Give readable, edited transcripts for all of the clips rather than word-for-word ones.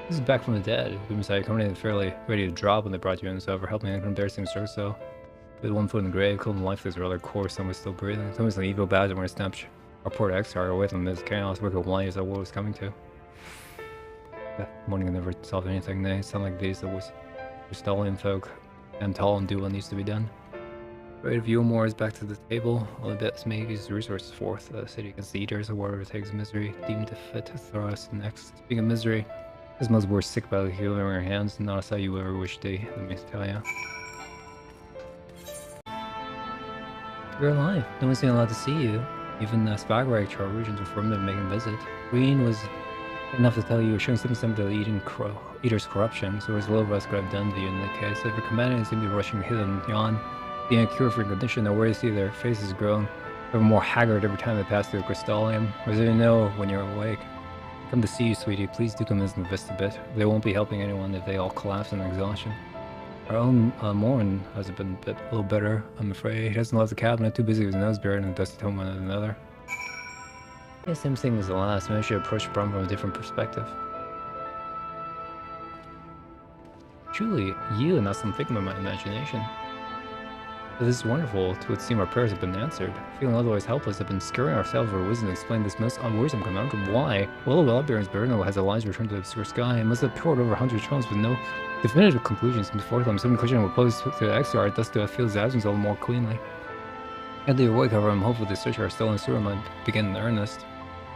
This is back from the dead. We must have come in fairly ready to drop when they brought you in, so for helping from there seems sure so. With one foot in the grave, cold and lifeless, rather core, some was still breathing. Some was an evil badge and we're snapped. Our poor X-Star away from this chaos, work of why is our world was coming to. Yeah, morning never solved anything, they sound like these that was Stallion folk. And tall and do what needs to be done. Right, view more is back to the table. All the bits make use resources forth. The city against the eaters, or whatever takes misery, deemed fit to throw us next. Speaking of misery, this must worse sick by the healing in your hands, not a sight you ever wish to, let me tell you. You're alive. No one's been allowed to see you. Even Spagrak Charlesians were formed of making a visit. Green was enough to tell you, showing symptoms of the eater's corruption, so as little of us could have done to you in the case. If your companions seem to be rushing hither and yon, being a cure for your condition, no worries to see their faces grown, ever more haggard every time they pass through the crystallium. Or they know when you're awake. Come to see you, sweetie. Please do come in the vista bit. They won't be helping anyone if they all collapse in exhaustion. Our own Morin has been a little better, I'm afraid. He hasn't left the cabinet, too busy with his nose buried in a dusty tome one another. Yeah, same thing as the last. Maybe I should approach the problem from a different perspective. Truly, you and not some figment of my imagination. But this is wonderful. It would seem our prayers have been answered. Feeling otherwise helpless, have been scurrying ourselves for wisdom to explain this most unworrisome conundrum. Why? Well, Wellbear's Burno has Elijah returned to the obscure sky and must have poured over 100 tones with no definitive conclusions from before them. Some question will pose to the XR, thus to feel his absence all the more cleanly. At the awake, however, I'm hopeful the search are still in sewer might begin in earnest.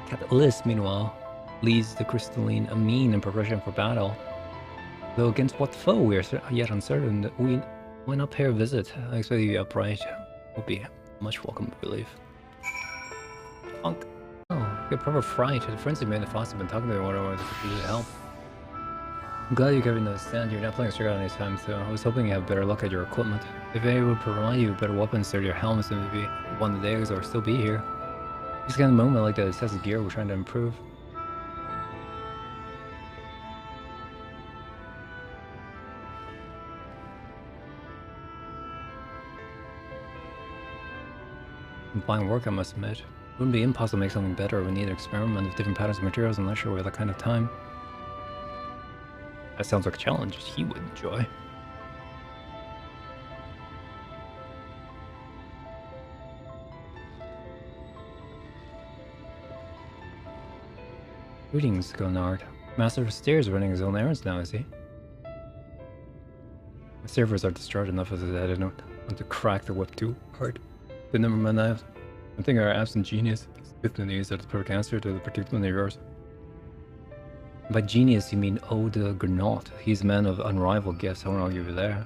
Catalyst, meanwhile, leads the crystalline amine in preparation for battle. Though against what foe we are yet uncertain, we went up here a visit. I expect you upright. Will be much welcome relief. Funk. Oh, good proper fright. The frenzy made the foster been talking to me whatever they could help. I'm glad you can understand you're not playing straight out anytime, so I was hoping you have better luck at your equipment. If they would provide you better weapons or your helmets, then maybe one of the days or still be here. This kind of moment like that, it says the gear we're trying to improve. Fine work, I must admit. It wouldn't be impossible to make something better. We need to experiment with different patterns of materials. I'm not sure we have that kind of time. That sounds like a challenge he would enjoy. Greetings, Gonard. Master of Stairs running his own errands now, is he? My servers are distraught enough as it is. I don't want to crack the whip too hard. But never mind that. I think our absent genius is the news that the perfect answer to the predicament of yours. By genius, you mean Ode Gernot. He's a man of unrivaled gifts. I won't argue with there.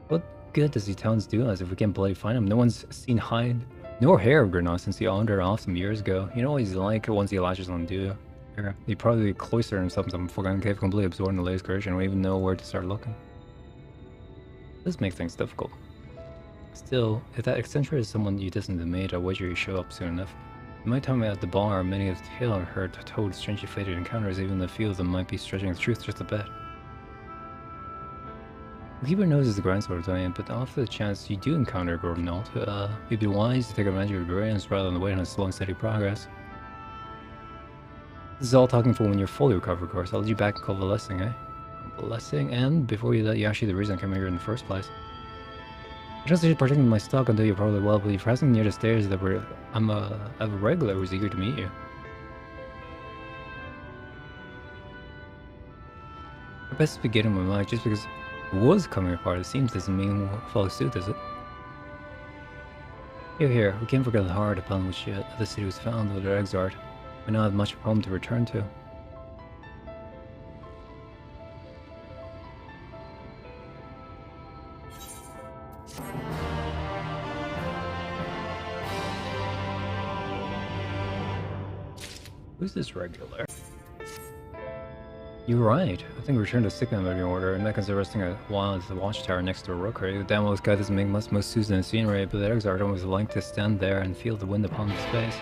What good does he towns do us if we can't bloody find him? No one's seen hide nor hair of Gernot since he owned her off some years ago. You know what he's like once he latches on to her. He probably cloistered himself in some forgotten cave, completely absorbed in the latest creation. We don't even know where to start looking. This makes things difficult. Still, if that eccentric is someone you distantly made, I wager you show up soon enough. In my time at the bar, many of the tale I've heard told strangely fated encounters, even the few of them might be stretching the truth just a bit. The keeper knows it's the grand sort of thing, but off the chance you do encounter Gordonalt, it'd be wise to take advantage of your brilliance rather than wait on slow and steady progress. This is all talking for when you're fully recovered, of course. I'll lead you back and call the eh? Blessing, and before you let you actually the reason I came here in the first place. I trust you're protecting my stock until you probably well, but if you're passing near the stairs that were I have a regular who's eager to meet you. I best be getting my mic just because it was coming apart. It seems doesn't mean we'll follow suit, does it? Here, we can't forget the heart upon which the city was found with their exart. We now have much home to return to. Who's this regular? You're right. I think return to Signal might be in order, and that consider resting a while at the watchtower next to a rookery. The damn old guy doesn't make much most Susan scenery, but the exart always like to stand there and feel the wind upon his face.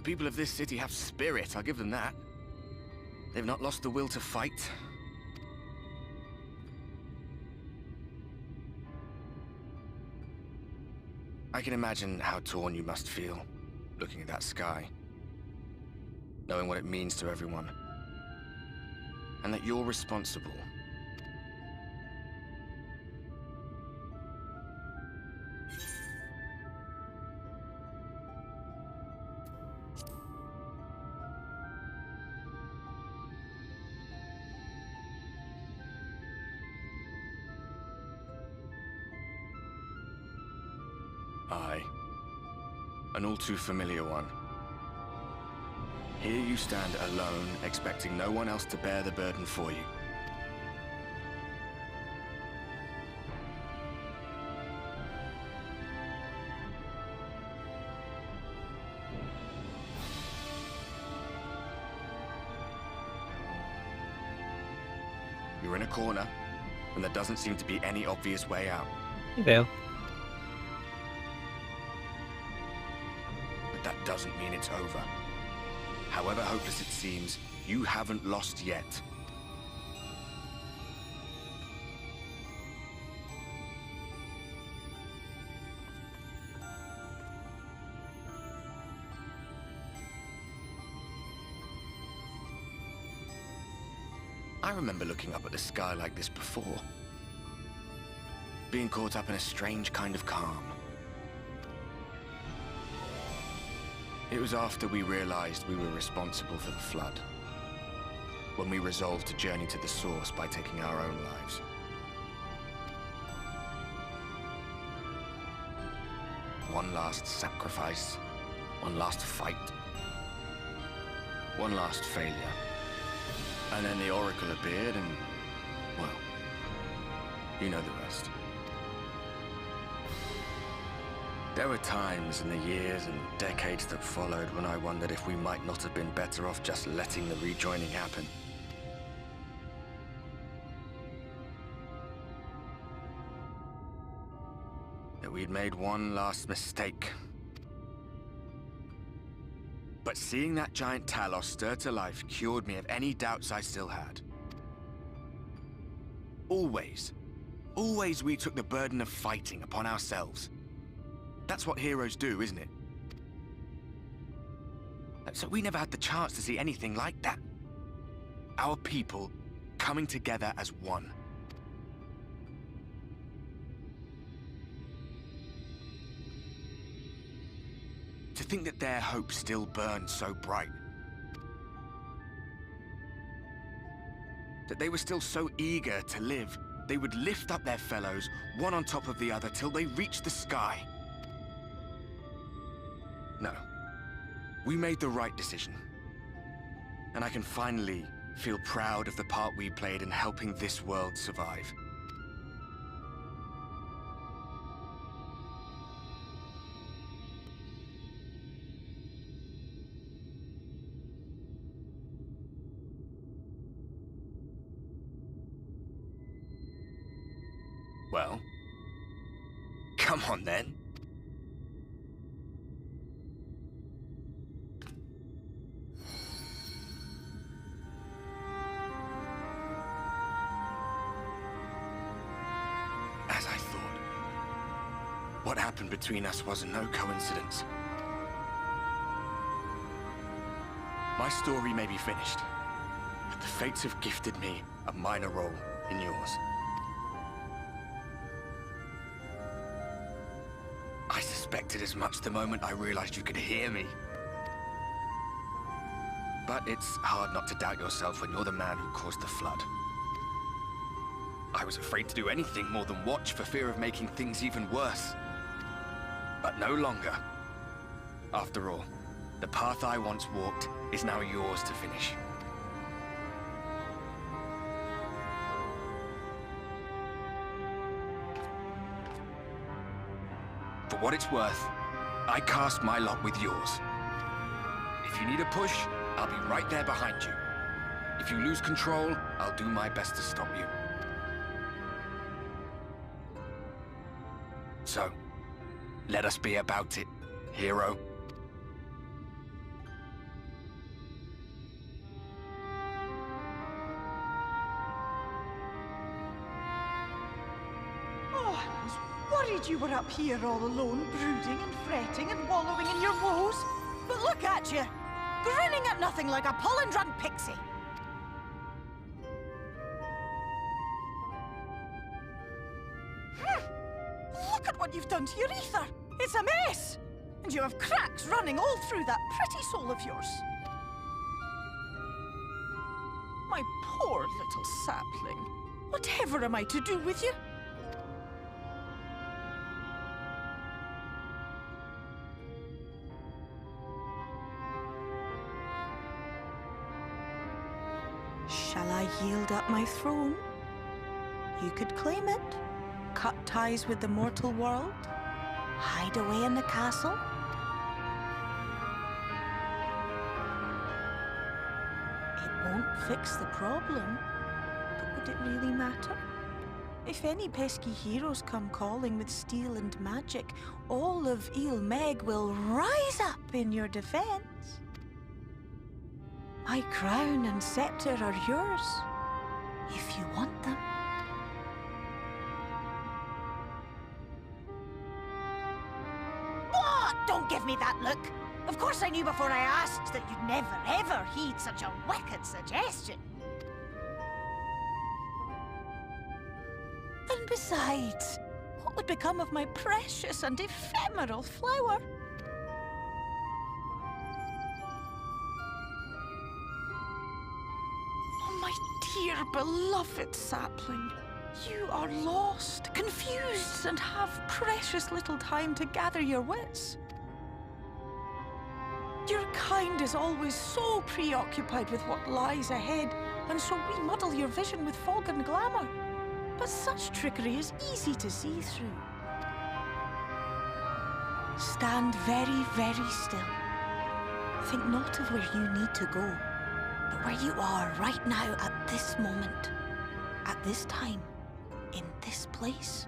people of this city have spirit, I'll give them that. They've not lost the will to fight. I can imagine how torn you must feel, looking at that sky. Knowing what it means to everyone. And that you're responsible. Aye. An all too familiar one. Here you stand alone, expecting no one else to bear the burden for you. You're in a corner, and there doesn't seem to be any obvious way out. Hey, Vale. But that doesn't mean it's over. However hopeless it seems, you haven't lost yet. I remember looking up at the sky like this before. Being caught up in a strange kind of calm. It was after we realized we were responsible for the flood. When we resolved to journey to the source by taking our own lives. One last sacrifice. One last fight. One last failure. And then the Oracle appeared and, well, you know the rest. There were times in the years and decades that followed when I wondered if we might not have been better off just letting the rejoining happen. That we'd made one last mistake. But seeing that giant Talos stir to life cured me of any doubts I still had. Always we took the burden of fighting upon ourselves. That's what heroes do, isn't it? So we never had the chance to see anything like that. Our people coming together as one. To think that their hope still burned so bright. That they were still so eager to live, they would lift up their fellows, one on top of the other, till they reached the sky. No. We made the right decision. And I can finally feel proud of the part we played in helping this world survive. Well, come on then. As I thought, what happened between us was no coincidence. My story may be finished, but the fates have gifted me a minor role in yours. I suspected as much the moment I realized you could hear me. But it's hard not to doubt yourself when you're the man who caused the flood. I was afraid to do anything more than watch for fear of making things even worse. But no longer. After all, the path I once walked is now yours to finish. For what it's worth, I cast my lot with yours. If you need a push, I'll be right there behind you. If you lose control, I'll do my best to stop you. So, let us be about it, hero. worried you were up here all alone, brooding and fretting and wallowing in your woes. But look at you, grinning at nothing like a pollen-drunk pixie. Look at what you've done to your ether. It's a mess. And you have cracks running all through that pretty soul of yours. My poor little sapling. Whatever am I to do with you? Shall I yield up my throne? You could claim it, cut ties with the mortal world, hide away in the castle. It won't fix the problem, but would it really matter? If any pesky heroes come calling with steel and magic, all of Il Meg will rise up in your defense. My crown and scepter are yours, if you want them. What? Don't give me that look. Of course I knew before I asked that you'd never ever heed such a wicked suggestion. And besides, what would become of my precious and ephemeral flower? Oh, my dear beloved sapling. You are lost, confused, and have precious little time to gather your wits. Your kind is always so preoccupied with what lies ahead, and so we muddle your vision with fog and glamour. But such trickery is easy to see through. Stand very, very still. Think not of where you need to go, but where you are right now at this moment, at this time, in this place.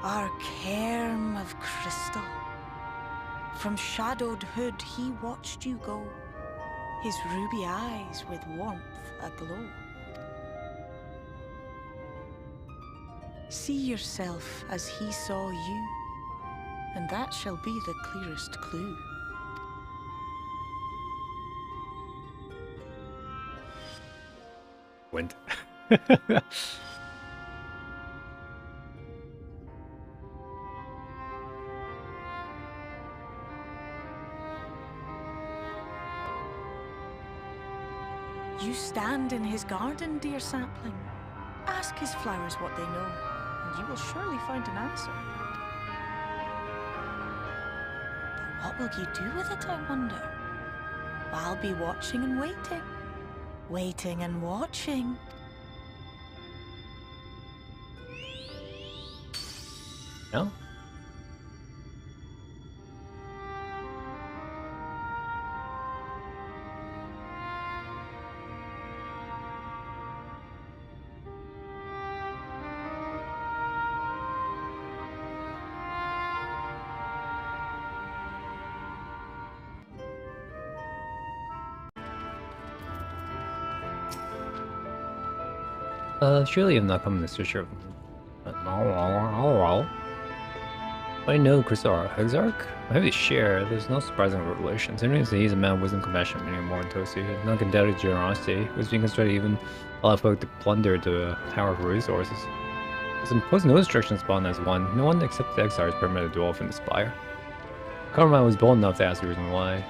Our cairn of crystal. From shadowed hood he watched you go, his ruby eyes with warmth aglow. See yourself as he saw you, and that shall be the clearest clue. Went. You stand in his garden, dear sapling. Ask his flowers what they know, and you will surely find an answer. But what will you do with it, I wonder? I'll be watching and waiting. Waiting and watching. No? Surely I'm not coming to search of. I know Chrysar Exarch. I have to share. There's no surprising revelations. Anyways, he's a man of wisdom, compassion, anymore in Tosi. Not condoubted generosity. Was being constructed even allow folk to plunder the tower for resources. There's imposed no restrictions upon as one. No one except the Exarch is permitted to dwell within the spire. Carmine was bold enough to ask the reason why.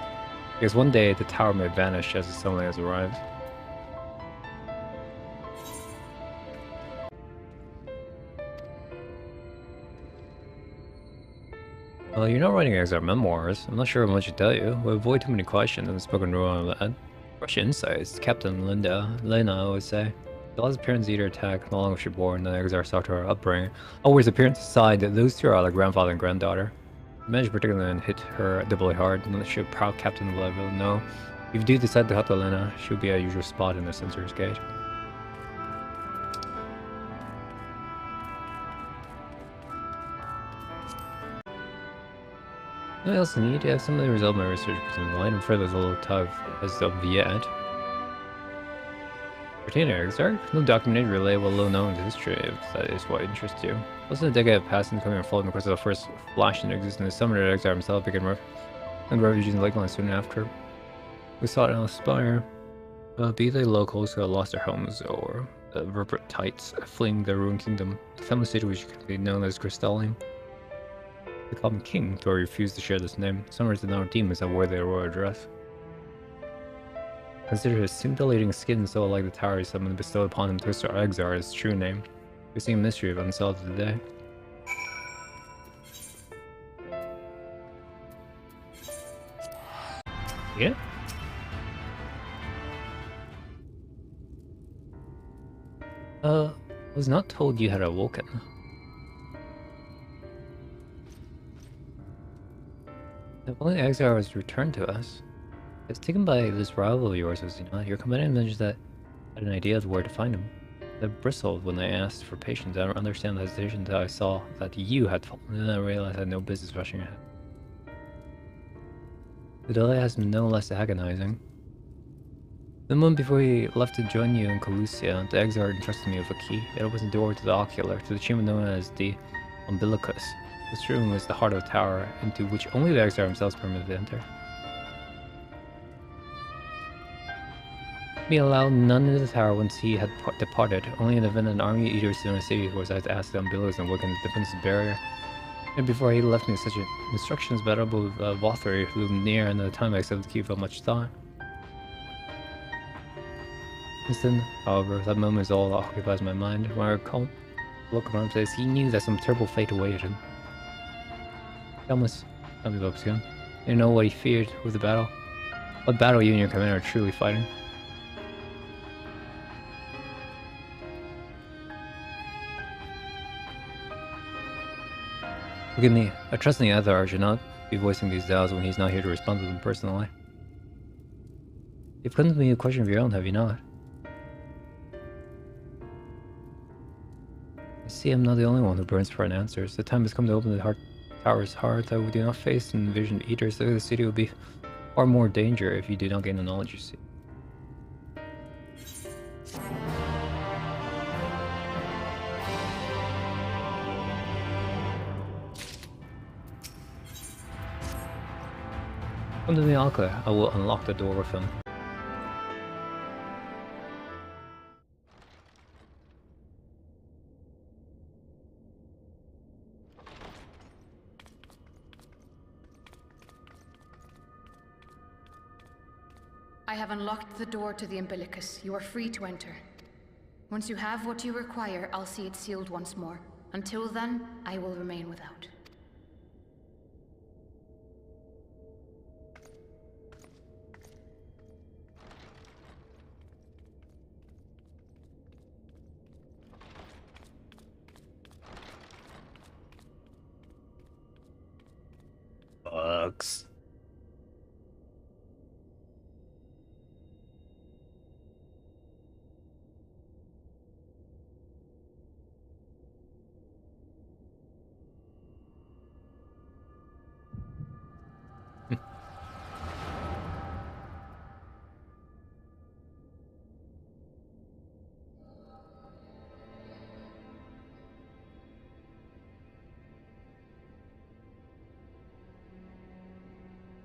Because one day the tower may vanish as the sunlight has arrived. Well, you're not writing Exarch memoirs. I'm not sure how much to tell you. We avoid too many questions and spoken rule on that. Fresh insights, Captain Lena would say. The last appearance either attack, no longer she born, the Exarch sought her upbringing. Always appearance aside, those two are like grandfather and granddaughter. The marriage particularly hit her doubly hard, and she a proud captain will ever know. If you do decide to help Lena, she'll be a usual spot in the censor's gate. What else need? Yeah, some of the result of my research because the light and further the little tug as of yet. Retainer exarch? No documented relay well low known history if that is what interests you. Less than a decade had passed and coming and following the course of the first flash in existence, the summoner exarch himself began refugees in Lakeland soon after. We sought out Spire. Be they locals who had lost their homes or the vertebrate tights fleeing their ruined kingdom, the family city which could be known as Crystalline. They called him King, though he refused to share this name. Some did not deem as a worthy royal address. Consider his scintillating skin so like the tower someone bestowed upon him Twister Exar his true name. We see a mystery of unsolved today. Yeah? Was not told you had awoken. If only Exar was returned to us. It was taken by this rival of yours, was he not? Your companion mentioned that I had an idea of where to find him. I bristled when I asked for patience. I don't understand the hesitation until I saw that you had fallen, and then I realized I had no business rushing ahead. The delay has been no less agonizing. The moment before he left to join you in Calusia, the Exar entrusted me with a key. It opens the door to the ocular, to the chamber known as the Umbilicus. This room is the heart of the tower, into which only the Exar himself is permitted to enter. He allowed none into the tower once he had departed. Only in the event an army of eaters in the city was I to ask the Umbilicus and awaken the defensive barrier. And before he left me such instructions, Venerable Vothri loomed near, and at the time I accepted the key without much thought. Instant, however, that moment is all that occupies my mind. When I recall look around the place, he knew that some terrible fate awaited him. Helmus, tell me about him. You know what he feared with the battle? What battle you and your commander are truly fighting? Forgive me, I trust in the other should not be voicing these doubts when he's not here to respond to them personally. You've come to me a question of your own, have you not? I see I'm not the only one who burns for answers. The time has come to open the tower's heart that we do not face and envision eaters. The city will be far more danger if you do not gain the knowledge you seek. Come to the Alclay. I will unlock the door with him. I have unlocked the door to the Umbilicus. You are free to enter. Once you have what you require, I'll see it sealed once more. Until then, I will remain without. Bugs.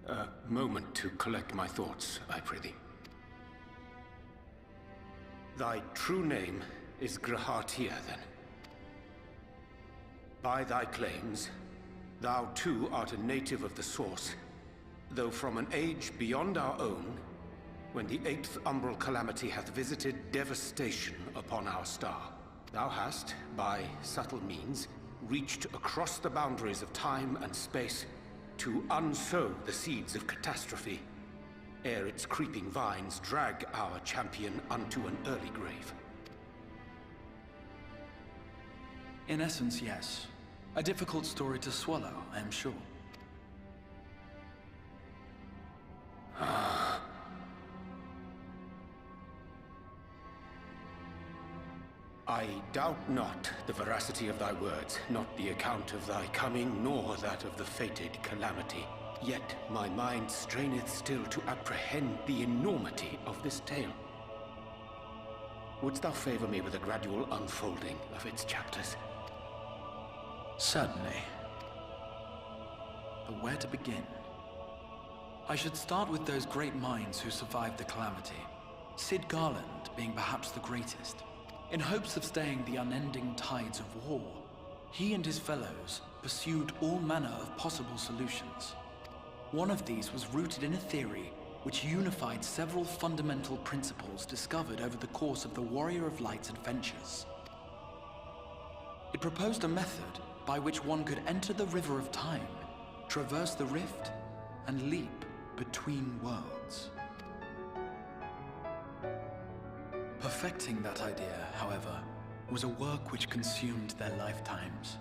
A moment to collect my thoughts, I prithee. Thy true name is Grahatia, then. By thy claims, thou too art a native of the Source, though from an age beyond our own, when the 8th umbral calamity hath visited devastation upon our star. Thou hast, by subtle means, reached across the boundaries of time and space to unsow the seeds of catastrophe, ere its creeping vines drag our champion unto an early grave. In essence, yes. A difficult story to swallow, I am sure. I doubt not the veracity of thy words, not the account of thy coming, nor that of the fated calamity. Yet my mind straineth still to apprehend the enormity of this tale. Wouldst thou favor me with a gradual unfolding of its chapters? Certainly. But where to begin? I should start with those great minds who survived the calamity. Sid Garland being perhaps the greatest. In hopes of staying the unending tides of war, he and his fellows pursued all manner of possible solutions. One of these was rooted in a theory which unified several fundamental principles discovered over the course of the Warrior of Light's adventures. It proposed a method by which one could enter the River of Time, traverse the rift, and leap between worlds. Perfecting that idea, however, was a work which consumed their lifetimes.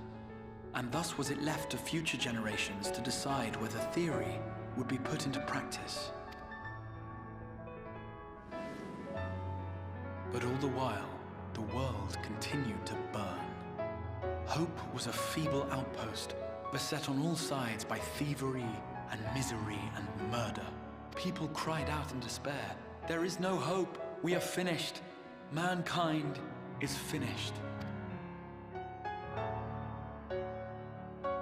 And thus was it left to future generations to decide whether theory would be put into practice. But all the while, the world continued to burn. Hope was a feeble outpost, beset on all sides by thievery and misery and murder. People cried out in despair, "There is no hope, we are finished. Mankind is finished."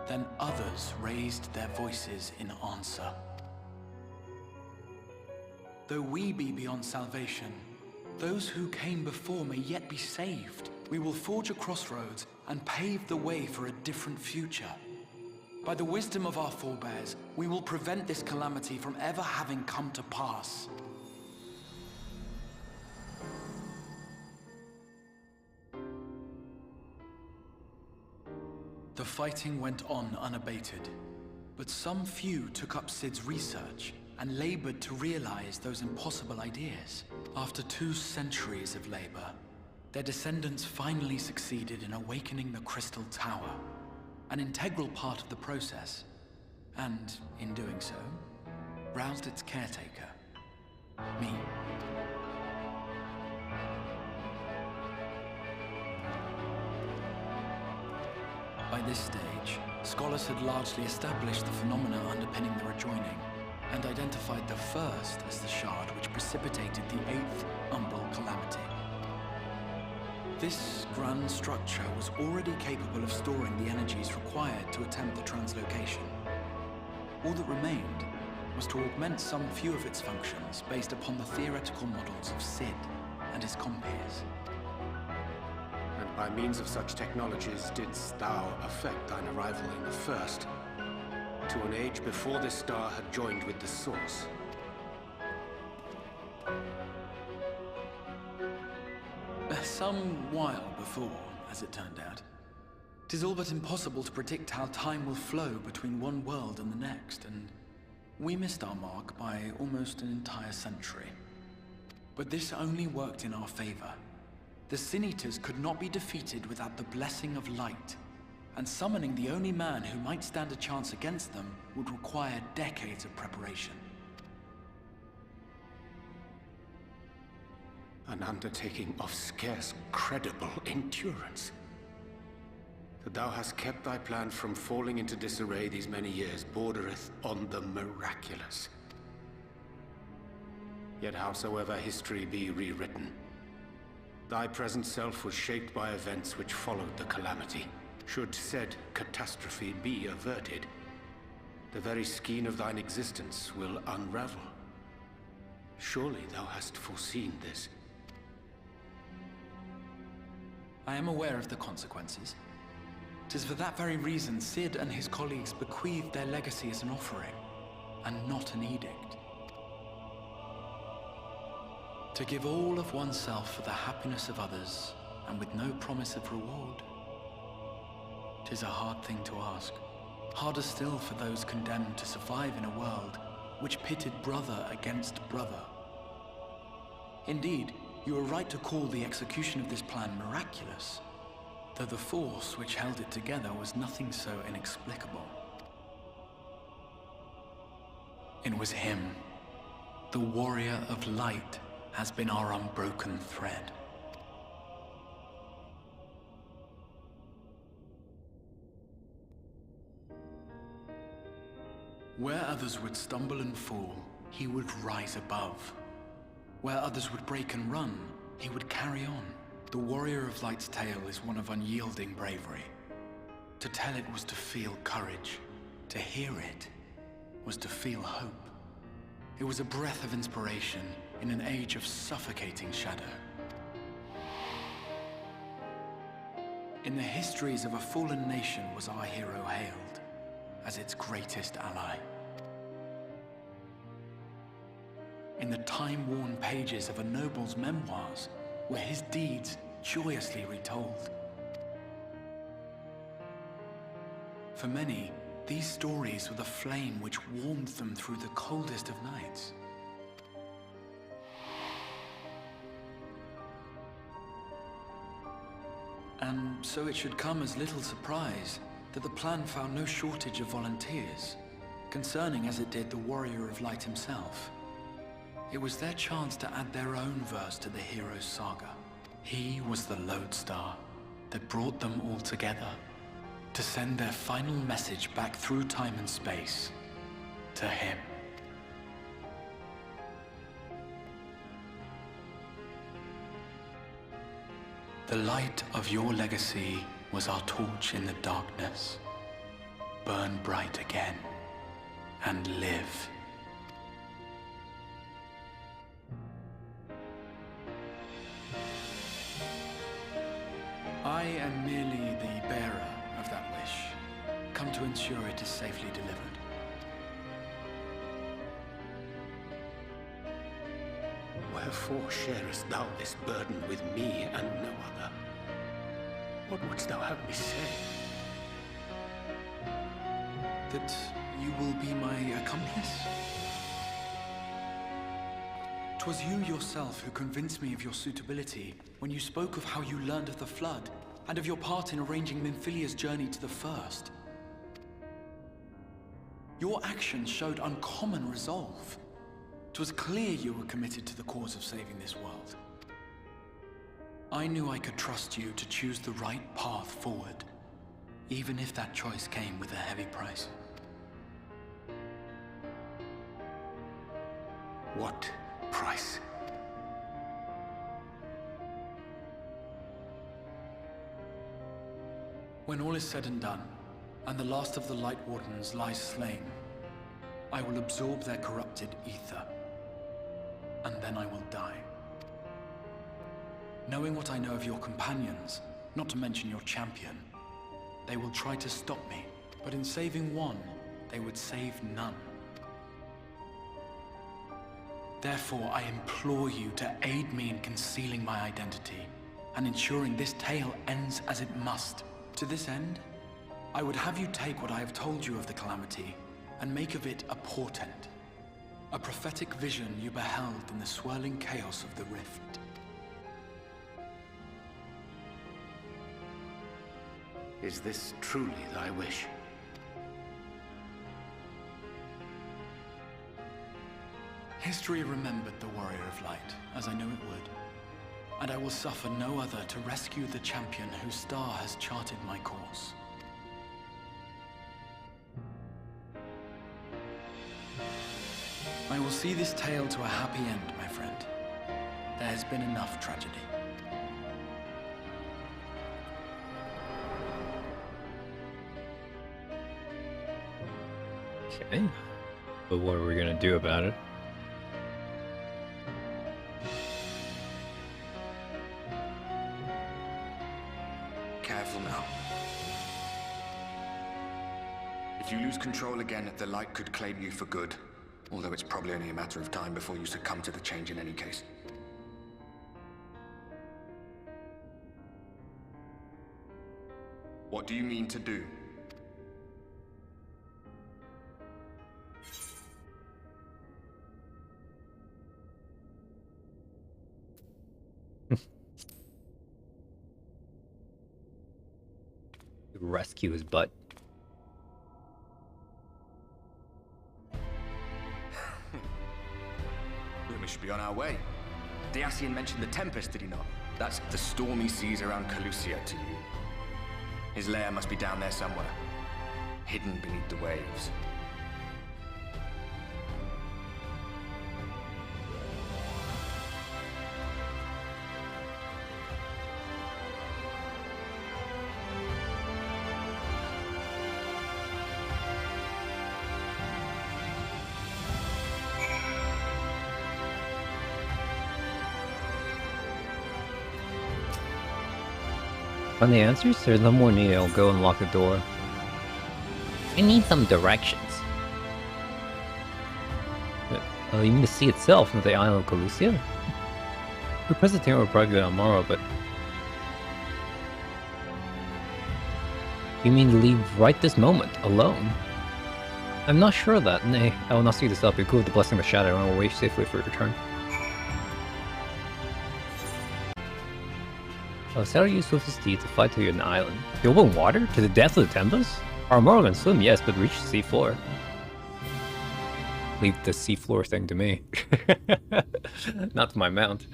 Then others raised their voices in answer. Though we be beyond salvation, those who came before may yet be saved. We will forge a crossroads and pave the way for a different future. By the wisdom of our forebears, we will prevent this calamity from ever having come to pass. The fighting went on unabated, but some few took up Sid's research and labored to realize those impossible ideas. After 2 centuries of labor, their descendants finally succeeded in awakening the Crystal Tower, an integral part of the process, and in doing so, roused its caretaker, me. By this stage, scholars had largely established the phenomena underpinning the rejoining, and identified the first as the shard which precipitated the 8th Umbral Calamity. This grand structure was already capable of storing the energies required to attempt the translocation. All that remained was to augment some few of its functions based upon the theoretical models of Sid and his compeers. And by means of such technologies didst thou effect thine arrival in the first, to an age before this star had joined with the Source. Some while before, as it turned out. 'Tis all but impossible to predict how time will flow between one world and the next, and we missed our mark by almost an entire century. But this only worked in our favor. The Sin Eaters could not be defeated without the blessing of light, and summoning the only man who might stand a chance against them would require decades of preparation. An undertaking of scarce credible endurance. That thou hast kept thy plan from falling into disarray these many years bordereth on the miraculous. Yet howsoever history be rewritten, thy present self was shaped by events which followed the calamity. Should said catastrophe be averted, the very skein of thine existence will unravel. Surely thou hast foreseen this. I am aware of the consequences. 'Tis for that very reason Sid and his colleagues bequeathed their legacy as an offering, and not an edict. To give all of oneself for the happiness of others, and with no promise of reward. 'Tis a hard thing to ask. Harder still for those condemned to survive in a world which pitted brother against brother. Indeed, you are right to call the execution of this plan miraculous, though the force which held it together was nothing so inexplicable. It was him. The Warrior of Light has been our unbroken thread. Where others would stumble and fall, he would rise above. Where others would break and run, he would carry on. The Warrior of Light's tale is one of unyielding bravery. To tell it was to feel courage. To hear it was to feel hope. It was a breath of inspiration in an age of suffocating shadow. In the histories of a fallen nation was our hero hailed as its greatest ally. In the time-worn pages of a noble's memoirs were his deeds joyously retold. For many, these stories were the flame which warmed them through the coldest of nights. And so it should come as little surprise that the plan found no shortage of volunteers, concerning as it did the Warrior of Light himself. It was their chance to add their own verse to the hero's saga. He was the lodestar that brought them all together to send their final message back through time and space to him. The light of your legacy was our torch in the darkness. Burn bright again and live. I am merely the bearer of that wish, come to ensure it is safely delivered. Wherefore sharest thou this burden with me and no other? What wouldst thou have me say? That you will be my accomplice? 'Twas you yourself who convinced me of your suitability when you spoke of how you learned of the Flood and of your part in arranging Minfilia's journey to the First. Your actions showed uncommon resolve. 'Twas clear you were committed to the cause of saving this world. I knew I could trust you to choose the right path forward, even if that choice came with a heavy price. What price? When all is said and done, and the last of the Light Wardens lies slain, I will absorb their corrupted ether, and then I will die. Knowing what I know of your companions, not to mention your champion, they will try to stop me, but in saving one, they would save none. Therefore, I implore you to aid me in concealing my identity, and ensuring this tale ends as it must. To this end, I would have you take what I have told you of the Calamity, and make of it a portent. A prophetic vision you beheld in the swirling chaos of the Rift. Is this truly thy wish? History remembered the Warrior of Light, as I knew it would. And I will suffer no other to rescue the champion whose star has charted my course. I will see this tale to a happy end, my friend. There has been enough tragedy. Okay. But what are we gonna do about it? Careful now. If you lose control again, the Light could claim you for good. Although it's probably only a matter of time before you succumb to the change in any case. What do you mean to do? Rescue his butt. We should be on our way. Dacian mentioned the Tempest, did he not? That's the stormy seas around Calusia to you. His lair must be down there somewhere, hidden beneath the waves. Find the answers? There's no more need. I'll go and lock the door. I need some directions. You mean the sea itself, not the island of Calusia? The Presbyterian will probably go tomorrow, but... You mean leave right this moment, alone? I'm not sure of that. Nay, I will not see this up. Include the blessing of the shadow, and I will wait safely for your return. Sail you swiftest steed to fly to an island. The open water? To the depth of the Tempest? Our Morrow can swim, yes, but reach the seafloor. Leave the seafloor thing to me. Not to my mount.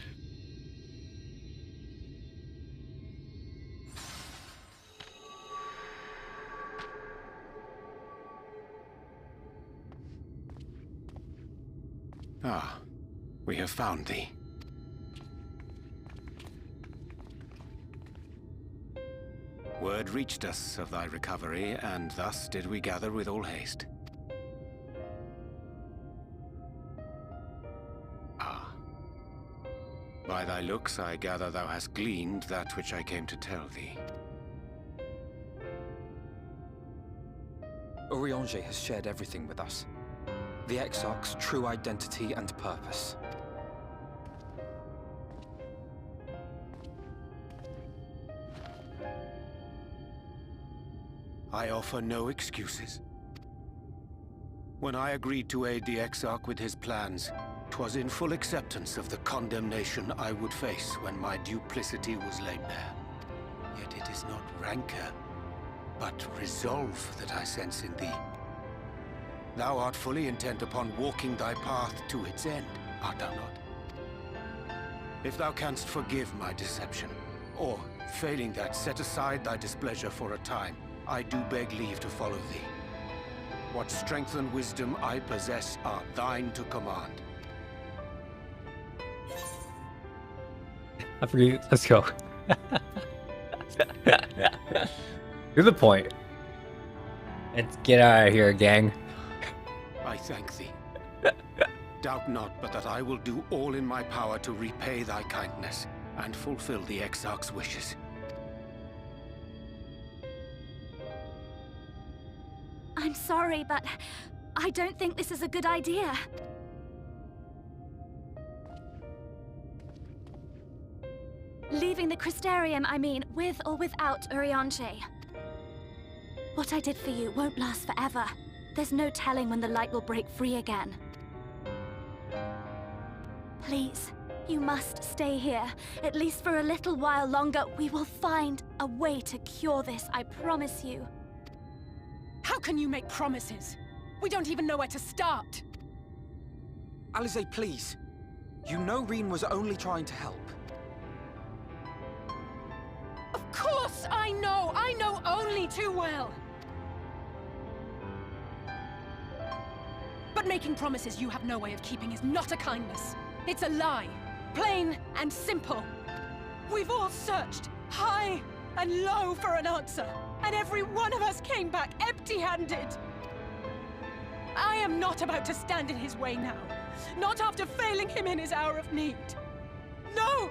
Ah, we have found thee. Word reached us of thy recovery, and thus did we gather with all haste. Ah. By thy looks, I gather thou hast gleaned that which I came to tell thee. Urianger has shared everything with us. The Exarch's true identity and purpose. I offer no excuses. When I agreed to aid the Exarch with his plans, 'twas in full acceptance of the condemnation I would face when my duplicity was laid bare. Yet it is not rancor, but resolve that I sense in thee. Thou art fully intent upon walking thy path to its end, art thou not? If thou canst forgive my deception, or, failing that, set aside thy displeasure for a time, I do beg leave to follow thee. What strength and wisdom I possess are thine to command. I forget. Let's go. To the point. Let's get out of here, gang. I thank thee. Doubt not but that I will do all in my power to repay thy kindness and fulfill the Exarch's wishes. I'm sorry, but I don't think this is a good idea. Leaving the Crystarium, I mean, with or without Urianger. What I did for you won't last forever. There's no telling when the light will break free again. Please, you must stay here, at least for a little while longer. We will find a way to cure this, I promise you. How can you make promises? We don't even know where to start. Alize, please. You know Reen was only trying to help. Of course I know! I know only too well! But making promises you have no way of keeping is not a kindness. It's a lie. Plain and simple. We've all searched high and low for an answer, and every one of us came back empty-handed. I am not about to stand in his way now. Not after failing him in his hour of need. No!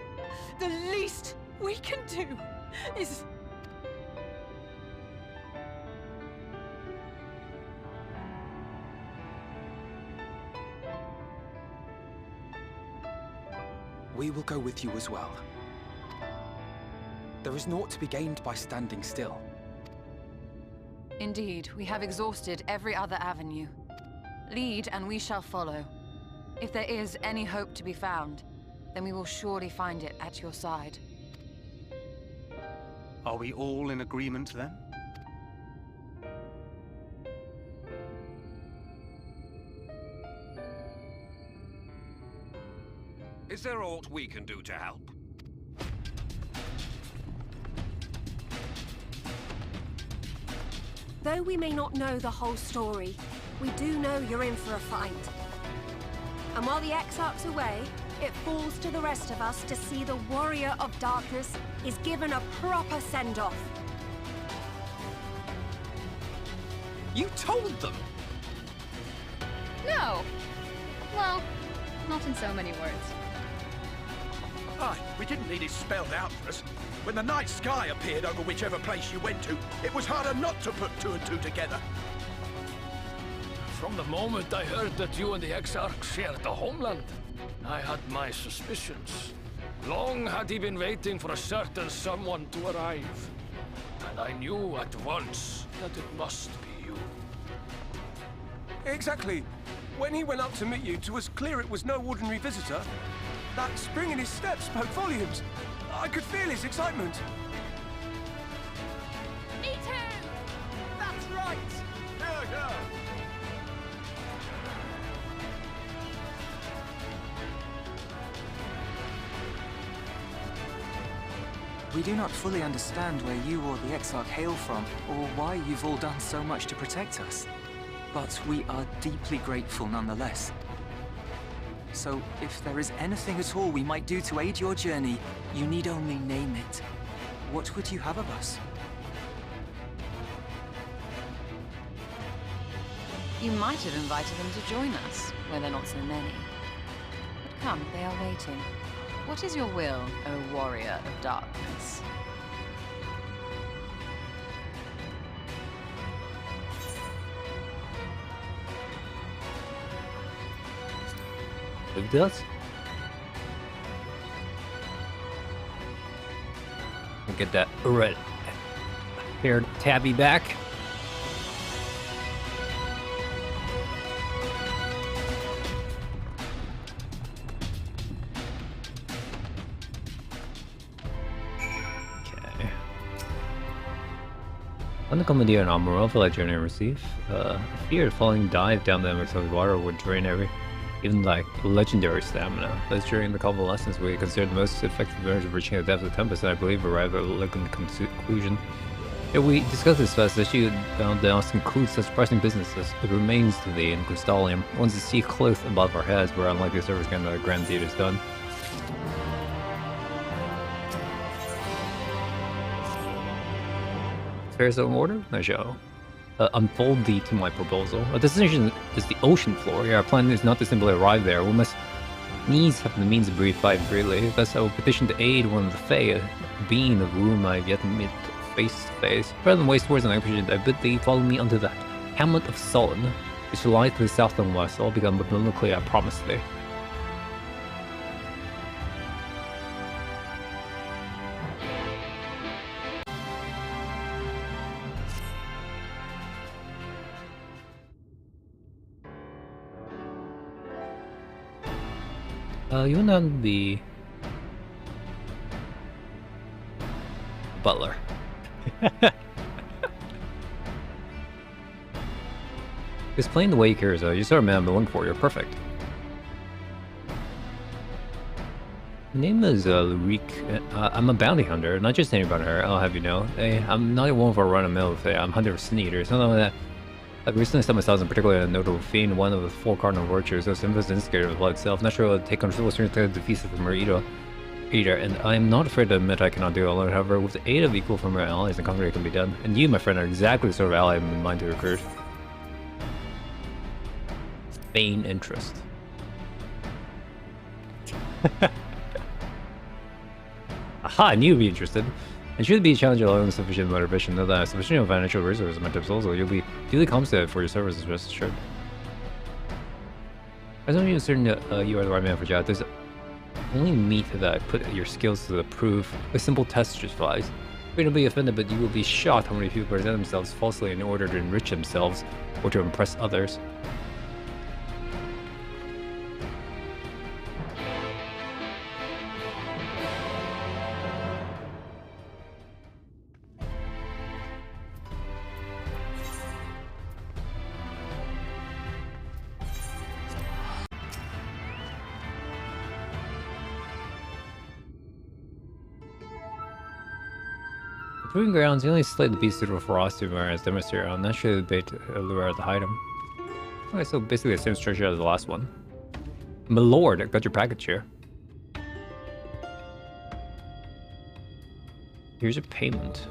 The least we can do is... We will go with you as well. There is naught to be gained by standing still. Indeed, we have exhausted every other avenue. Lead, and we shall follow. If there is any hope to be found, then we will surely find it at your side. Are we all in agreement then? Is there aught we can do to help? Though we may not know the whole story, we do know you're in for a fight. And while the Exarch's away, it falls to the rest of us to see the Warrior of Darkness is given a proper send-off. You told them! No! Well, not in so many words. Aye, we didn't need it spelled out for us. When the night sky appeared over whichever place you went to, it was harder not to put two and two together. From the moment I heard that you and the Exarch shared the homeland, I had my suspicions. Long had he been waiting for a certain someone to arrive. And I knew at once that it must be you. Exactly. When he went up to meet you, it was clear it was no ordinary visitor. That spring in his step spoke volumes. I could feel his excitement. Me too! That's right! Yeah. We do not fully understand where you or the Exarch hail from, or why you've all done so much to protect us. But we are deeply grateful nonetheless. So, if there is anything at all we might do to aid your journey, you need only name it. What would you have of us? You might have invited them to join us, where they're not so many. But come, they are waiting. What is your will, O warrior of darkness? It does. We'll get that red haired tabby back. Okay. On the commandeer and armor for that journey receive, fear falling dive down the Emerson water would drain even like legendary stamina. That's during the convalescence we considered the most effective measure of reaching the depth of the Tempest, and I believe arrived at a elegant conclusion. If we discuss this fast, that she found that us conclude such pressing businesses. It remains to thee in Crystallium. Once the sea close above our heads, we're unlikely to service again the grand deed is done. Affairs in order? I shall. Unfold thee to my proposal. Our destination is the ocean floor. Our plan is not to simply arrive there. We must needs have the means to breathe fire freely. Thus I will petition to aid one of the Fae, a being of whom I have yet to meet face to face. Rather than waste words on expedition, I bid thee follow me unto the hamlet of Sullen, which lies to the south and west. All become abundantly, I promise thee. You will not be butler. Just playing the way you care, so you sort of man I've been looking for. You're perfect. My name is Lurik. I'm a bounty hunter, not just any bounty hunter. I'll have you know. I'm not one of our run-of-mill. I'm hunter of sneakers. Not only that, I've recently set myself in particular a notable fiend, one of the four cardinal virtues, so simple as instigator of blood itself. Not sure I'll take control of strength to defeat from her eater, and I'm not afraid to admit I cannot do it alone. However, with the aid of equal from our allies, the conquering can be done. And you, my friend, are exactly the sort of ally I'm in mind to recruit. Feign interest. Aha, I knew you'd be interested. And should it be a challenge alone with sufficient motivation, know that sufficient financial resources at my disposal, you'll be duly compensated for your services, rest assured. As long as you're certain that you are the right man for job, there's only meat that I put your skills to the proof. A simple test just flies. You're going to be offended, but you will be shocked how many people present themselves falsely in order to enrich themselves or to impress others. Proving grounds, the only slightly beast suitable for us to wear as demonstrator on that should bait lure to hide him. Okay, so basically the same structure as the last one. My lord, I got your package here. Here's your payment.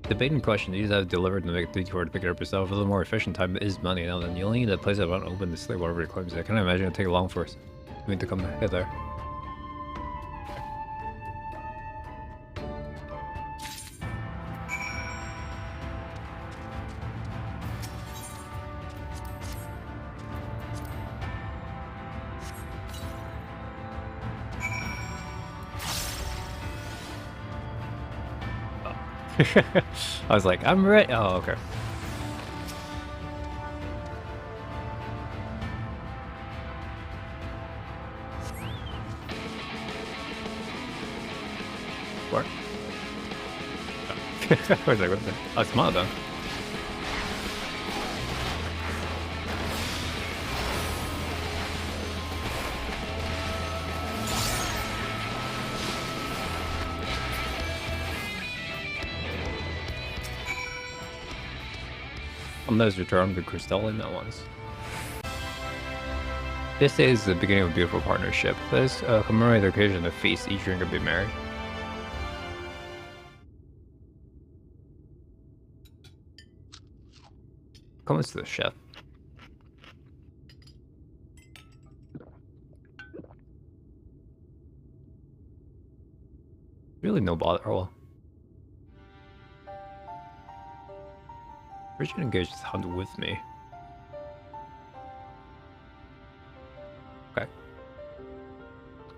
Debating question, you just have delivered and make a detour to pick it up yourself. A little more efficient time is money now, then you only need a place that won't open to sleep whatever it claims. I can't imagine it'll take long for us. We need to come hither. I was like, I'm ready. Oh, okay. What? I was like, what the? Oh, it's Mother. On those return the crystalline that ones. This is the beginning of a beautiful partnership. Let's commemorate the occasion of feast. Each drink and be married. Comments to the chef. Really no bother. Oh. Richard engaged this hunt with me. Okay.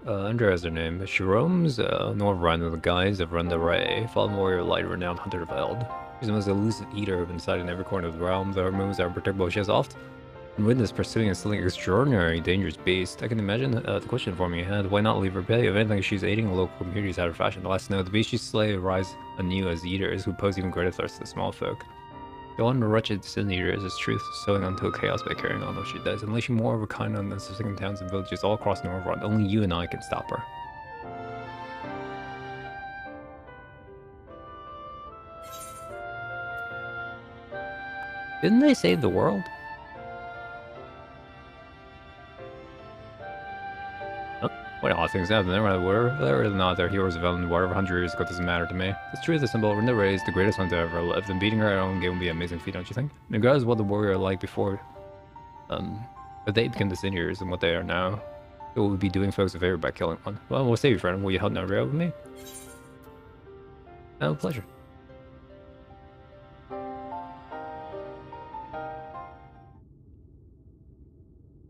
Andrea has her name. She roams north Rhine with the guise of Runda Ray, fallen warrior, light renowned hunter of Eld. She's the most elusive eater inside in every corner of the realm, though her moves are unpredictable. She has oft witnessed pursuing and slaying extraordinary dangerous beast. I can imagine the question forming ahead. Why not leave her be? If anything, she's aiding the local communities out of fashion. The last note, the beast she slay rise anew as eaters who pose even greater threats to the small folk. The one wretched sin eater is his truth, sowing unto chaos by carrying on what she does, unleashing more of her kind on the second towns and villages all across Northrend. Only you and I can stop her. Didn't they save the world? Oh, what odd things happen there. Whether or not they're heroes of Ellen, whatever 100 years ago doesn't matter to me. It's true the symbol of Runda Ray is the greatest hunter ever lived, and beating her at her own game would be an amazing feat, don't you think? And regardless of what the warrior like before, but they became the seniors and what they are now, it would be doing folks a favor by killing one. Well, we'll save you, friend. Will you hunt Andrea with me? No, pleasure.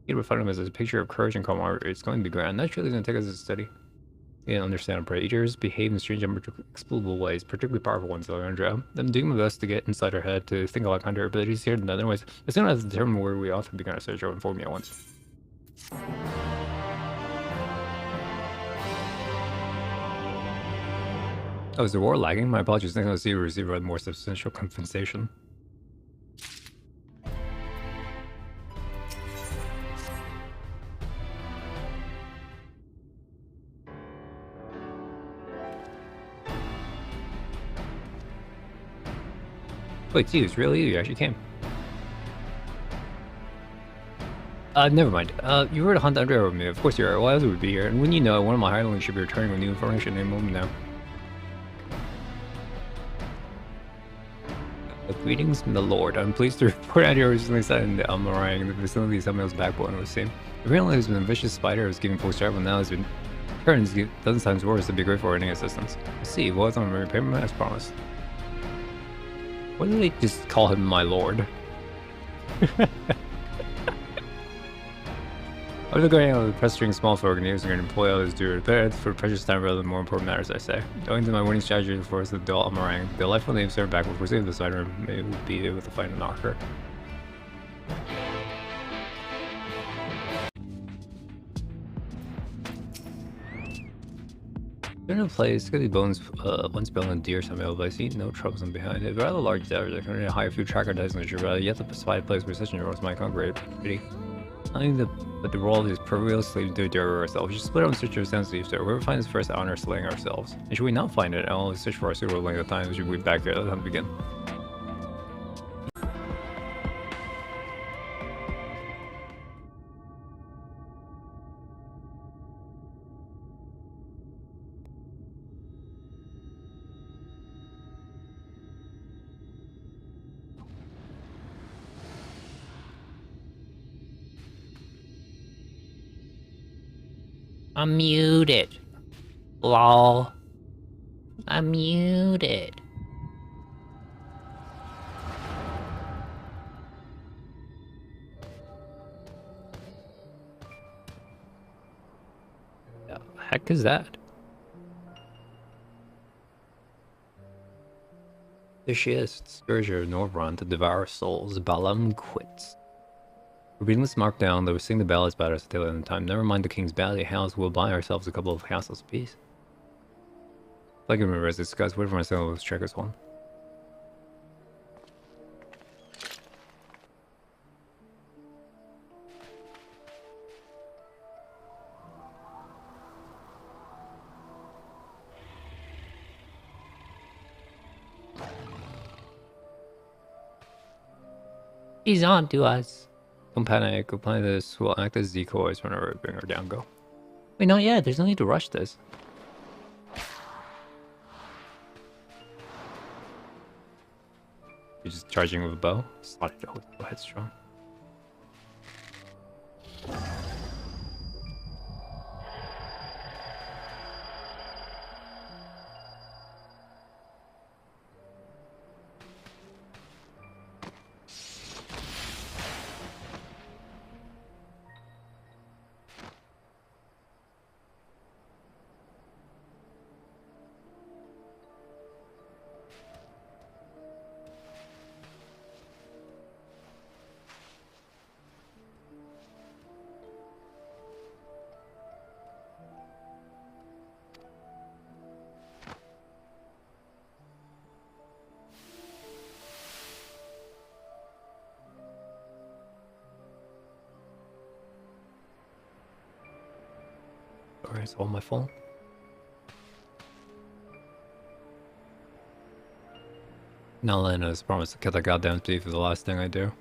You refer him as a picture of courage and camaraderie. It's going to be grand. Naturally, it's going to take us a study. You can understand how eaters behave in strange and inexplicable ways, particularly powerful ones like Andrea. I'm doing my best to get inside her head to think like her abilities here and otherwise. As soon as I determine where we ought to begin our search, I'll inform me at once. Oh, is the war lagging? My apologies. Next time I see you receive a more substantial compensation. Wait, geez, really? You actually came? Never mind. You were to hunt Andrea with me. Of course you are. Why else would we be here? And when you know, one of my hirelings should be returning with new information in a moment now. Greetings from the Lord. I'm pleased to report out here recently sighted in the Almarang. The vicinity of Samuel's backbone was seen. Apparently there's been a vicious spider who was giving full strike, but now has been turns dozen times worse. To be grateful for any assistance. See, what's on my repayment as promised. Why did they just call him my lord? I was going out with pestering small folk and using an employ others do it for precious time rather than more important matters, I say. Owing to my winning strategy for the Dol Amarang, the lifelong name served back will receive the spider and would be able to find a knocker. There's no place, could be bones once built on deer somehow, but I see no troublesome behind it. Rather large devils, I can hire a few tracker dice in the rather yet to spy a place where such an roast might congregate. Pretty. I think but the world is perversely to do ourselves. We should split out in search of sensitive, so whoever finds first honor slaying ourselves. And should we not find it, I'll search for our suitable length of time, we should be back here at the time to begin. I'm muted. Lol. I'm muted. The heck is that? There she is, Scourger of Norvrun to devour souls. Balam quits. Reading this markdown, they were sing the ballads about us at the end time. Never mind the king's bally house, we'll buy ourselves a couple of castles apiece. Like I remember as this guy's wait for myself, let's check this one. He's on to us. Don't panic. Go play this. We'll act as decoys whenever we bring her down. Go. Wait, not yet. There's no need to rush this. You're just charging with a bow? Slot it always go headstrong. Sorry, it's all my fault. Now Lena has promised to kill that goddamn thief for the last thing I do.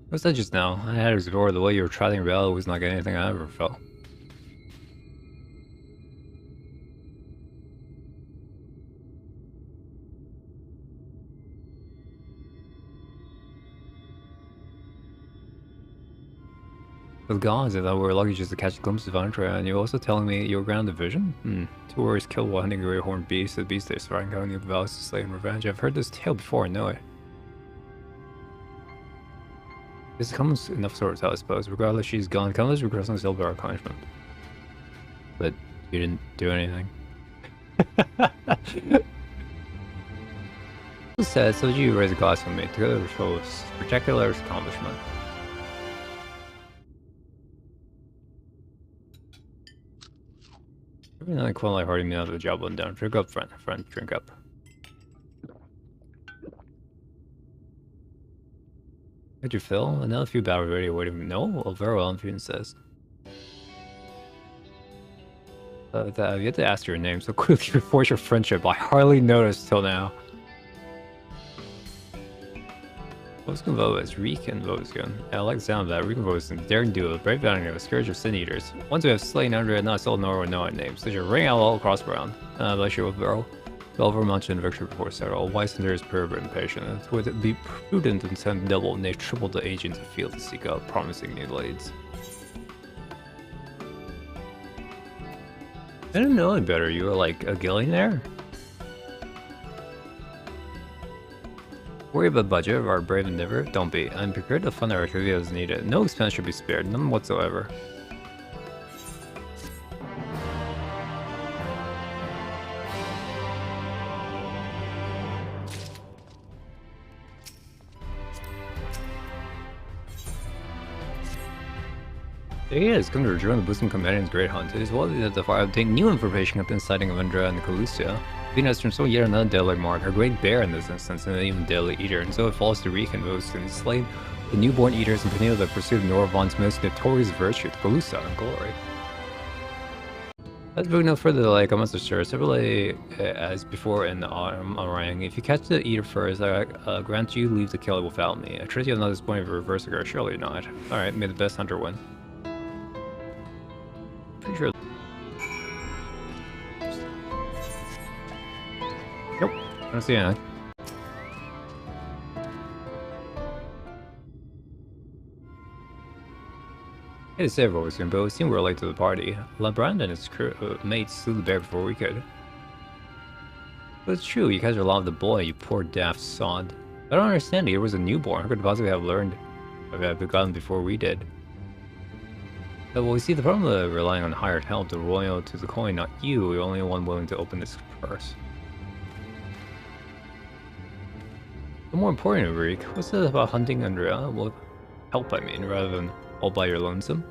What's that just now? I had his door. The way you were trotting Bella was not like anything I ever felt. With gods, I thought we were lucky just to catch a glimpse of Andrea, and you're also telling me you were grounded vision? Two warriors killed while hunting a great horned beast. The beast they survived, counting the vows to slay in revenge. I've heard this tale before, I know it. This comes enough stories, I suppose. Regardless, she's gone. Countless regrets and still our punishment. But you didn't do anything. Who said, so you raise a glass for me? Together with shows spectacular accomplishment. Every night, Quinn like harding me out of the job one down. Drink up, friend. Friend, drink up. How'd you feel? Another few battery radio waiting. No? Well, very well, Impudent says. I've yet to ask your name, so quickly forge your friendship. I hardly noticed till now. Voskin Vovas, Reek and Voskin. I like the sound of that. Reek and Voskin, daring duo, brave bounding of a scourge of sin eaters. Once we have slain Andrea, not sold nor would know our names. They should ring out all across ground. Bless you with Beryl. Belver mentioned victory before settle. Wise and there is pure and patient. It would be prudent and send double, nay triple the agents afield to seek out promising new leads. I didn't know any better. You were like a gillionaire? Worry about budget of our brave endeavor? Don't be. I'm prepared to fund our activity as needed. No expense should be spared, none whatsoever. There he is, come to join the Bosom Commander's Great Hunt. It is well that the fire obtained new information at the sighting of Andrea and Calusia. Venus has turned so yet another deadly mark, her great bear in this instance, and even deadly eater, and so it falls to Reek and Voskin, slay the newborn eaters and continue the pursuit of Norvon's most notorious virtue, Calusia and glory. Let's move no further delay, comments to stir. Similarly, as before in the orang, if you catch the eater first, I grant you leave to kill it without me. I trust you have not disappointed for reverse ago, surely not. Alright, may the best hunter win. Pretty sure. don't see anything. I hate to say it over soon, but it seemed we were late to the party. LeBrand and his mates slew the bear before we could. But it's true, you guys are allowed the boy, you poor daft sod. I don't understand, he was a newborn. How could possibly have learned if it had begun before we did? But well, we see the problem of relying on hired help, the royal to the coin, not you. You're only one willing to open this purse. But more important, Rick, what's it about hunting Andrea? Well, help, I mean, rather than all by your lonesome?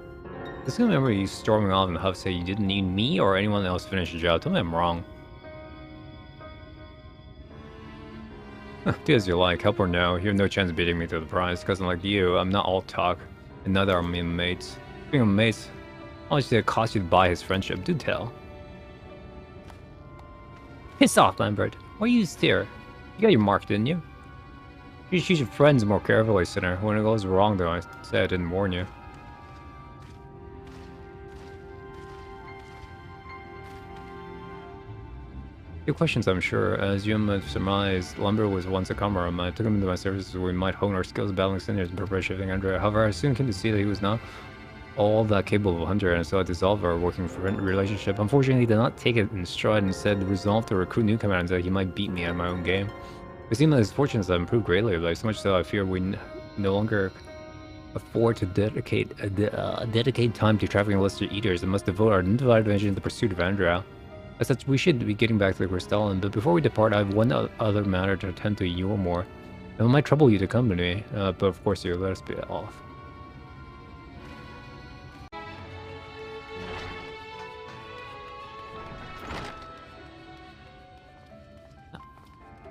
I still remember you storming off in the huff say you didn't need me or anyone else to finish the job. Tell me I'm wrong. Do as you like, help or no, you have no chance of beating me to the prize, because unlike you, I'm not all talk, and neither are my mates. Speaking of mates, how much did it cost you to buy his friendship? Do tell. Piss off, Lambert. Why you stare? You got your mark, didn't you? You should choose your friends more carefully, sinner. When it goes wrong, though, I say I didn't warn you. Good questions, I'm sure. As you have surmised, Lumber was once a comer. I took him into my services where we might hone our skills battling sinners and prepare shifting Andrea. However, I soon came to see that he was not all that capable of a hunter, and so I dissolved our working friend relationship. Unfortunately, he did not take it in stride and instead resolved to recruit new commanders that he might beat me at my own game. It seems that his fortunes have improved greatly, though, so much so I fear we no longer afford to dedicate time to trafficking lesser eaters and must devote our undivided attention to the pursuit of Andrea. As such, we should be getting back to the Crystalline, but before we depart, I have one other matter to attend to you or more. It might trouble you to come to me, but of course you let us be off.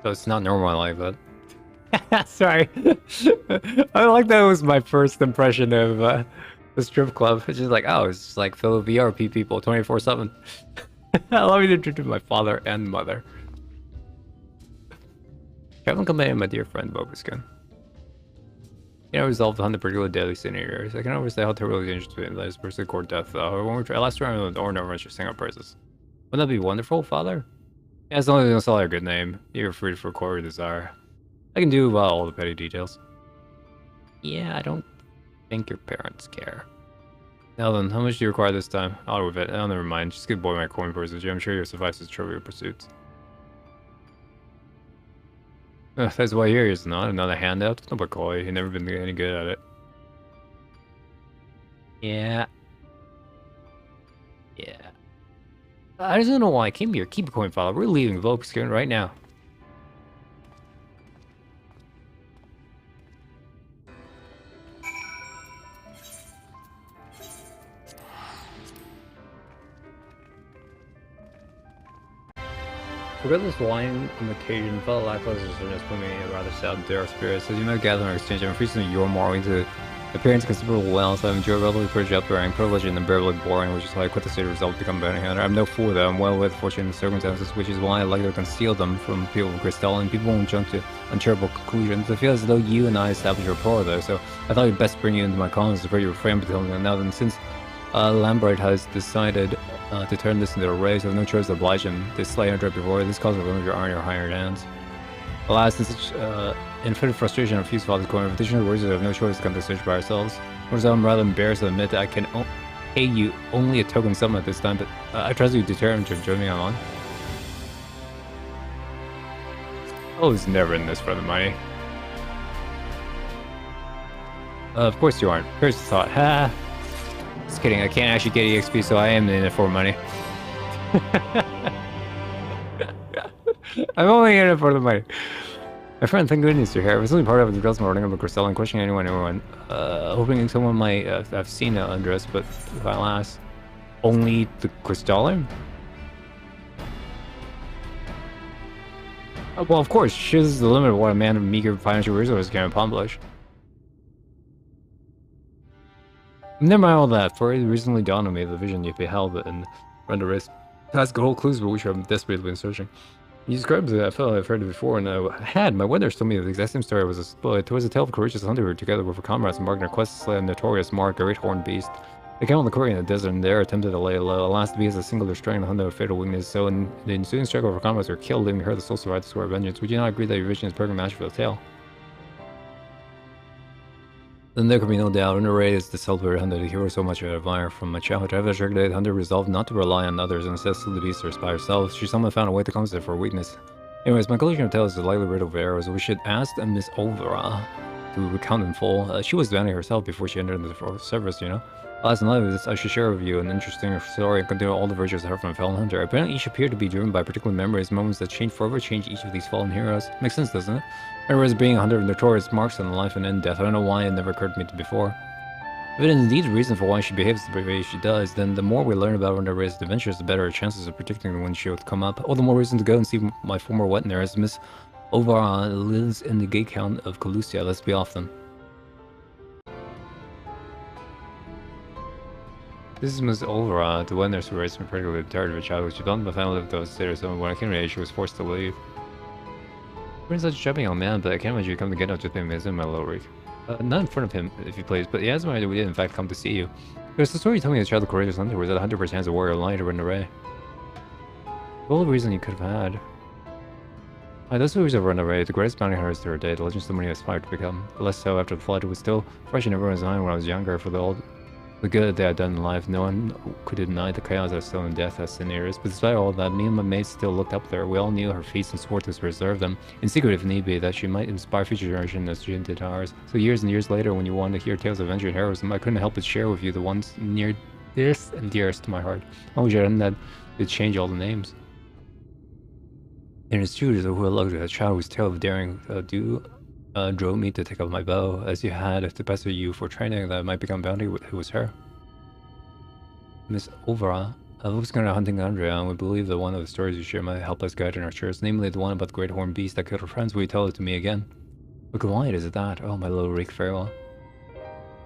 So it's not normal like that. Sorry. I like that it was my first impression of the strip club. It's just like, oh, it's just like fellow VRP people 24/7. Allow me to introduce my father and mother. Traveling companion, my dear friend Bobuskin. You know, resolved to hunt the particular deadly scenarios. I can overstate how terribly dangerous to that is person court death, though. When we try last round with or no just sing our praises. Wouldn't that be wonderful, father? Yeah, as long as you don't sell our good name, you're free to record your desire. I can do all the petty details. Yeah, I don't think your parents care. Now then, how much do you require this time? I'll with it. Oh, never mind. Just give the boy my coin purses. I'm sure you'll suffice his trivial pursuits. That's why here is not another handout. No McCoy. You've never been any good at it. Yeah. Yeah. I just don't know why I came here. Keep a coin file. We're leaving Volkswagen right now. Regardless wine on occasion felt lackluster just put me rather sad and our spirits. As you might gather in our exchange, I'm increasingly you're more into appearance considerable wealth. I've enjoyed relatively pretty upbearing, privileged and unbearably boring, which is why I quit the state result to become a bounty hunter. I'm no fool though, I'm well with fortune and circumstances, which is why I like to conceal them from people with Crystal, and people won't jump to uncharitable conclusions. I feel as though you and I established a rapport though, so I thought it'd best bring you into my confidence to put your frame between them. Now then, since Lambert has decided to turn this into a race, I have no choice to oblige him to slay Andrea before this causes a limit of your iron or hired hands. Alas, in such infinite frustration, I refuse father's coin. With additional words, we have no choice to come to search by ourselves. Whereas I'm rather embarrassed to admit that I can pay you only a token sum at this time, but I trust you determined to join me on. I was never in this for the money. Of course you aren't. Here's the thought. Ha! Just kidding, I can't actually get EXP, so I am in it for money. I'm only in it for the money. My friend, thank goodness you're here. I was only part of the girls morning of the Crystal and questioning anyone. Hoping someone might have seen the undress, but alas, only the Crystalline? Well, of course, this is the limit of what a man of meager financial resources can accomplish. Never mind all that, for it recently dawned on me the vision you beheld and run the risk. That's the whole clues for which I'm desperately been searching. You described that fellow I've heard it before, and I had. My weathers told me the exact same story was a tale of a courageous hunter who together with her comrades embarked on a quest to slay a notorious mark, a great horned beast. They came on the quarry in the desert and there attempted to lay low. Alas, the beast, a single destroying the hunter of fatal weakness. So in the ensuing struggle for comrades were killed, leaving her the sole survivor to swear vengeance. Would you not agree that your vision is perfect match for the tale? Then there could be no doubt, Under Ray is the celebrated hunter, the hero so much I admire. From my childhood, every dark day, the hunter resolved not to rely on others and instead slew the beast by herself. She somehow found a way to compensate for her weakness. Anyways, my collection of tales is lightly riddled with arrows. We should ask Miss Olvera to recount in full. She was Vanny herself before she entered the service, you know. Last night, I should share with you an interesting story and consider all the virtues I heard from a fallen hunter. Apparently, each appear to be driven by particular memories, moments that forever change each of these fallen heroes. Makes sense, doesn't it? Whereas being a hunter of notorious marks on life and end death, I don't know why it never occurred to me before. If it is indeed the reason for why she behaves the way she does, then the more we learn about Under Ray's adventures, the better our chances of predicting when she would come up. All the more reason to go and see my former wet nurse, as Miss Olvera lives in the gate count of Calusia. Let's be off then. This is Miss Olvera, the wet nurse who raised me particularly tired of a child. She belonged to my family lived downstairs, so when I came to age, she was forced to leave. You're such a chubby young man, but I can't imagine you come to get out just paying me my little Reek. Not in front of him, if you please, but he has no idea we did in fact come to see you. There's the story you told me as a child of courageous hunter was that 100% has a warrior light or an array. All the reason you could have had. Those stories of Run Array, the greatest bounty hunters to her day, the legends so many aspired to become. The less so after the flood, it was still fresh in everyone's mind when I was younger. For the good they had done in life, no one could deny the chaos of stone and death as scenarios. But despite all that, me and my mates still looked up there. We all knew her feats and swore to preserve them, in secret if need be, that she might inspire future generations as she did ours. So years and years later, when you wanted to hear tales of adventure and heroism, I couldn't help but share with you the ones near dearest and dearest to my heart. I wish I hadn't had to change all the names. And it's true, as who I loved a child whose tale of daring drove me to take up my bow, as you had to pester you for training that might become bounty. Who was her? Miss Olvera. I was going to hunting Andrea, and we believe that one of the stories you share might help us guide in our church, namely the one about the great horned beast that killed her friends. Will you tell it to me again? Look wide, is it that? Oh, my little Reek, farewell.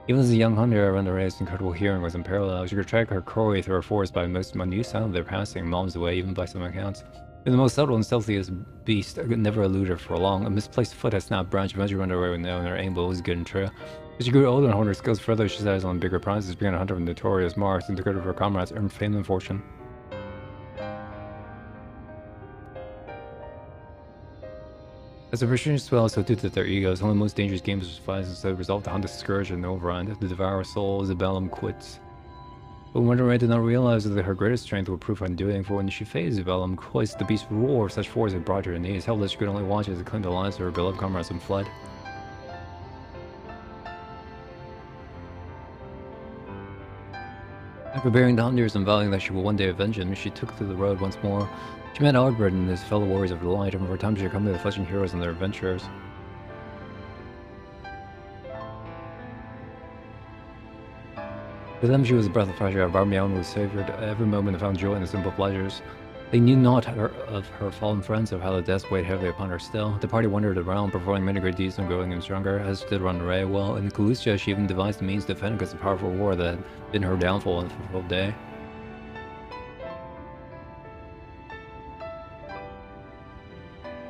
Even as a young hunter around the race, incredible hearing was unparalleled. She could track her quarry through her forest by the most minute sound of their passing, miles away, even by some accounts. And the most subtle and stealthiest beast never eluded her for long. A misplaced foot had snapped branch, eventually run away with no, and her aim was good and true. As she grew older and honed her skills further, she settled on bigger prizes, began a hunter of notorious marks, and together with her comrades earned fame and fortune. As the Persians swelled, so too did their egos. One of the most dangerous games was fights, instead resolved to hunt the Scourge and Overrun, to devour souls, Isabellum quits. But Wonder Ray did not realize that her greatest strength would prove undoing, for when she faced Isabellum quits, the beast's roar of such force had brought her to her knees. Helpless, she could only watch as it claimed the lives of her beloved comrades and fled. After bearing the hundreds and vowing that she would one day avenge him, she took to the road once more. She met Ardbert and his fellow warriors of the light, and for a time she accompanied the fledgling heroes on their adventures. To them she was a breath of fresh air. Barmion was savored every moment and found joy in the simple pleasures. They knew not of her fallen friends, of how the death weighed heavily upon her still. The party wandered around, performing many great deeds and growing and stronger, as did Run Ray. Well, in Calusia she even devised the means to defend against the powerful war that had been her downfall in the fulfilled day.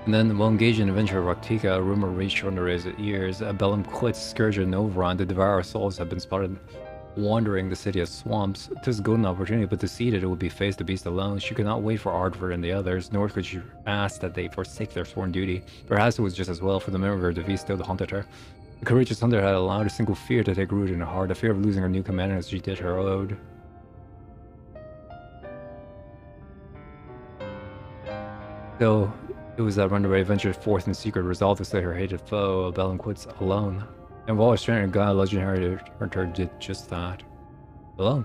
And then, while engaged in adventure of Raktika, a rumor reached Run Ray's ears. Bellum quits Scourge and Overrun, the devourer souls had been spotted wandering the city of swamps. It was a golden opportunity, but to see that it would be face the beast alone. She could not wait for Ardford and the others, nor could she ask that they forsake their sworn duty. Perhaps it was just as well, for the memory of her defeat still haunted her. The courageous hunter had allowed a single fear to take root in her heart, a fear of losing her new companion as she did her ode. So, it was that Run Ray ventured forth in secret, resolved to slay her hated foe, Bellum quits alone. And while her strength and God, legendary hunter did just that. Alone.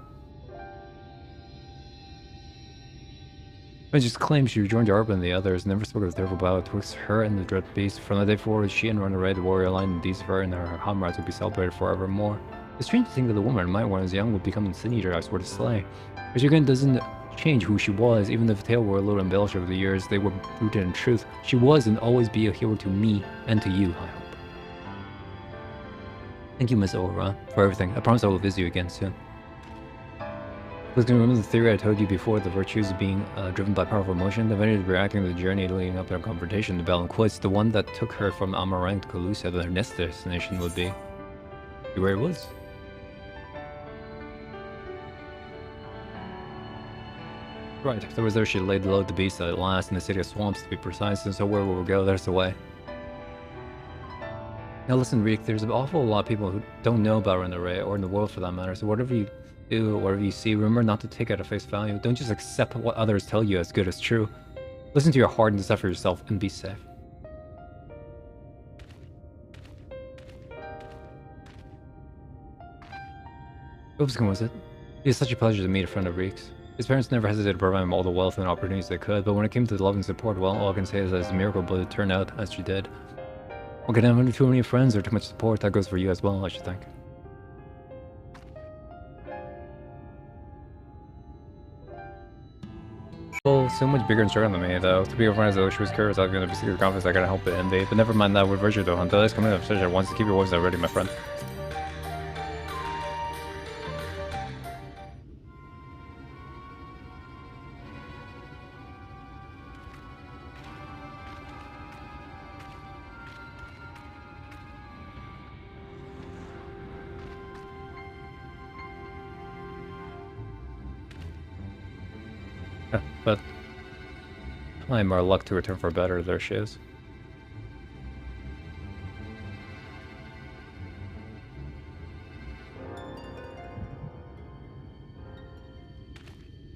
But just claimed she rejoined Arba and the others, never spoke of the terrible battle betwixt her and the dread beast. From that day forward, she and Run Ray, the warrior line, and these of her and her comrades would be celebrated forevermore. It's strange to think that the woman, might when I was young, would become an sin eater I swore to slay. But she again doesn't change who she was, even if the tale were a little embellished over the years, they were rooted in truth. She was and always be a hero to me and to you, I hope. Thank you, Miss Olvera, for everything. I promise I will visit you again soon. Please can remember the theory I told you before, the virtues being driven by powerful emotion, the venue reacting to the journey leading up to her confrontation, the Bellum quits, the one that took her from Amarang to Calusia, that her next destination would be where it was. Right, if there was there, she laid low the beast at last in the city of swamps, to be precise, and so where we will go, there's the way. Now listen, Reek, there's an awful lot of people who don't know about Run Array, or in the world for that matter, so whatever you do, whatever you see, remember not to take it at face value. Don't just accept what others tell you as good as true. Listen to your heart and decide for yourself, and be safe. Obscon was it? It was such a pleasure to meet a friend of Reek's. His parents never hesitated to provide him all the wealth and opportunities they could, but when it came to love and support, well, all I can say is that it's a miracle but it turned out as she did. One can have too many friends or too much support, that goes for you as well, I should think. Well, so much bigger and stronger than me, though. To be her friend as though she was curious, I was gonna be secret confidence I gotta help it envy. But never mind that, with virtue though, until this coming of such at once to keep your voice ready, my friend. But time or luck to return for better, there she is.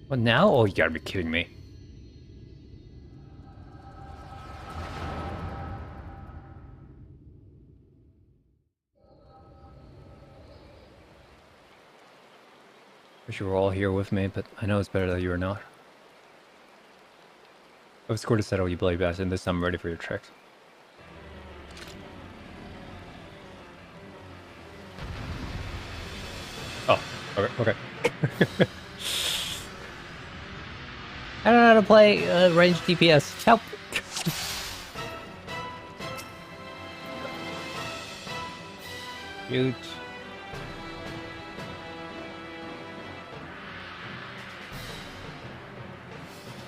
What now? Oh, you gotta be kidding me. Wish you were all here with me, but I know it's better that you are not. I've scored to settle, you bloody bastard, and this time I'm ready for your tricks. Oh, okay. I don't know how to play ranged DPS. Help! Shoot.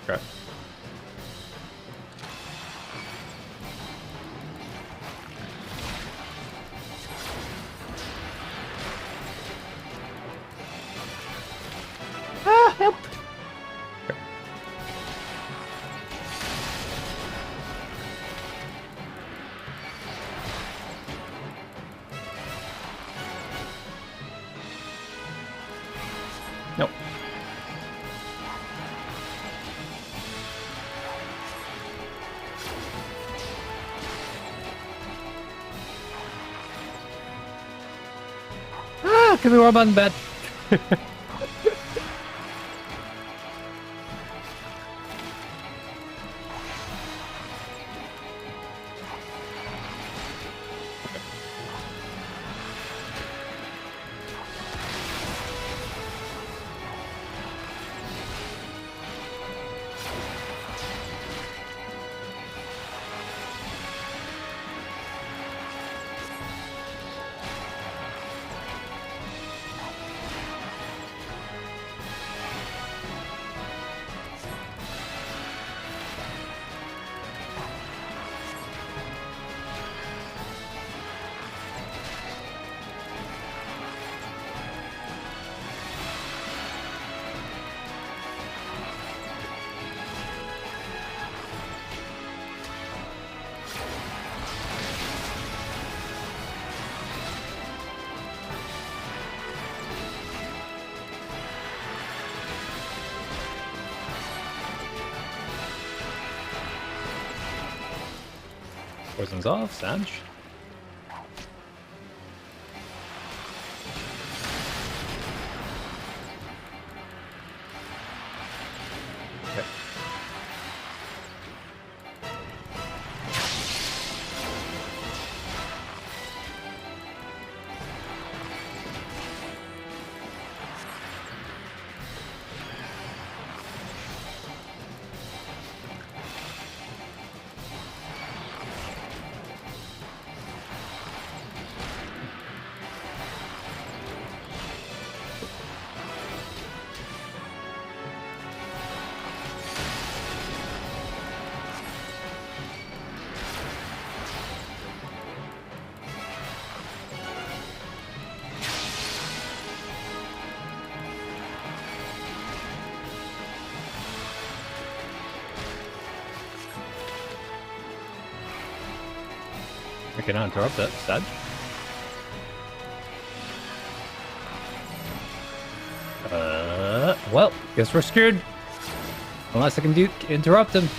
Crap. Ah, help! Nope. Ah, give me more button bed. Poison's off, Sanch. Okay. I cannot interrupt that, sad. Well, guess we're screwed. Unless I can interrupt him.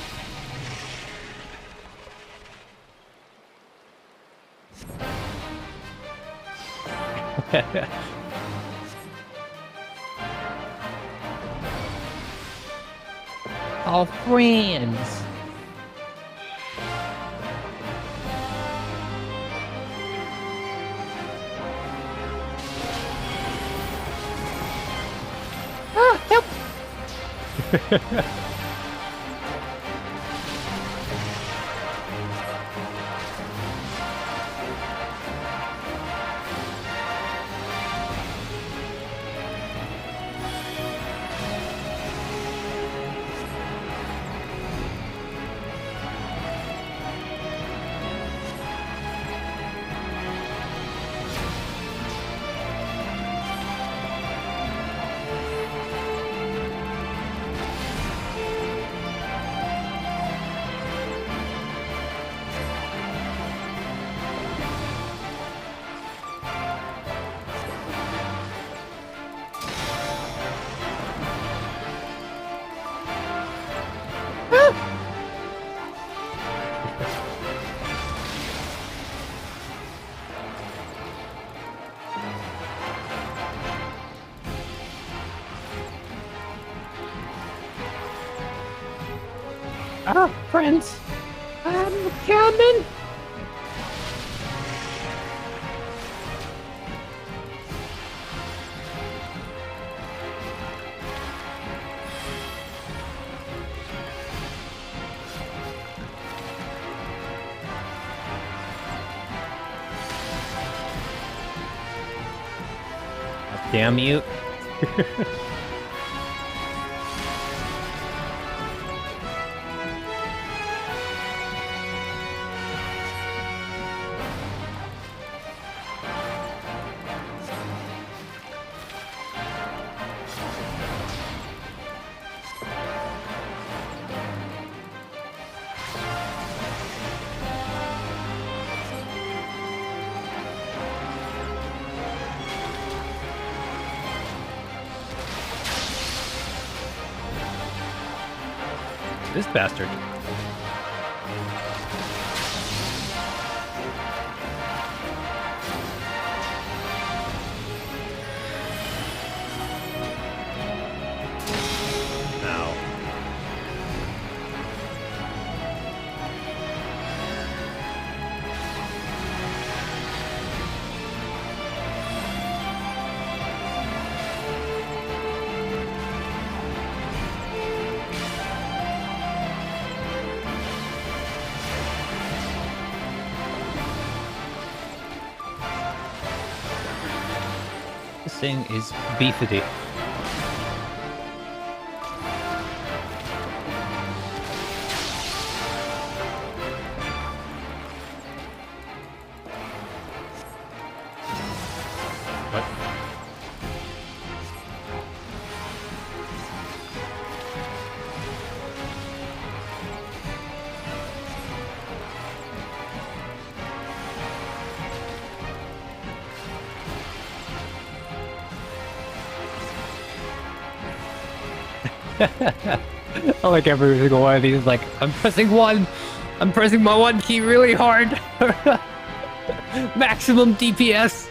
All friends. Ah, help! Ah, friends, I'm coming. Damn you. This bastard. Ow. This thing is beefity. What? I like every single one of these. Like, I'm pressing one. I'm pressing my one key really hard. Maximum DPS.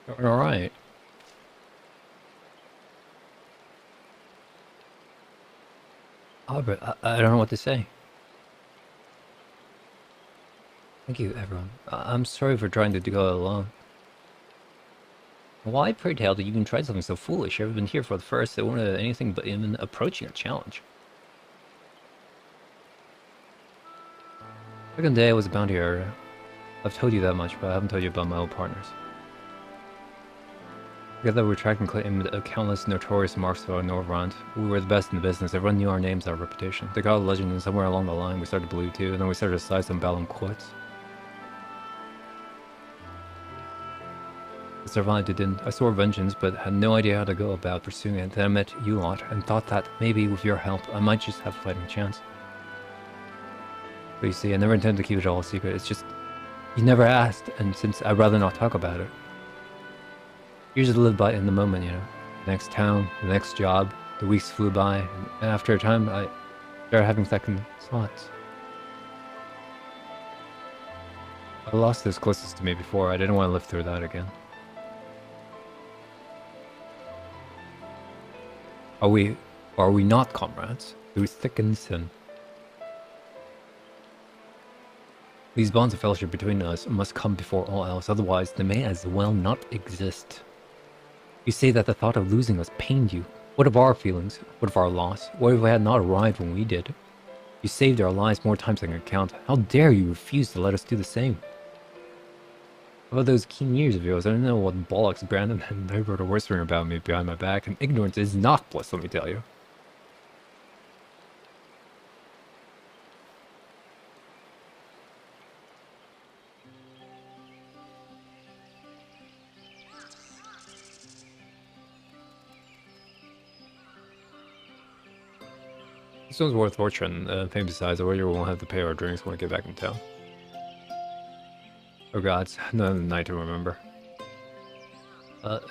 All right. Albert, I don't know what to say. Thank you, everyone. I'm sorry for trying to go along. Why, pray tell, did you even try something so foolish? I've been here for the first. I wanted anything but even approaching a challenge. Back in the day, I was a bounty hunter. I've told you that much, but I haven't told you about my old partners. Together we tracked and claimed countless notorious marks of our Norvrand. We were the best in the business. Everyone knew our names, our reputation. They got a legend, and somewhere along the line we started to believe too, and then we started to size and battle them quits. survived, it didn't. I swore vengeance, but had no idea how to go about pursuing it. Then I met you lot, and thought that maybe with your help, I might just have a fighting chance. But you see, I never intended to keep it all a secret. It's just, you never asked, and since I'd rather not talk about it. You just live by in the moment, you know. The next town, the next job, the weeks flew by, and after a time, I started having second thoughts. I lost those closest to me before. I didn't want to live through that again. Are we not comrades? Through thick and thin. These bonds of fellowship between us must come before all else, otherwise they may as well not exist. You say that the thought of losing us pained you. What of our feelings? What of our loss? What if we had not arrived when we did? You saved our lives more times than I can count. How dare you refuse to let us do the same? About those keen years of yours, I don't know what bollocks Brandon and Herbert are whispering about me behind my back, and ignorance is not bliss, let me tell you. This one's worth fortune. Fame besides, the waiter won't have to pay our drinks when we get back in town. Oh gods, another night to remember.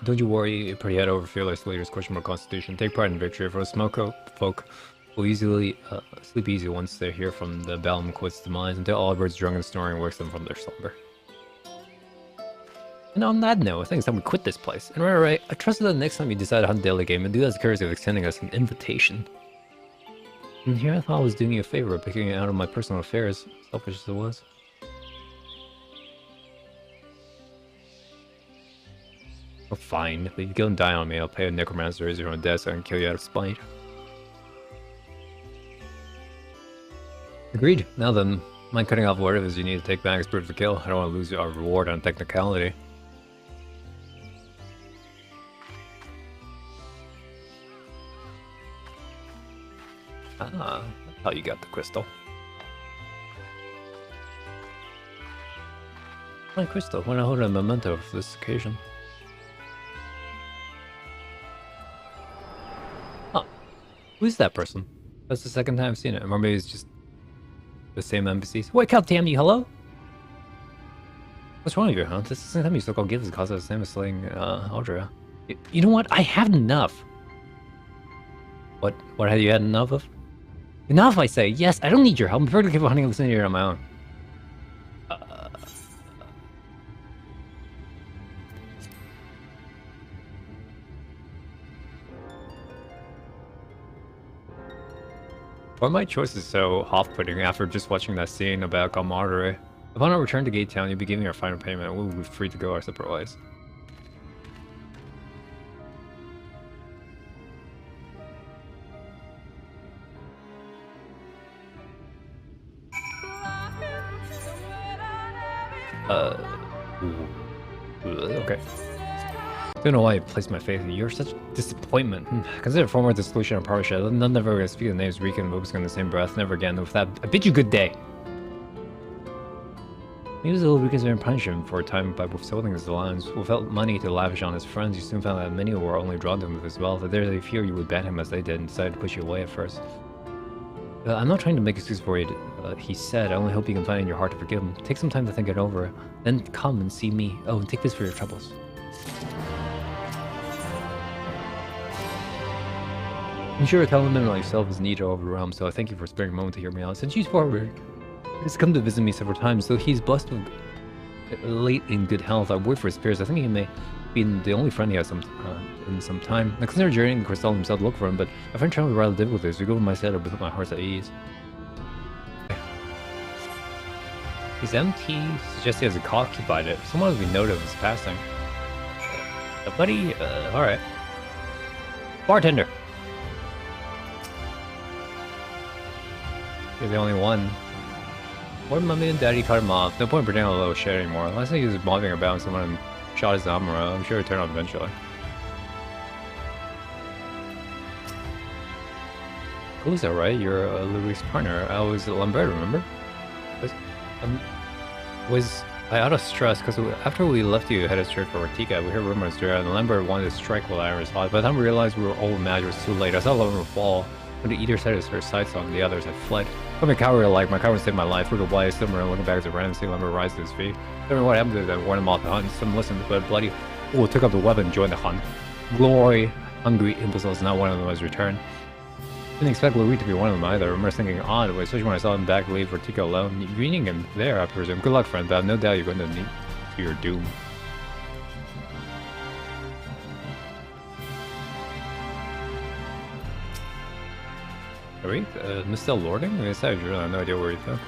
Don't you worry, pretty head over fearless leaders question my constitution. Take pride in victory, for the smoke folk will easily sleep easy once they hear from the Bellum quits demise, until all birds drunk and snoring wakes them from their slumber. And on that note, I think it's time we quit this place. And right, I trust that next time you decide to hunt daily game, and do us the courtesy of extending us an invitation. And here I thought I was doing you a favor, picking it out of my personal affairs, selfish as it was. Oh, fine. If you go and die on me, I'll pay a necromancer as your own death and kill you out of spite. Agreed. Now then, mind cutting off whatever it is you need to take back as proof of kill. I don't want to lose our reward on technicality. Ah, that's how you got the crystal. My crystal, when I hold a memento for this occasion. Huh. Who's that person? That's the second time I've seen it. Or maybe it's just the same NPCs. Wake up, damn you, hello? What's wrong with you, huh? This is the same time you so-called give the cause of the same as slaying Audra. You know what? I have enough. What have you had enough of? Enough, I say. Yes, I don't need your help. I'm perfectly capable of hunting in the vicinity on my own. Why are my choices so off-putting after just watching that scene about camaraderie? Upon our return to Gate Town, you'll be giving our final payment, and we'll be free to go our separate ways. Okay. Don't know why I placed my faith in you. You're such disappointment. Consider former dissolution of partnership. None never gonna speak the names Rika and Moobs in the same breath. Never again. With that, I bid you good day. He was a little reconsidering punishment for a time by withholding his allowance. Without money to lavish on his friends, you soon found that many were only drawn to him with his wealth. That they fear you would ban him as they did and decided to push you away at first. I'm not trying to make excuses for you, he said. I only hope you can find in your heart to forgive him. Take some time to think it over. Then come and see me. Oh, and take this for your troubles. I'm sure telling him like yourself is needed to overwhelm, so I thank you for sparing a moment to hear me out. Since he's forward, he's come to visit me several times, so he's blessed with late in good health. I work for his peers. I think he may be the only friend he has in some time. I consider journeying Crystal himself to look for him, but I find traveling rather difficult. As we go with my setup with my heart at ease. He's empty. Suggests he has a car occupied it. Someone has been noted of his passing. Buddy, alright. Bartender. You're the only one. What mommy and daddy cut him off. No point pretending a little shit anymore. Last time he was bobbing about and someone shot his arm around. I'm sure it'll turn out eventually. Who's that, right? You're Louis' partner. I was Lambert, remember? out of stress, because after we left you headed straight for Ortica, we heard rumors there, and Lambert wanted to strike while Iron was hot. By the time we realized we were all mad, it was too late. I saw Lambert fall. When the Eater set his first sights on the others, I fled. I'm a coward alike. My coward saved my life. Through the wise summer and looking back as a random seeing Lambert rise to his feet. I don't know what happened to them. Warned him off the hunt. Some listened, but bloody fool took up the weapon and joined the hunt. Glory, hungry imbeciles, not one of them was returned. Didn't expect Louis to be one of them either. I remember thinking odd, especially when I saw him back leave for Tico alone. You're meeting him there, I presume. Good luck, friend, but I have no doubt you're going to meet to your doom. Are we still lording? I guess I really have no idea where you took.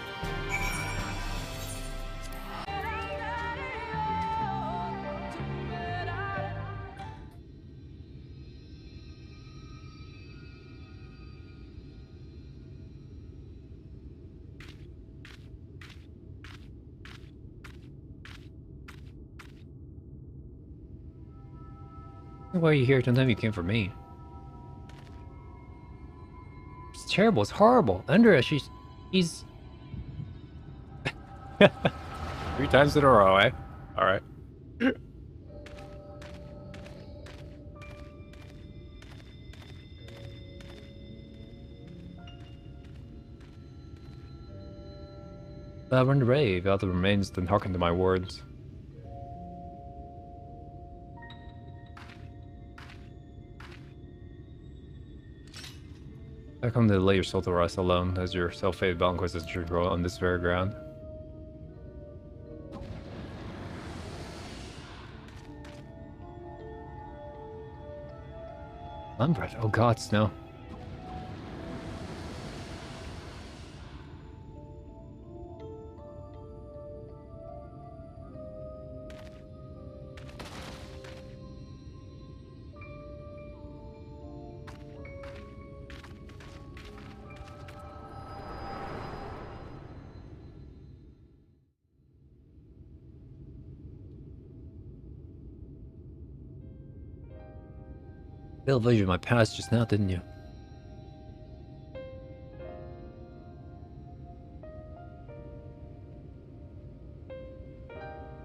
Why are you here? Don't tell me you came for me. It's terrible. It's horrible. Andrea, he's 3 times in a row, eh? Alright. Run the rave out the remains, then hearken to my words. I come to lay your soul to rest alone, as your self-fated Balinquist should grow on this very ground. Lambert, oh god, Snow. You vision my past just now, didn't you?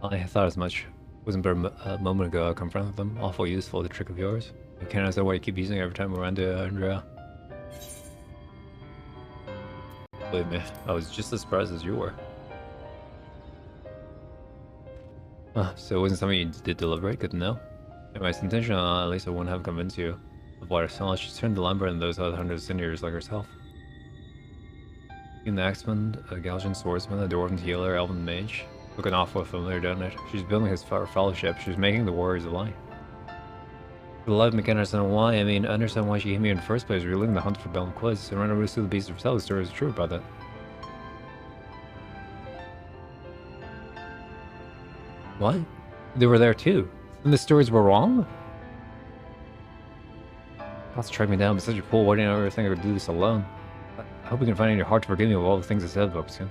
I thought as much. Wasn't but a moment ago I confronted them. Awful useful, the trick of yours. I can't understand why you keep using it every time we're under Andrea. Believe me, I was just as surprised as you were. So it wasn't something you did deliberate? Good to know. Anyways, intentional, at least I wouldn't have convinced you of what I saw. She turned to Lambert and those other hundred seniors like herself. An axeman, a Galgian swordsman, a dwarven healer, elven mage. Looking awful familiar, doesn't it? She's building his fellowship. She's making the warriors a lie. For the life of me, can't understand why. I mean, understand why she came here in the first place. We're leaving the hunt for Balinquist. And run a to the beast herself. The story is true about that. What? They were there too. And the stories were wrong? God's track me down, but such a fool. Why didn't I ever think I could do this alone? I hope you can find it in your heart to forgive me of all the things I said about you.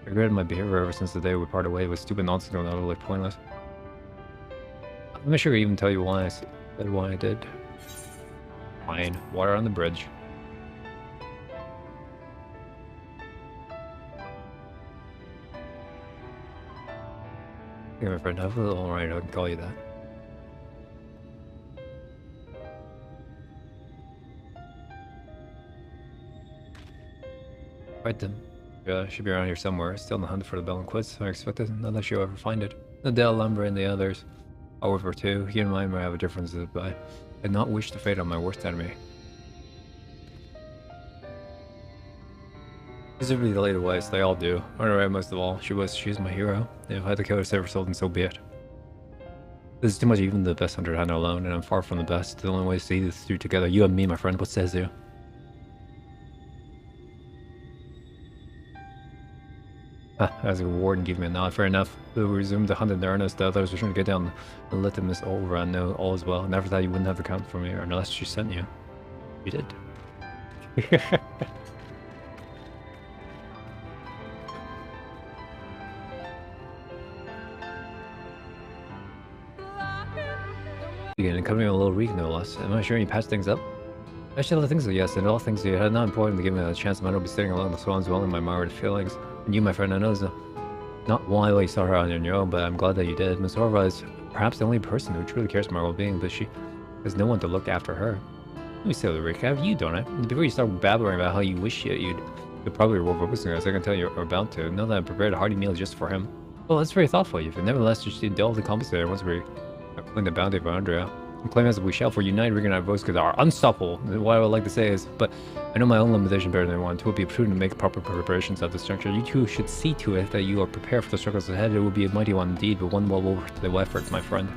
I regretted my behavior ever since the day we parted away. It was stupid nonsense and utterly pointless. I'm not sure I even tell you why I said why I did. Fine. Water on the bridge. Okay, my friend, I feel alright, I can call you that. Right then. Yeah, should be around here somewhere. Still on the hunt for the Balinquist, so I expected not that you'll ever find it. Adele, Lumber, and the others. I'll work for two. You and I might have differences, but I did not wish to fate on my worst enemy. Specifically the Lady Weiss, they all do. Alright, most of all, she's my hero. If I had to kill her to save her soul, then so be it. This is too much, even the best hunter I know alone, and I'm far from the best. The only way to see this through together, you and me, my friend. What says you? As a reward and give me a nod, fair enough. We'll resume the hunt in earnest. The others were trying to get down and let them miss over and know all is well. And after that, you wouldn't have to count for me, unless she sent you. You did. Again, coming a little weak, no less. Am I sure you patched things up? Actually, all things are yes, and all things you had not important to give me a chance. I might not be sitting alone, the swans well in my marred feelings. And you, my friend, I know Not why you saw her on your own, but I'm glad that you did. Miss Orva is perhaps the only person who truly cares for my well-being, but she has no one to look after her. Let me say, Rick, have you done it? Before you start babbling about how you wish you'd probably roll for listening, as I can tell you're about to. Know that I prepared a hearty meal just for him. Well, that's very thoughtful of you, but nevertheless, just delve the compensator once we claim the bounty of Andrea. And claim as we shall, for united, Rick and I votes are unstoppable. What I would like to say is, but I know my own limitation better than anyone. It would be prudent to make proper preparations at this juncture. You two should see to it that you are prepared for the struggles ahead. It will be a mighty one indeed, but one well worth the effort, my friend.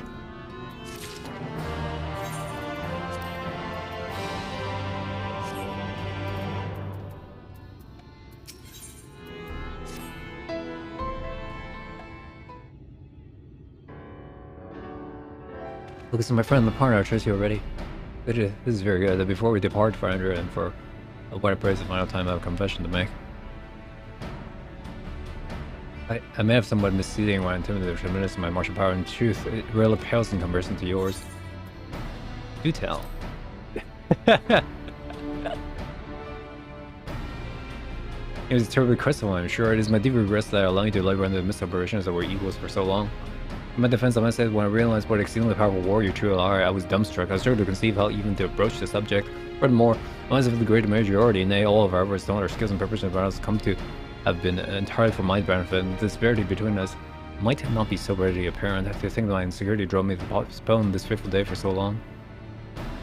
Look, so my friend, the partner, I trust you already. This is very good. Before we depart for Andrea and for what I pray is the final time I have a confession to make. I may have somewhat misleading when I intimidated the tremendous of my martial power. In truth, it rarely pales in comparison to yours. Do tell. It was terribly crystalline, I'm sure. It is my deep regret that I allowed you to labor under the misoperations that were equals for so long. In my defense, I must say, when I realized what exceedingly powerful warrior you truly are, I was dumbstruck. I struggled to conceive how even to approach the subject. Furthermore, unless of the great majority, nay, all of our efforts, don't our skills and preparations of ours come to have been entirely for my benefit, and the disparity between us might not be so readily apparent. To think that my insecurity drove me to postpone this fateful day for so long.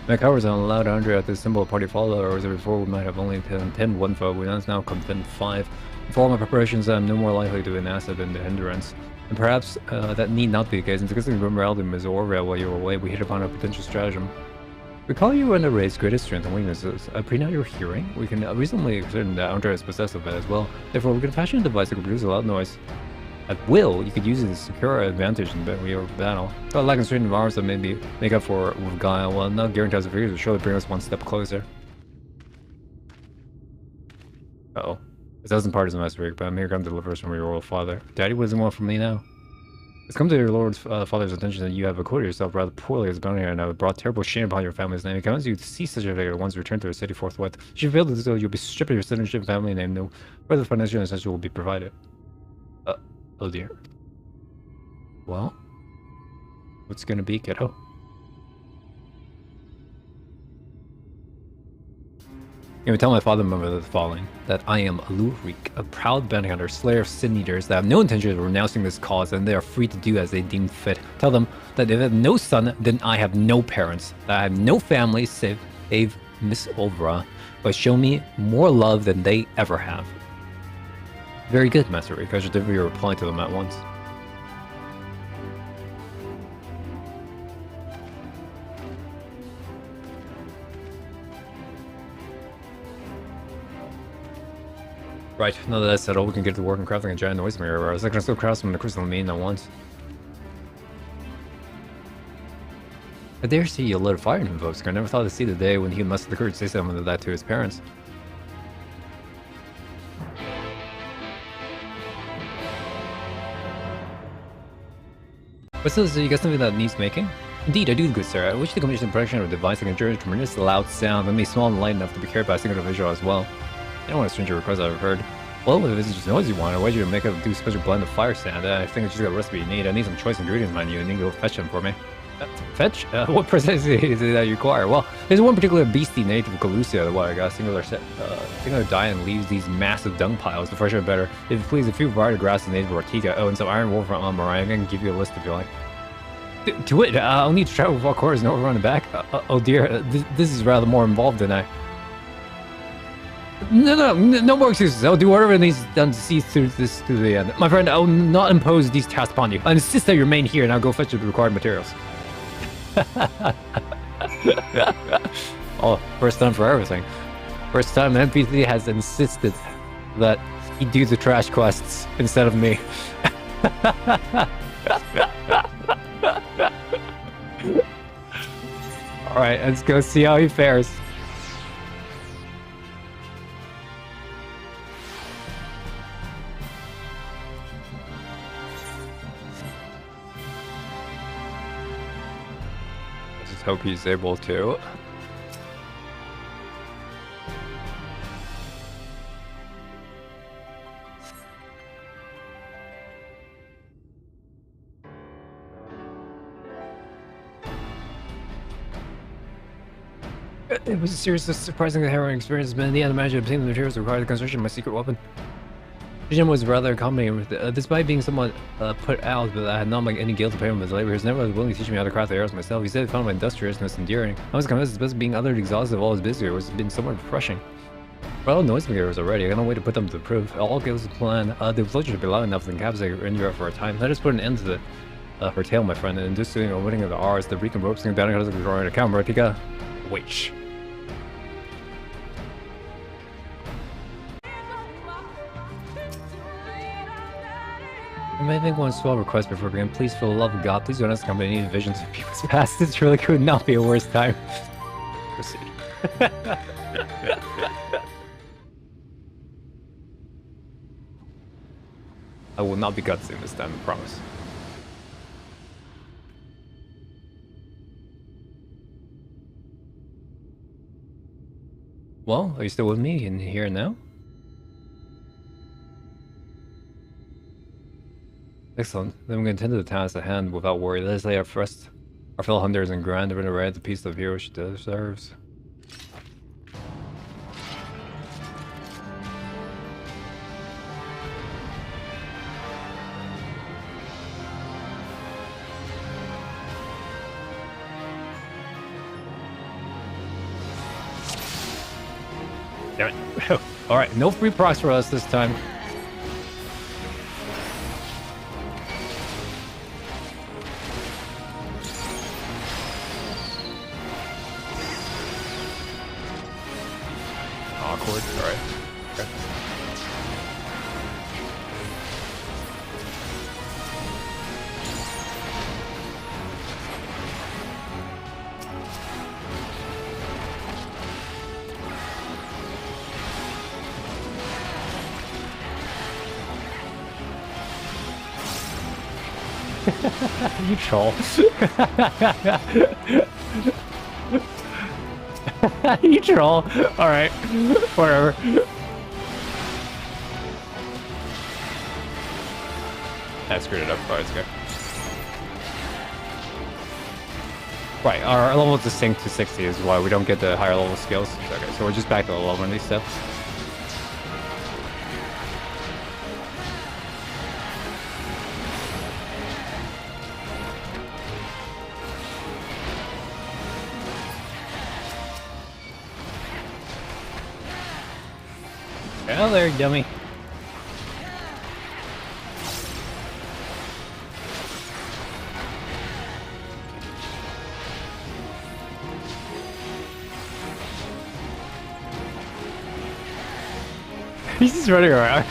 My cowards allowed Andrea at this simple party follow, or as before we might have only 10 one foe, we now come 5. For all my preparations, I am no more likely to be an asset than the hindrance. And perhaps that need not be the case, and because of the morality of Ms. Orville while you were away, we hit upon a potential stratagem. Recall you under Ray's greatest strength and weaknesses. Pre-now your hearing, we can reasonably assume that Andrea is possessive of it as well. Therefore, we can fashion a device that can produce a loud noise. At will, you could use it to secure an advantage in your battle. But like a certain arms that maybe make up for it with guile, well, not guarantee us the figures will surely bring us one step closer. Uh-oh. It doesn't part as a mess, Rick, but I'm here come to deliver us from your royal father. Daddy, what does he want from me now? It's come to your lord's father's attention that you have acquitted yourself rather poorly as a bounty and have brought terrible shame upon your family's name. It commands you to cease such a figure once return to the city forthwith. If you fail to do so, you'll be stripped of your citizenship and family name. No further financial necessity will be provided. Oh dear. Well, what's gonna be, kiddo? You know, tell my father member the following, that I am Lurik, a proud bounty hunter, slayer of sin eaters, that have no intention of renouncing this cause, and they are free to do as they deem fit. Tell them that if I have no son, then I have no parents, that I have no family save Miss Olvera, but show me more love than they ever have. Very good, Master Rick. I should deliver your reply to them at once. Right, now that that's settled, we can get to work and crafting a giant noise mirror. I was gonna still craft some of the crystal mean at once. I dare see you lit a fire in him, folks. I never thought to see the day when he mustered the courage to say something like that to his parents. But still, so you got something that needs making? Indeed, I do, good sir. I wish to commission the production of a device that can generate tremendous loud sound and be small and light enough to be carried by a single visual as well. I don't want to stranger request I've heard. Well, if it's just noise you want, I want you to make up do a special blend of fire sound. I think it's just got a recipe you need. I need some choice ingredients, mind you, and you can go fetch them for me. Fetch? What precisely is it that you require? Well, there's one particular beastie native of Galusia that I got singular dye and leaves these massive dung piles. The fresher the better. If you please, a few variety grasses native of Ortiga. Oh, and some iron wool from Mariah. I can give you a list if you like. To it, I'll need to travel with all corners and over on the back. Oh dear, this is rather more involved than I... No more excuses. I'll do whatever needs done to see through this to the end. My friend, I will not impose these tasks upon you. I insist that you remain here and I'll go fetch the required materials. Oh, first time for everything. First time an NPC has insisted that he do the trash quests instead of me. Alright, let's go see how he fares. I just hope he's able to. It was a series of surprisingly harrowing experiences, but in the end, I managed to obtain the materials required for the construction of my secret weapon. Jim was rather accommodating with it. Despite being somewhat put out, but I had not like any guilt to pay him with his labor. He was never willing to teach me how to craft the arrows myself. He said he found my industriousness endearing. I was convinced that being utterly exhausted of all his business was been somewhat refreshing. Well, noise makers already. I got no way to put them to the proof. All gives a plan. The explosion should be loud enough to incapacitate or injure for a time. Let us put an end to her tale, my friend, and just doing a winning of the R's, the Rican ropes going down and drawing a camera. Tika, wait. I may make one small request before we begin. Please, for the love of God, please don't ask company any visions of people's past. This really could not be a worse time. Proceed. I will not be cutscene this time, I promise. Well, are you still with me in here now? Excellent. Then we're going to tend to the task at hand without worry. Let us lay our first, our fellow hunters and grand and array the piece of hero she deserves. Damn it. Alright, no free procs for us this time. Awkward. Alright. Okay. You troll. You troll. Alright. Whatever. I screwed it up. Alright, it's good. Right, our level to sync to 60 is why we don't get the higher level skills. Okay, so we're just back to the level on these steps. Oh, there, dummy. He's just running around.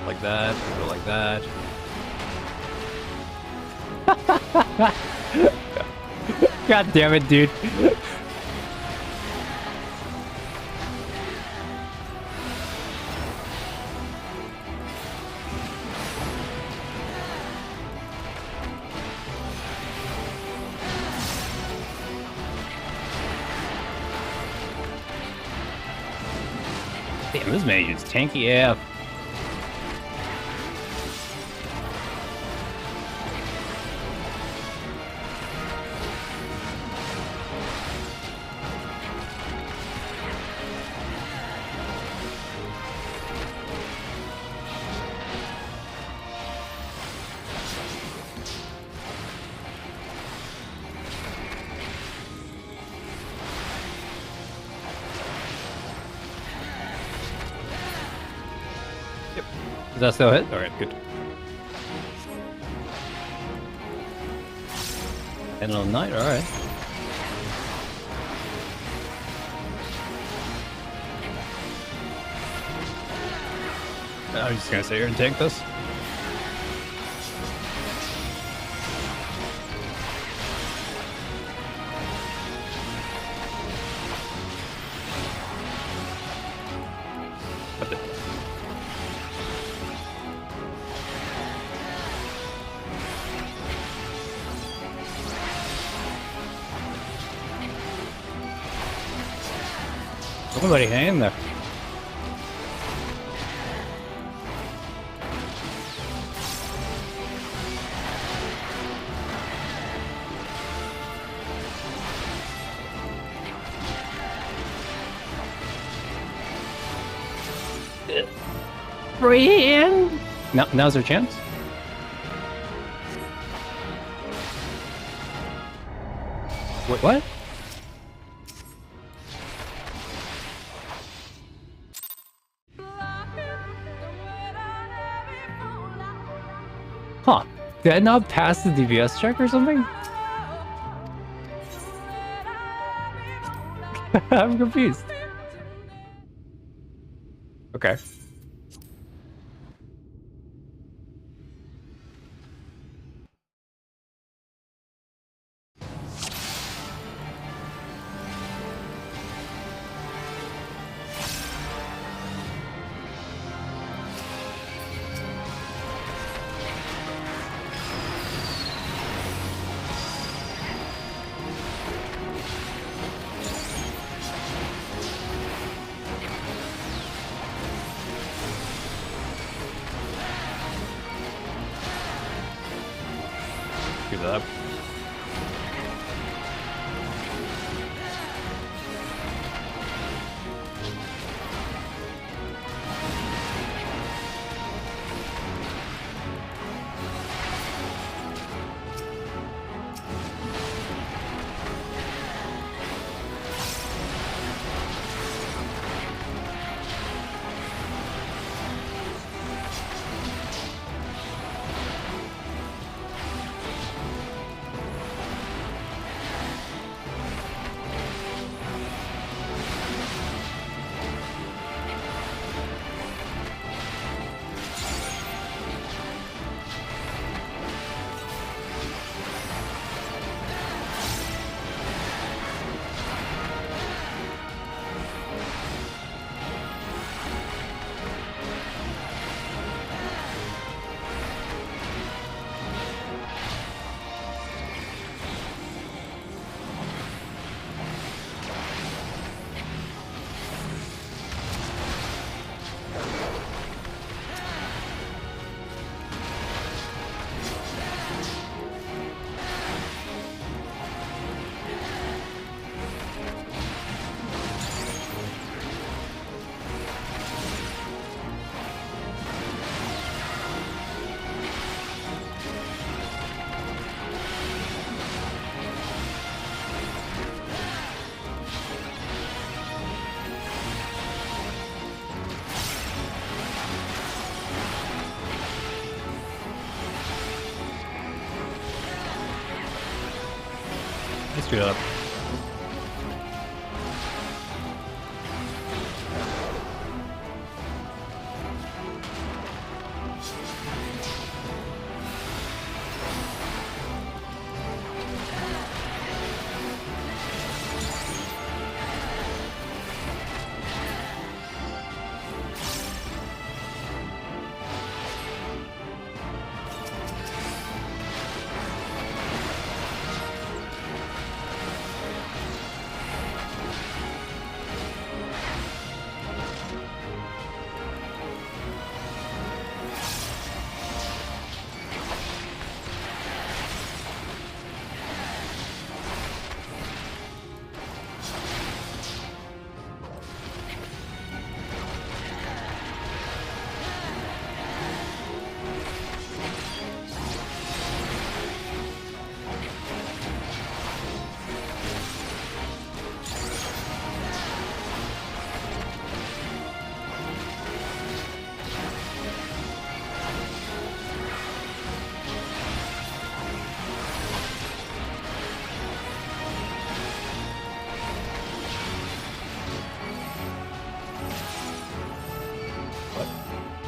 Like that, go like that. God damn it, dude. Damn, this mage is tanky AF. Does that still hit? Alright, good. End of the night, alright. I'm just gonna sit here and tank this. Somebody hang in there. Brian! Now's our chance. Wait, what? Huh. Did I not pass the DBS check or something? I'm confused. Okay. Give it up. Let's do it up.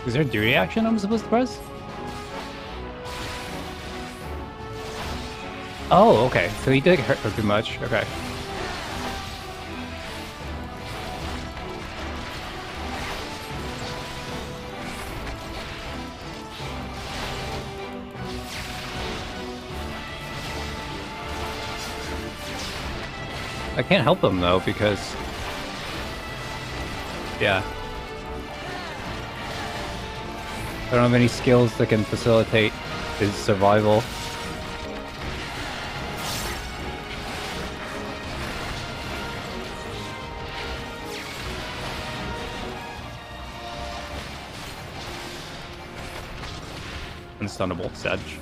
Is there a duty action I'm supposed to press? Oh, okay. So he did hurt her too much. Okay. I can't help him though because Yeah. I don't have any skills that can facilitate his survival. Unstunnable, Sedge.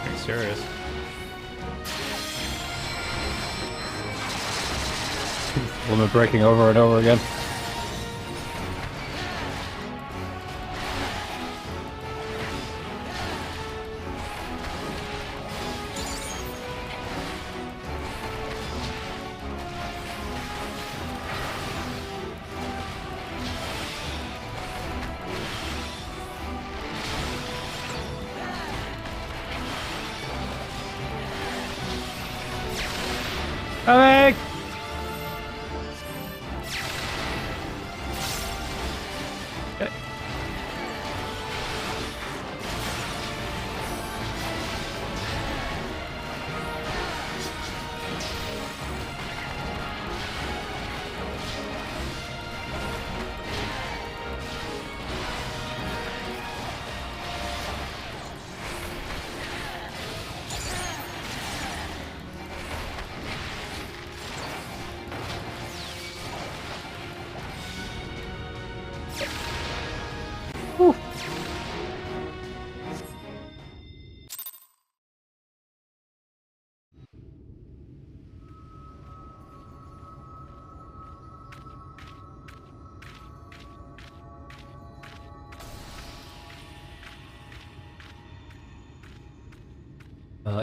Pretty serious. Woman breaking over and over again. Coming! Okay. Whew.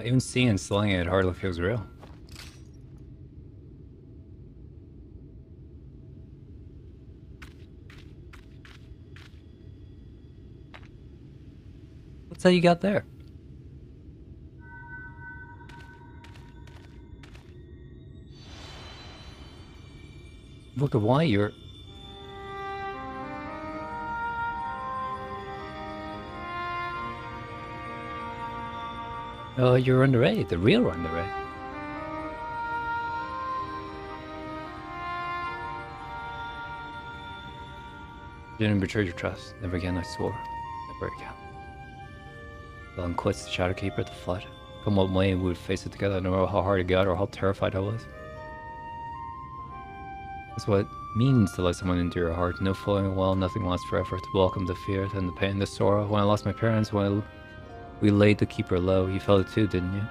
Even seeing and slaying it hardly feels real. What's that you got there? Look at why you're... Oh, you're under A, the real under A. Didn't betray your trust. Never again, I swore. Never again. Long quits the Shadowkeeper, the flood. Come what may, we would face it together, no matter how hard it got or how terrified I was. That's what it means to let someone into your heart. No flowing well, nothing lasts forever. To welcome the fear, then the pain, the sorrow. When I lost my parents, when we laid the Keeper low, you felt it too, didn't you?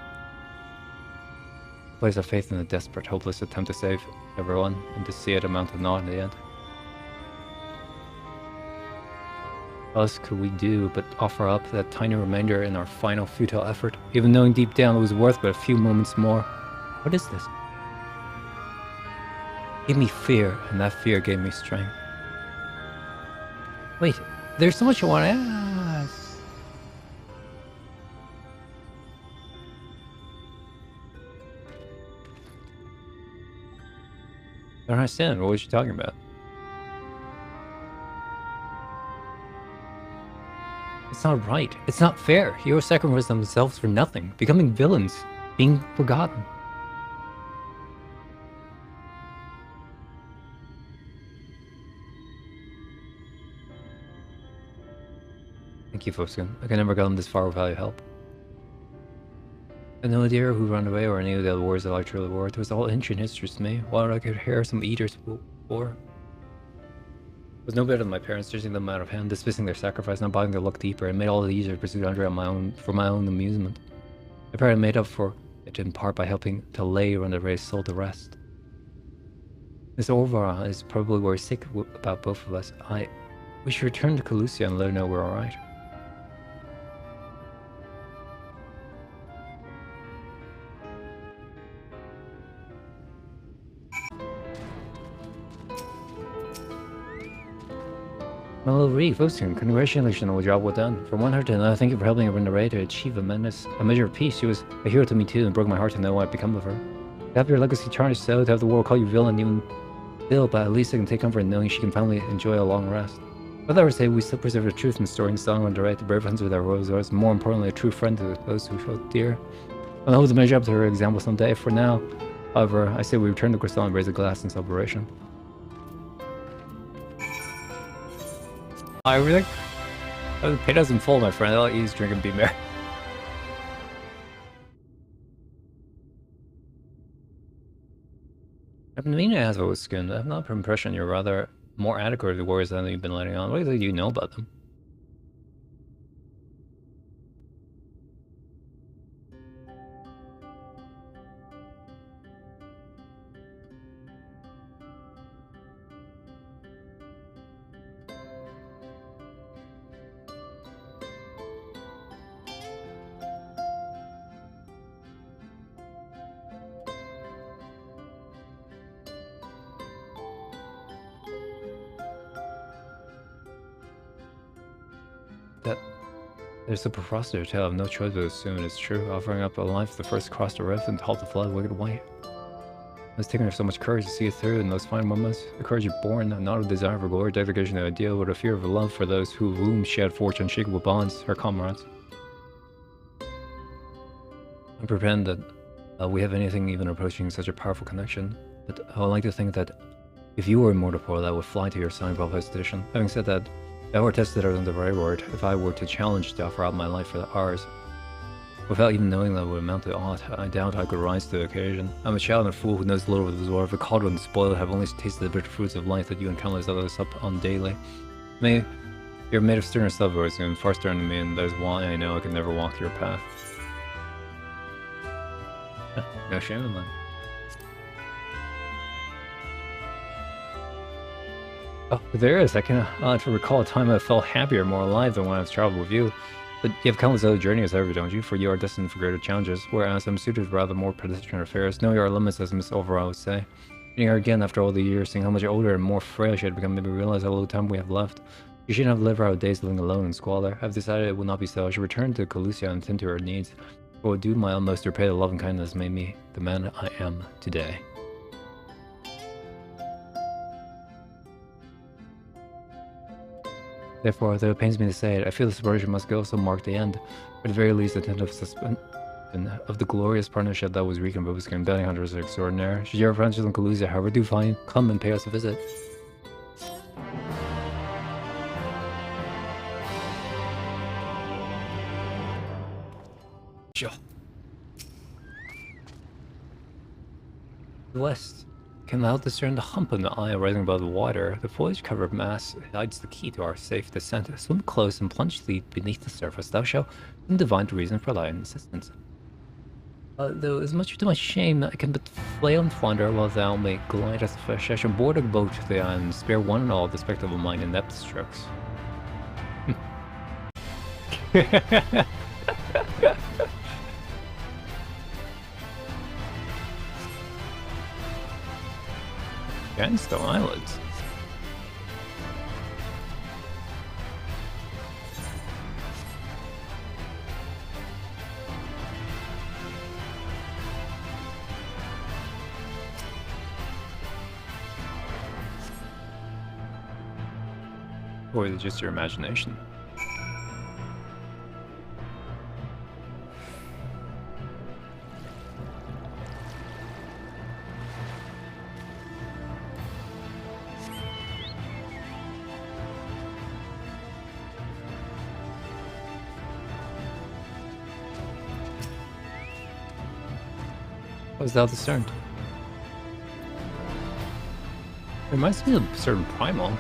Place our faith in a desperate, hopeless attempt to save everyone, and to see it amount to naught in the end. What else could we do but offer up that tiny remainder in our final futile effort, even knowing deep down it was worth but a few moments more? What is this? It gave me fear, and that fear gave me strength. Wait, there's so much I want to ask. I don't understand. What was you talking about? It's not right. It's not fair. Heroes sacrifice themselves for nothing, becoming villains, being forgotten. Thank you, Foskin. I could never gotten this far without your help. I had no idea who ran away or any of the other wars that I truly were. It was all ancient history to me. Why would I could hear some eaters war? I was no better than my parents, judging them out of hand, dismissing their sacrifice, not bothering to look deeper, and made all the easier to pursue Andre for my own amusement. My parents made up for it in part by helping to lay around the race soul to rest. Miss Orvara is probably worried sick about both of us. We should return to Calusia and let her know we're alright. My little Reeve, Foskin, congratulations on the job well done. From one heart to another, thank you for helping her run the raid to achieve a measure of peace. She was a hero to me too, and broke my heart to know what had become of her. To have your legacy tarnished so, to have the world call you villain even still, but at least I can take comfort in knowing she can finally enjoy a long rest. But I would say we still preserve the truth in the story and still underwrite the brave ones with our roses, and more importantly, a true friend to those who felt dear. I'll hold the measure up to her example someday. For now, however, I say we return the crystal and raise a glass in celebration. Everything? Pay doesn't full, my friend. I'll eat, drink, and be merry. I've been meaning to ask about Skin. I have not the impression you're rather more adequate to warriors than you've been letting on. What do you know about them? That there's a professor to have no choice but to assume it's true, offering up a life the first to cross the rift and halt the flood wicked white. It's taken her so much courage to see it through in those fine moments. The courage born not of desire for glory, dedication to ideal, but a fear of love for those whom she had forged unshakable bonds, her comrades. I pretend that we have anything even approaching such a powerful connection, but I would like to think that if you were a mortal portal, I would fly to your side without hesitation. Having said that, if I were tested out in the right word, if I were to challenge to offer out my life for ours, without even knowing that it would amount to aught, I doubt I could rise to the occasion. I'm a child and a fool who knows little of this world. If a cauldron spoiled, have only tasted the bitter fruits of life that you and countless others up on daily. You're made of sterner stuff, and far sterner than me, and that is why I know I could never walk your path. No shame in that. Oh, there is. I cannot recall a time I felt happier, more alive than when I've traveled with you. But you have countless other journeys ever, don't you? For you are destined for greater challenges, whereas I'm suited for rather more pedestrian affairs. Know your limits, as Miss Overall would say. Meeting her again after all the years, seeing how much older and more frail she had become, made me realize how little time we have left. You shouldn't have lived our days living alone in squalor. I've decided it will not be so. I should return to Calusia and attend to her needs. I will do my utmost to repay the love and kindness that made me the man I am today. Therefore, though it pains me to say it, I feel the separation must also mark the end, or at the very least a tentative suspension of the glorious partnership that was Reek and Bounty Hunters extraordinaire. Should your friends in Calusia, however, do find, come and pay us a visit. Sure. West. Can thou discern the hump of the isle rising above the water? The foliage-covered mass hides the key to our safe descent. Swim close and plunge deep beneath the surface. Thou shalt divine reason for thy insistence. Though as much to my shame, I can but flail and flounder while thou may glide as a fish. I shall board a boat to the island and spare one and all the spectacle of mine inept strokes. Sandstone Islands. Or is it just your imagination? Was thou discerned? It reminds me of a certain primal.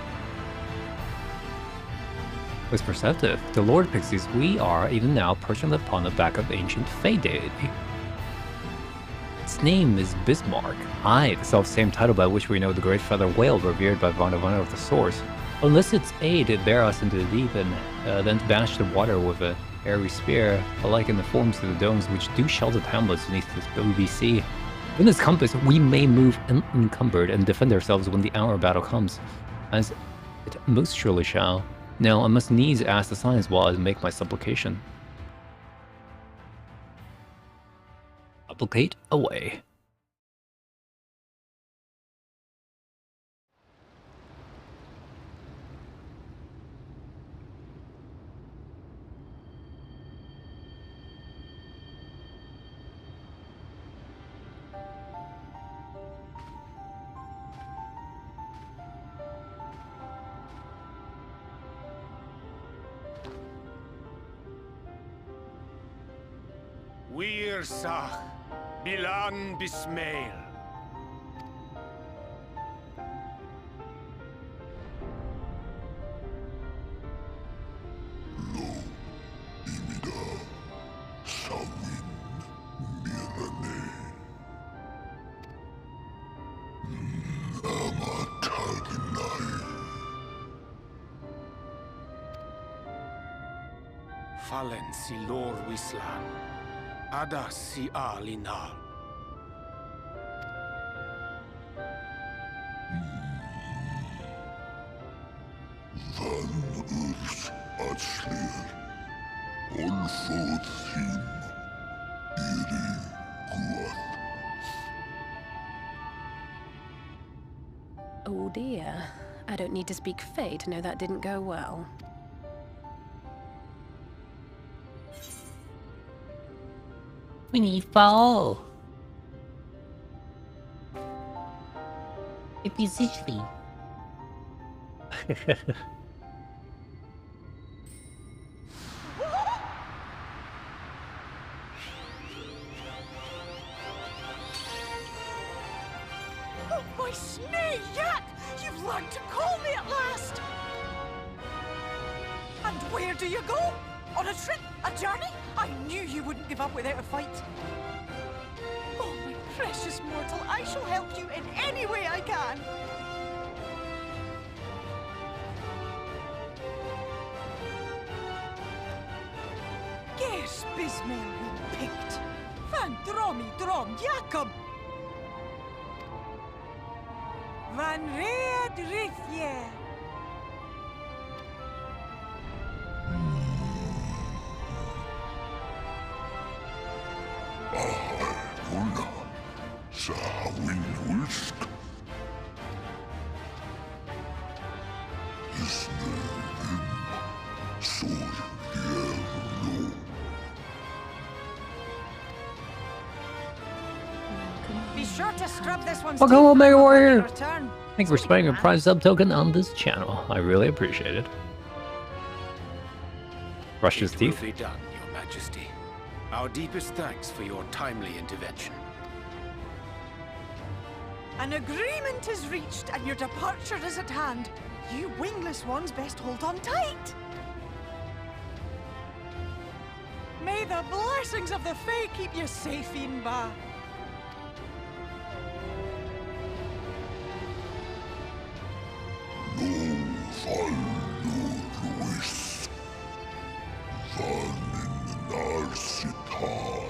It was perceptive. The Lord Pixies, we are, even now, perching upon the back of ancient Fey deity. Its name is Bismarck. Aye, the self-same title by which we know the great feather whale revered by Vonavana of the Source. Unless its aid, it bear us into the deep, and then to bash the water with a airy spear, alike in the forms of the domes which do shelter the hamlets beneath this BBC. In this compass, we may move unencumbered and defend ourselves when the hour of battle comes. As It most surely shall. Now I must needs ask the signs while I make my supplication. Supplicate away. Wir Sach, Bilan Bismail. Fallen si lor wislan, ada si alinal. Van urs atslir, olfod thim, iri guath. Oh dear. I don't need to speak Fey to know that didn't go well. We need fall. It is easy. Oh, my snake yak! You've learned to call me at last! And where do you go? On a trip? A journey? I knew you wouldn't give up without a fight. Oh, my precious mortal, I shall help you in any way I can. Guess Bismail who picked. Van Dromi Drom Jacob. Van Red Rithje. Ahai, Sahawin Ulsk. Isnerim, Sur Yerlo. Be sure to scrub this one's Welcome, teeth Mega before Warrior. your turn. Thank you for spending a Prime sub token on this channel. I really appreciate it. Brush his teeth. It will be done, Your Majesty. Our deepest thanks for your timely intervention. An agreement is reached and your departure is at hand. You wingless ones best hold on tight. May the blessings of the Fae keep you safe, Inba. No fall no Ruiz. Van in Narsitar.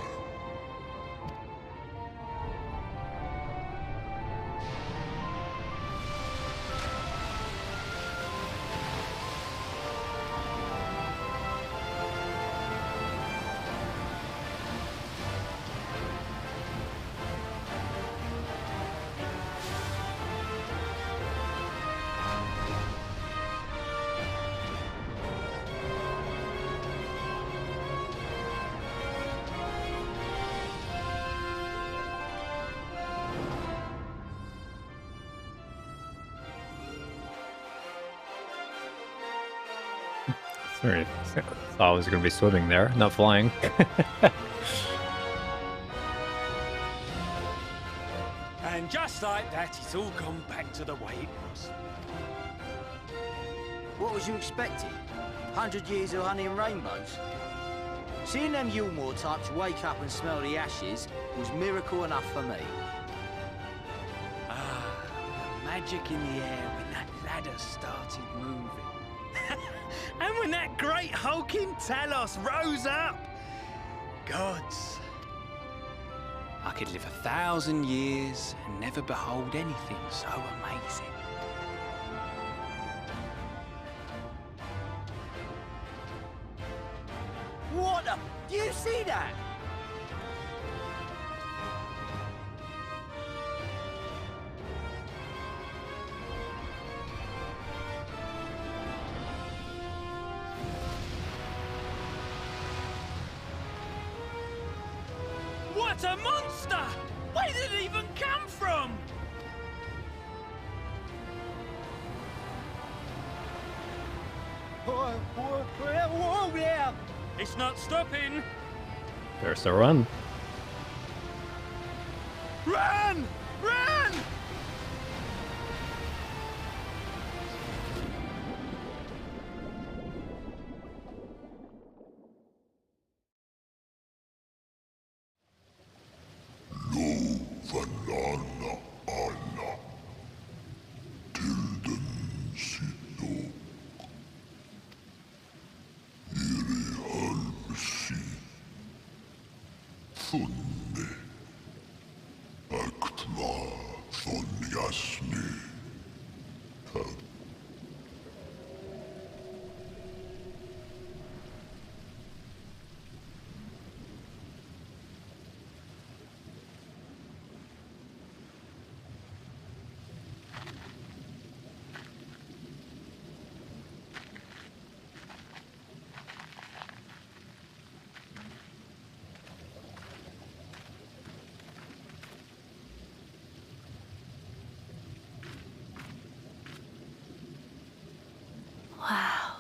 Sorry, I thought I was going to be swimming there, not flying. And just like that, it's all gone back to the way it was. What was you expecting? 100 years of honey and rainbows? Seeing them Yulmore types wake up and smell the ashes was miracle enough for me. Ah, the magic in the air when that ladder started moving. And when that great hulking Talos rose up. Gods. I could live 1,000 years and never behold anything so amazing. monster! Do you see that? What a monster! Where did it even come from? Whoa there! It's not stopping. There's the run. Run! Run! Vanana Anna Tilden Sito Iri Halmsi Funne Aktva von Jasni Wow.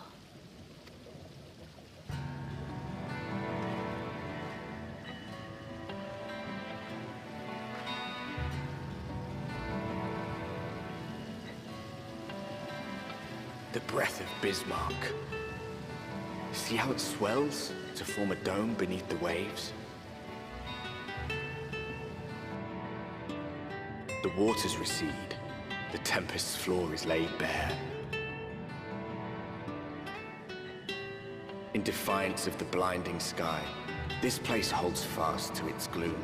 The breath of Bismarck. See how it swells to form a dome beneath the waves? The waters recede. The tempest's floor is laid bare. In defiance of the blinding sky, this place holds fast to its gloom.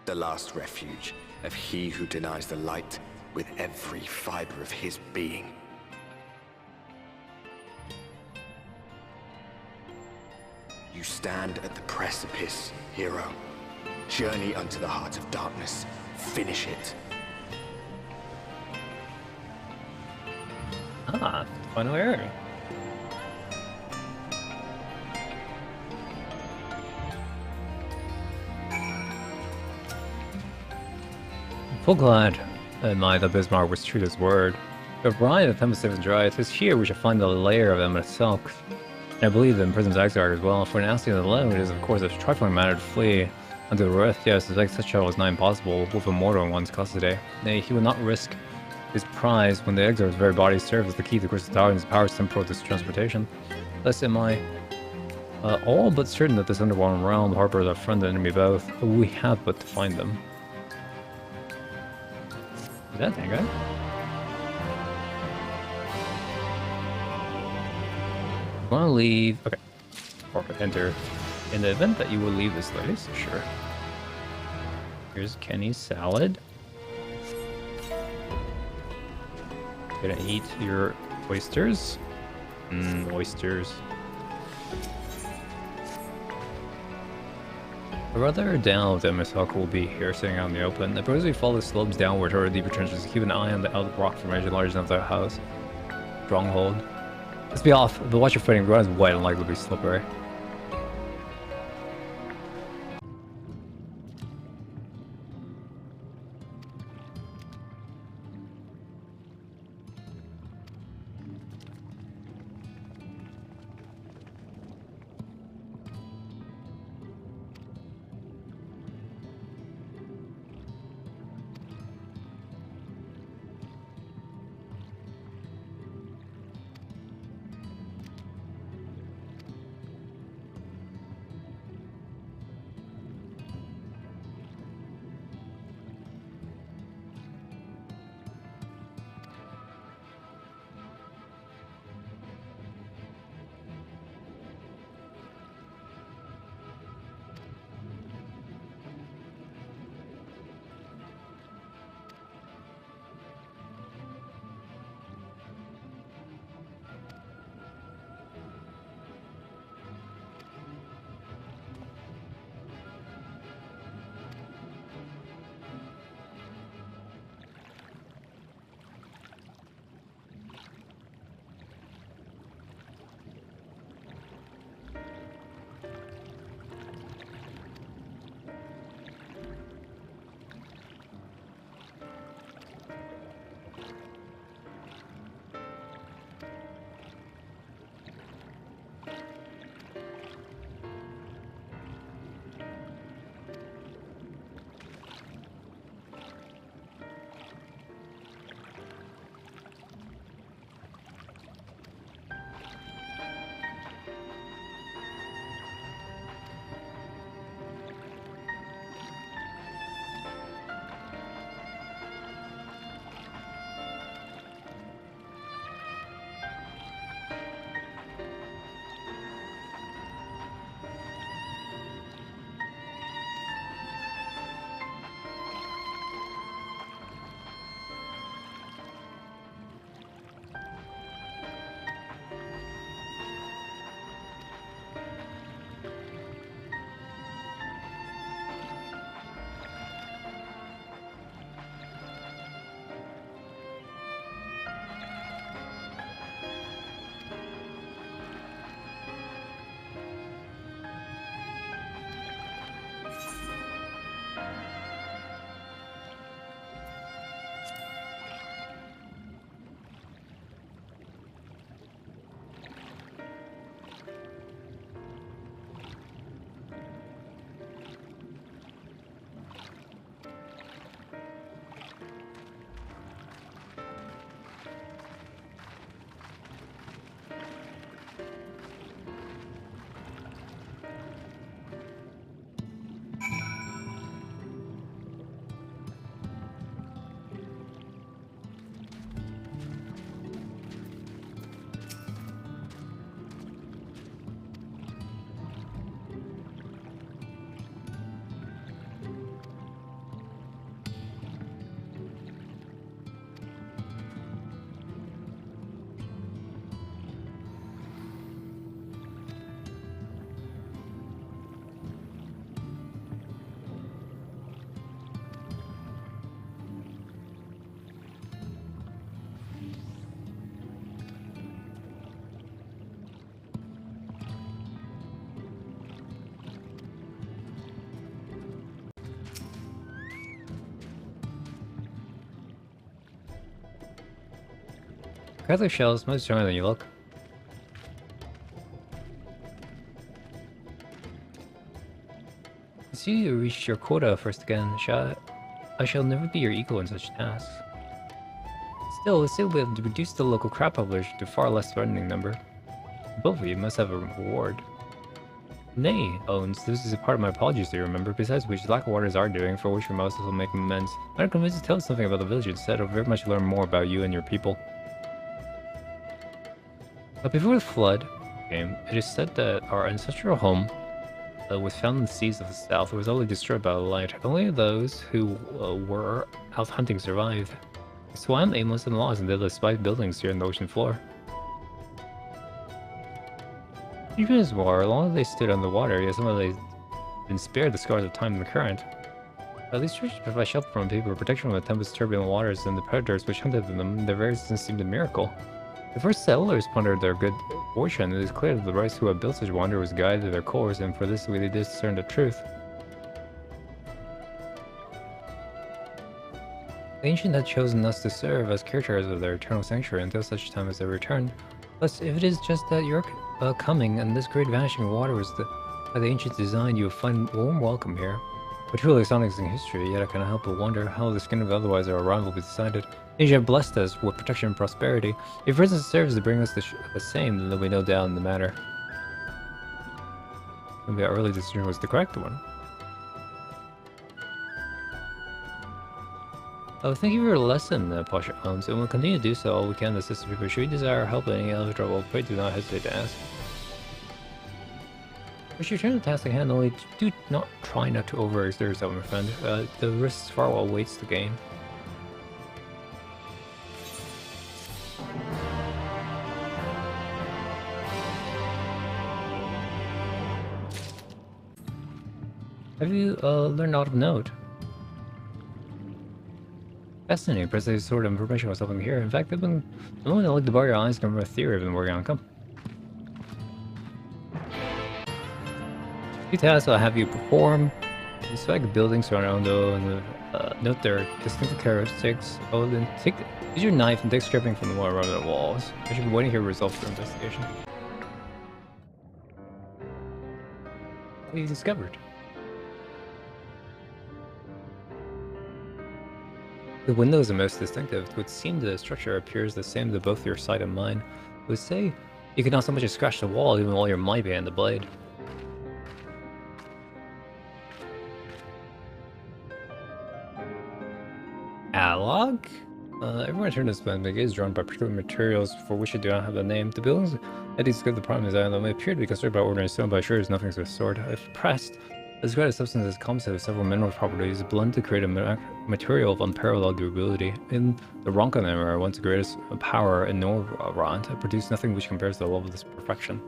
The last refuge of he who denies the light with every fiber of his being. You stand at the precipice, hero. Journey unto the heart of darkness. Finish it. Ah, final area. Full glad that Bismarck was true to his word. If Brian the Tempest is dry, it is here we shall find the lair of Emmet Silk. And I believe the imprisoned Exarch as well. For an asking of the loan, it is of course a trifling matter to flee unto the Rift. Yes, such travel is nigh impossible with a mortal in one's custody. Nay, he would not risk his prize when the Exarch's very body serves as the key to the crystal tower and his powers temporal this transportation. Thus am I all but certain that this underworld realm harbors a friend and enemy both. We have but to find them. Is that thing, right? You want to leave? Okay. Or enter. In the event that you will leave this place, sure. Here's Kenny's salad. Gonna eat your oysters. Oysters. I rather doubt that Miss Huck will be here sitting out in the open. I propose we follow the slopes downward toward the deeper trenches. Keep an eye on the out rock formation large enough for the house. Stronghold. Let's be off, but watch your footing. The ground is wet and likely to be slippery. Crackler shells much stronger than you look. I see you reached your quota first again. I shall never be your equal in such tasks. Still, we have to reduce the local crab population to a far less threatening number. Both of you must have a reward. Nay, Owens, this is a part of my apologies to you, remember, besides which lack of waters are doing, for which we must also make amends. I'm convinced to tell us something about the village instead. I'll very much learn more about you and your people. But before the flood came, it is said that our ancestral home was found in the seas of the south. It was only destroyed by the light. Only those who were out hunting survived. They swam aimless and lost, and they despised buildings here on the ocean floor. Even as war, long as they stood on the water, yet some of them been spared the scars of time and the current. These churches provide shelter from people, protection from the tempest's turbulent waters, and the predators which hunted them. Their very existence seemed a miracle. The first settlers pondered their good fortune. It is clear that the race who had built such wonder was guided to their course, and for this we discern the truth. The ancient had chosen us to serve as caretakers of their eternal sanctuary until such time as they returned. Thus, if it is just that your coming and this great vanishing of water was by the ancients' design, you will find warm welcome here. But truly astonishing history, yet I cannot help but wonder how the skin of otherwise our arrival will be decided. Asia have blessed us with protection and prosperity. If presence serves to bring us the same, then there'll be no doubt in the matter. Maybe our early decision was the correct one. Oh, thank you for your lesson, Pasha Owens, and we'll continue to do so all we can to assist people. Should you desire help in any other trouble, pray do not hesitate to ask. If you return the task at hand, only do not try not to overexert yourself, my friend. The risk far outweighs the gain. Have you learned out of note? Fascinating. Precisely sort of information was something here. In fact, I've been the moment I look to bar your eyes come from a theory I've been working on. Come. Few tasks I'll have you perform. Inspect the buildings surrounding Ondo and note their distinctive characteristics. Oh, then use your knife and take stripping from the wall around the walls. I should be waiting here for results for investigation. What have you discovered? The windows are most distinctive. It would seem the structure appears the same to both your sight and mine. I would say you could not so much as scratch the wall even while your might behind the blade. Analog? Everyone turned to spend is drawn by particular materials for which it do not have a name. The buildings that describe the problem is that they appear to be constructed by ordinary stone, but sure is nothing of the sort. If pressed, describe a substance as composite of several mineral properties, blend to create a material of unparalleled durability. In the Ronkan era, once the greatest power in Norrond, produced nothing which compares to the level of this perfection.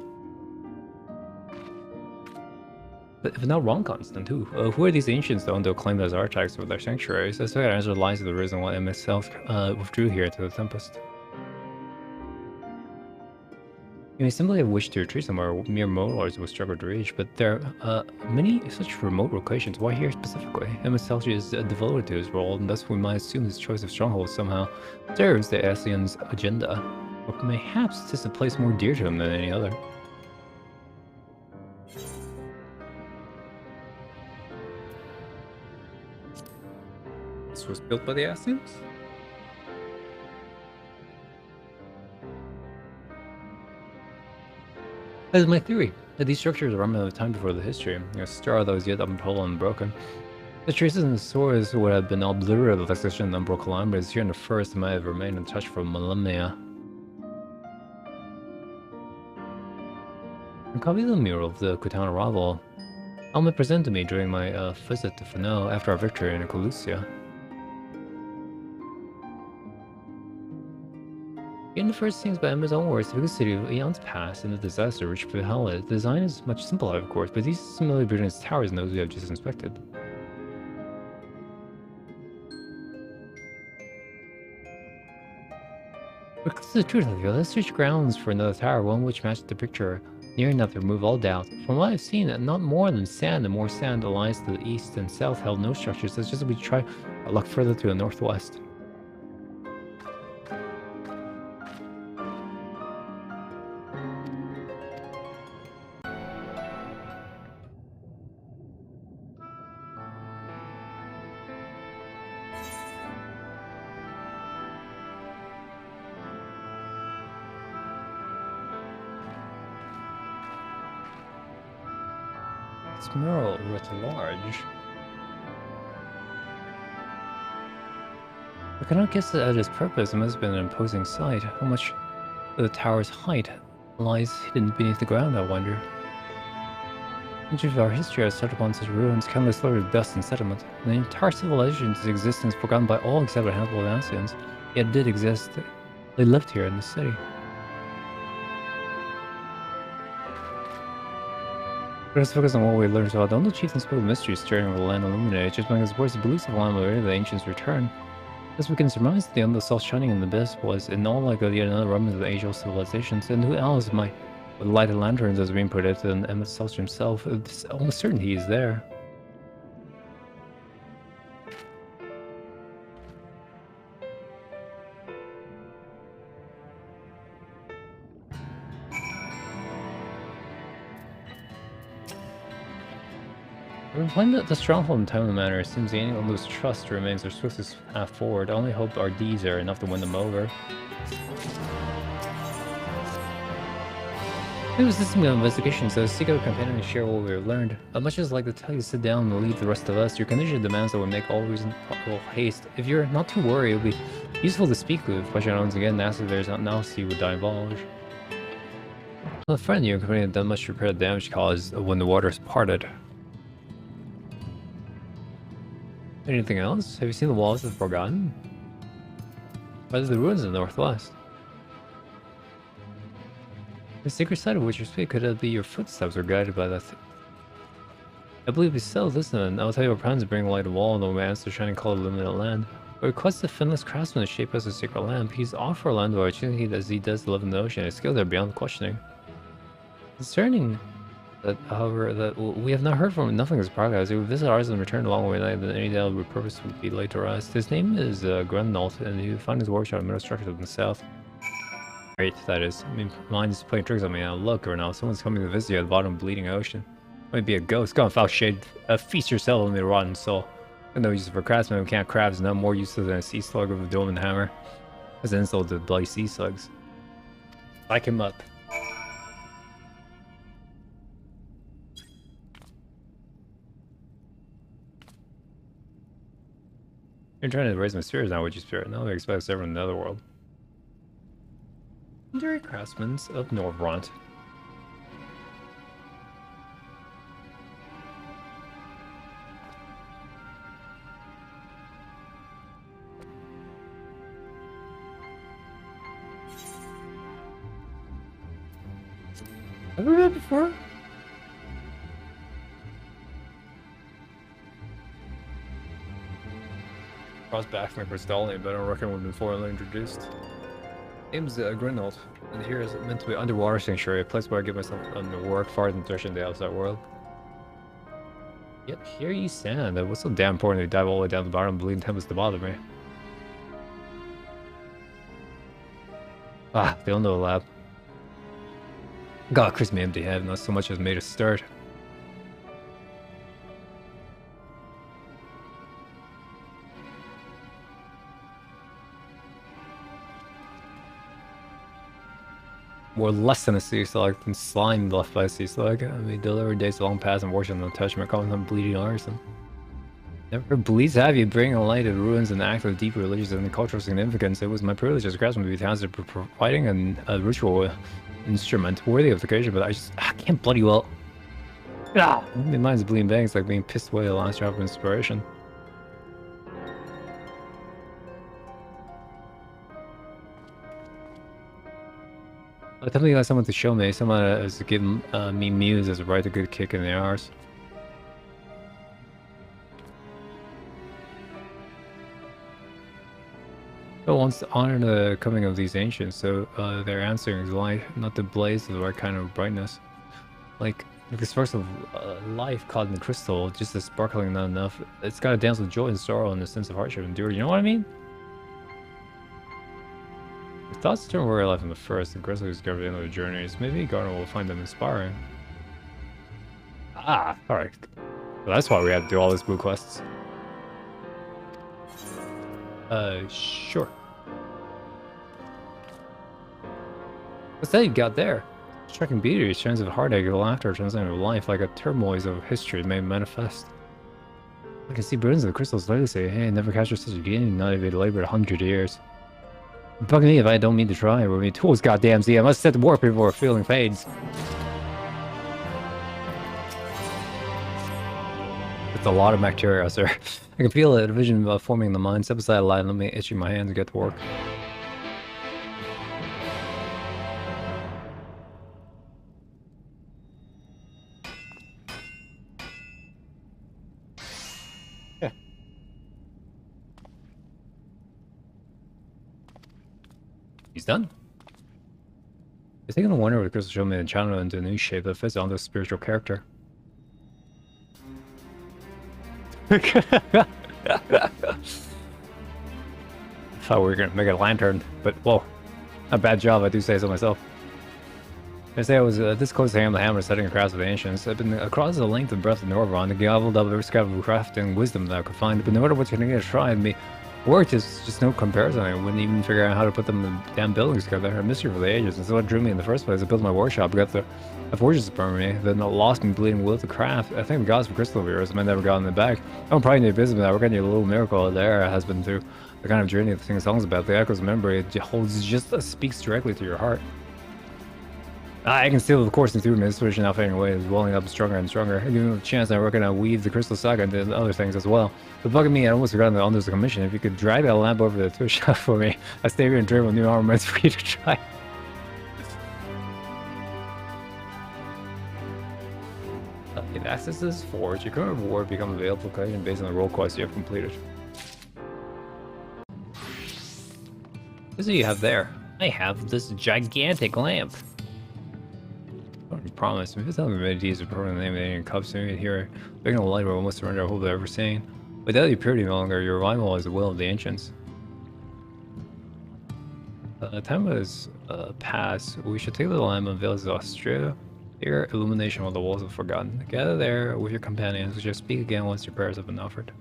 But if not Ronkans, then who are these ancients that want to claim as architects of their sanctuaries? That's why the answer lies in the reason why I myself withdrew here to the Tempest. You may simply have wished to retreat somewhere mere mortals would struggle to reach, but there are many such remote locations. Why here specifically? Mythology is devoted to his role, and thus we might assume his choice of strongholds somehow serves the Ascian's agenda. Or perhaps it is a place more dear to him than any other. This was built by the Ascians? That is my theory, that these structures are remnant of time before the history, a star that was yet untold and unbroken. The traces and swords would have been obliterated with succession of umbral calamities. Here in the first might have remained untouched for millennia. A copy of the mural of the Kutan arrival Alma presented to me during my visit to Fano after our victory in Colusia. In the first scenes by Emma's own words, the biggest city of eons past and the disaster which befell it. The design is much simplified, of course, but these similarly between its towers and those we have just inspected. But close to the truth, I feel, let's search grounds for another tower, one which matched the picture, near enough to remove all doubt. From what I've seen, not more than sand and more sand lies to the east and south held no structures. That's just as we try our luck further to the northwest. This mural writ large. I cannot guess at its purpose. It must have been an imposing sight. How much of the tower's height lies hidden beneath the ground, I wonder. Much of our history has touched upon such ruins, countless layers of dust and sediment. And the entire civilization's existence forgotten by all except a handful of ancients. Yet it did exist. They lived here in the city. Let us focus on what we learned about. Don't the chieftains spoke of mysteries stirring over the land illuminated, just because the words the beliefs of the land were the ancients' return. Thus we can surmise that the under self-shining in the abyss was in all likelihood yet another remnant of the age-old civilizations, and who else might light the lanterns as being predicted in Emmett Seltzer himself. It's almost certain he is there. We find that the stronghold in Town Manor seems the only lose trust remains their swiftest path forward. I only hope our deeds are enough to win them over. It was this investigation, so seek out a companion and share what we have learned. I'd much as like to tell you to sit down and leave the rest of us. Your condition demands that we make all reasonable haste. If you're not too worried, it would be useful to speak with. Question once again, ask if there's nothing else you would divulge. Well, a friend you company had done much to repair the damage caused when the waters parted. Anything else? Have you seen the walls of the Forgotten? Why are the ruins in the northwest? The secret site of which you speak, could it be your footsteps are guided by that? I believe it's so. Listen, I'll tell you our plans to bring light to wall and the romance to shining color illuminate land. We request the finless craftsman to shape us a secret lamp. He's offer a land opportunity as he does live in the ocean. His skills are beyond questioning. Concerning that, however, that we have not heard from him, nothing is progress. He would visit ours and return along the way night, then any day of purpose would be laid to rest. His name is Grennault, and he would find his workshop in middle structure in the south. Great, that is. I mean, mine is playing tricks on me now. Look, right now, someone's coming to visit you at the bottom of the bleeding ocean. Might be a ghost. Go on, foul shade. Feast yourself on the rotten soul. No use for craftsmen who can't craft is no more useless than a sea slug with a dome and hammer. As an insult to bloody sea slugs. Like him up. You're trying to raise my spirits now, would you, spirit? No, I expect everyone in the other world. Legendary craftsmen of Norvront. Have we read that before? Cross back from my Bristolian, but I don't reckon we've been formally introduced. Name's Grennault, and here is meant to be underwater sanctuary, a place where I give myself under work far than threatening the outside world. Yet here you stand. What's so damn important to dive all the way down the bottom of the bleeding tempest to bother me? Ah, the Undo lab. God, Chris, me empty head, not so much as made a start. More less than a sea slug than slime left by a sea slug. I mean, delivered days long past and worship no touchment, calling them bleeding arson. Never bleeds have you bring a light of ruins and act of deep religious and cultural significance. It was my privilege as a craftsman to be tasked with providing a ritual instrument worthy of the occasion, but I can't bloody well. Ah, mine's bleeding bangs like being pissed away the last drop of inspiration. Tell me you got someone to show me, someone has to give me muse as a right a good kick in the arse. But wants to honor the coming of these ancients, so their answering is light, not the blaze of the right kind of brightness. Like the source of life caught in the crystal, just as sparkling not enough. It's got to dance with joy and sorrow and a sense of hardship endured. You know what I mean? The thoughts turn where life in the first, and Grizzly discovered the end of their journeys. Maybe Garner will find them inspiring. Ah, alright. Well, that's why we had to do all these blue quests. Sure. What's that you got there? Striking beauty, strands of heartache and laughter transcend life like a turmoil of history made manifest. I can see burns of the crystal's legacy. Hey, never captured such a game, not if it labored 100 years. Bugging me if I don't mean to try. We're tools, goddamn Z. I must set the warp before feeling fades. It's a lot of bacteria, sir. I can feel it, a vision of forming in the mind. Step aside a line, let me itching my hands and get to work. Yeah. He's done. I think I wonder if the crystal showed me the channel into a new shape that fits on this spiritual character. Thought we were gonna make a lantern, but whoa, a bad job, I do say so myself. I say I was this close to the hammer setting across the ancients. I've been across the length and breadth of Norvron and gobbled up every scrap of craft and wisdom that I could find, but no matter what you're gonna try and me worked is just no comparison. I wouldn't even figure out how to put them in damn buildings together. A mystery for the ages. And so what drew me in the first place. I built my workshop, got the forges from me, then lost me bleeding will to craft. I thank the gods for crystal viewers, I never gotten it back. I'm probably new business, but we're getting a little miracle there has been through the kind of journey that sing songs about. The echoes of memory, it holds just speaks directly to your heart. I can still, of course, through me, this switch now fading away is welling up stronger and stronger. I give him a chance that we're gonna weave the crystal saga into other things as well. But bugging me, I almost forgot that under the commission. If you could drag that lamp over to the tool shop for me, I stay here and dream of new armaments for you to try. If access to this forge, your current reward becomes available for collection based on the role quest you have completed. What do you have there? I have this gigantic lamp. I promise. If it's not ready to use a permanent name in cups in here, being a light will almost surrender I hope I've ever seen. Without your purity no longer, your rival is the will of the ancients. Time has passed. We should take the lamp and veil Austria. Here, illumination of the walls of forgotten. Gather there with your companions. Just speak again once your prayers have been offered.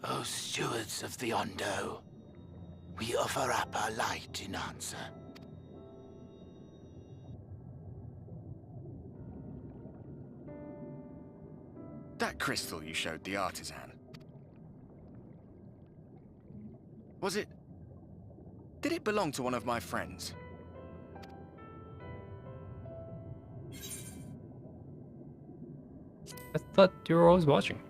O stewards of the Ondo, we offer up our light in answer. That crystal you showed the artisan. Was it... Did it belong to one of my friends? I thought you were always watching.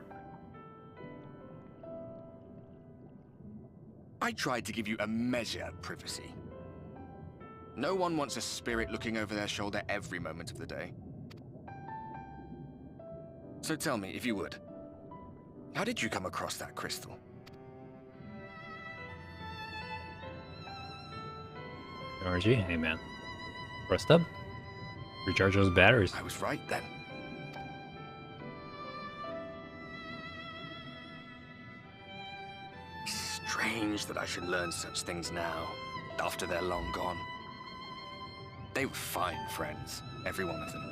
I tried to give you a measure of privacy. No one wants a spirit looking over their shoulder every moment of the day. So tell me, if you would, how did you come across that crystal? RG, hey man. Rest up. Recharge those batteries. I was right then. Strange that I should learn such things now, after they're long gone. They were fine friends, every one of them.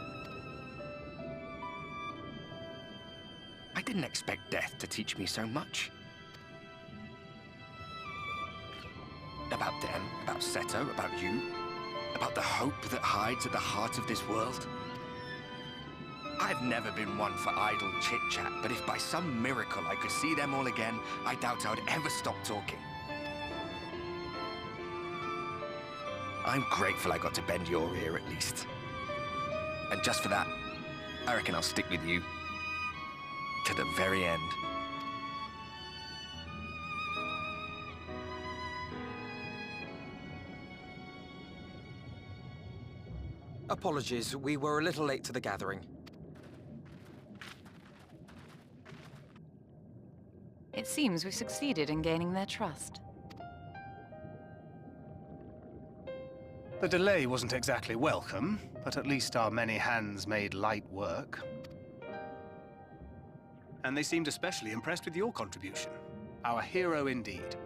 I didn't expect death to teach me so much. About them, about Seto, about you, about the hope that hides at the heart of this world. I've never been one for idle chit-chat, but if by some miracle I could see them all again, I doubt I would ever stop talking. I'm grateful I got to bend your ear at least. And just for that, I reckon I'll stick with you to the very end. Apologies, we were a little late to the gathering. It seems we succeeded in gaining their trust. The delay wasn't exactly welcome, but at least our many hands made light work. And they seemed especially impressed with your contribution. Our hero indeed.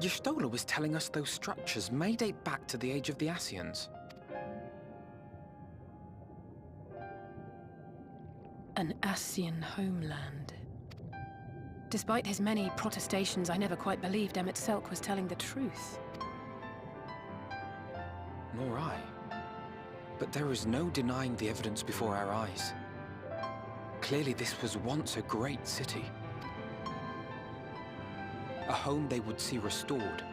Y'shtola was telling us those structures may date back to the age of the Ascians. An Ascian homeland. Despite his many protestations, I never quite believed Emmett Selk was telling the truth. Nor I. But there is no denying the evidence before our eyes. Clearly this was once a great city. A home they would see restored,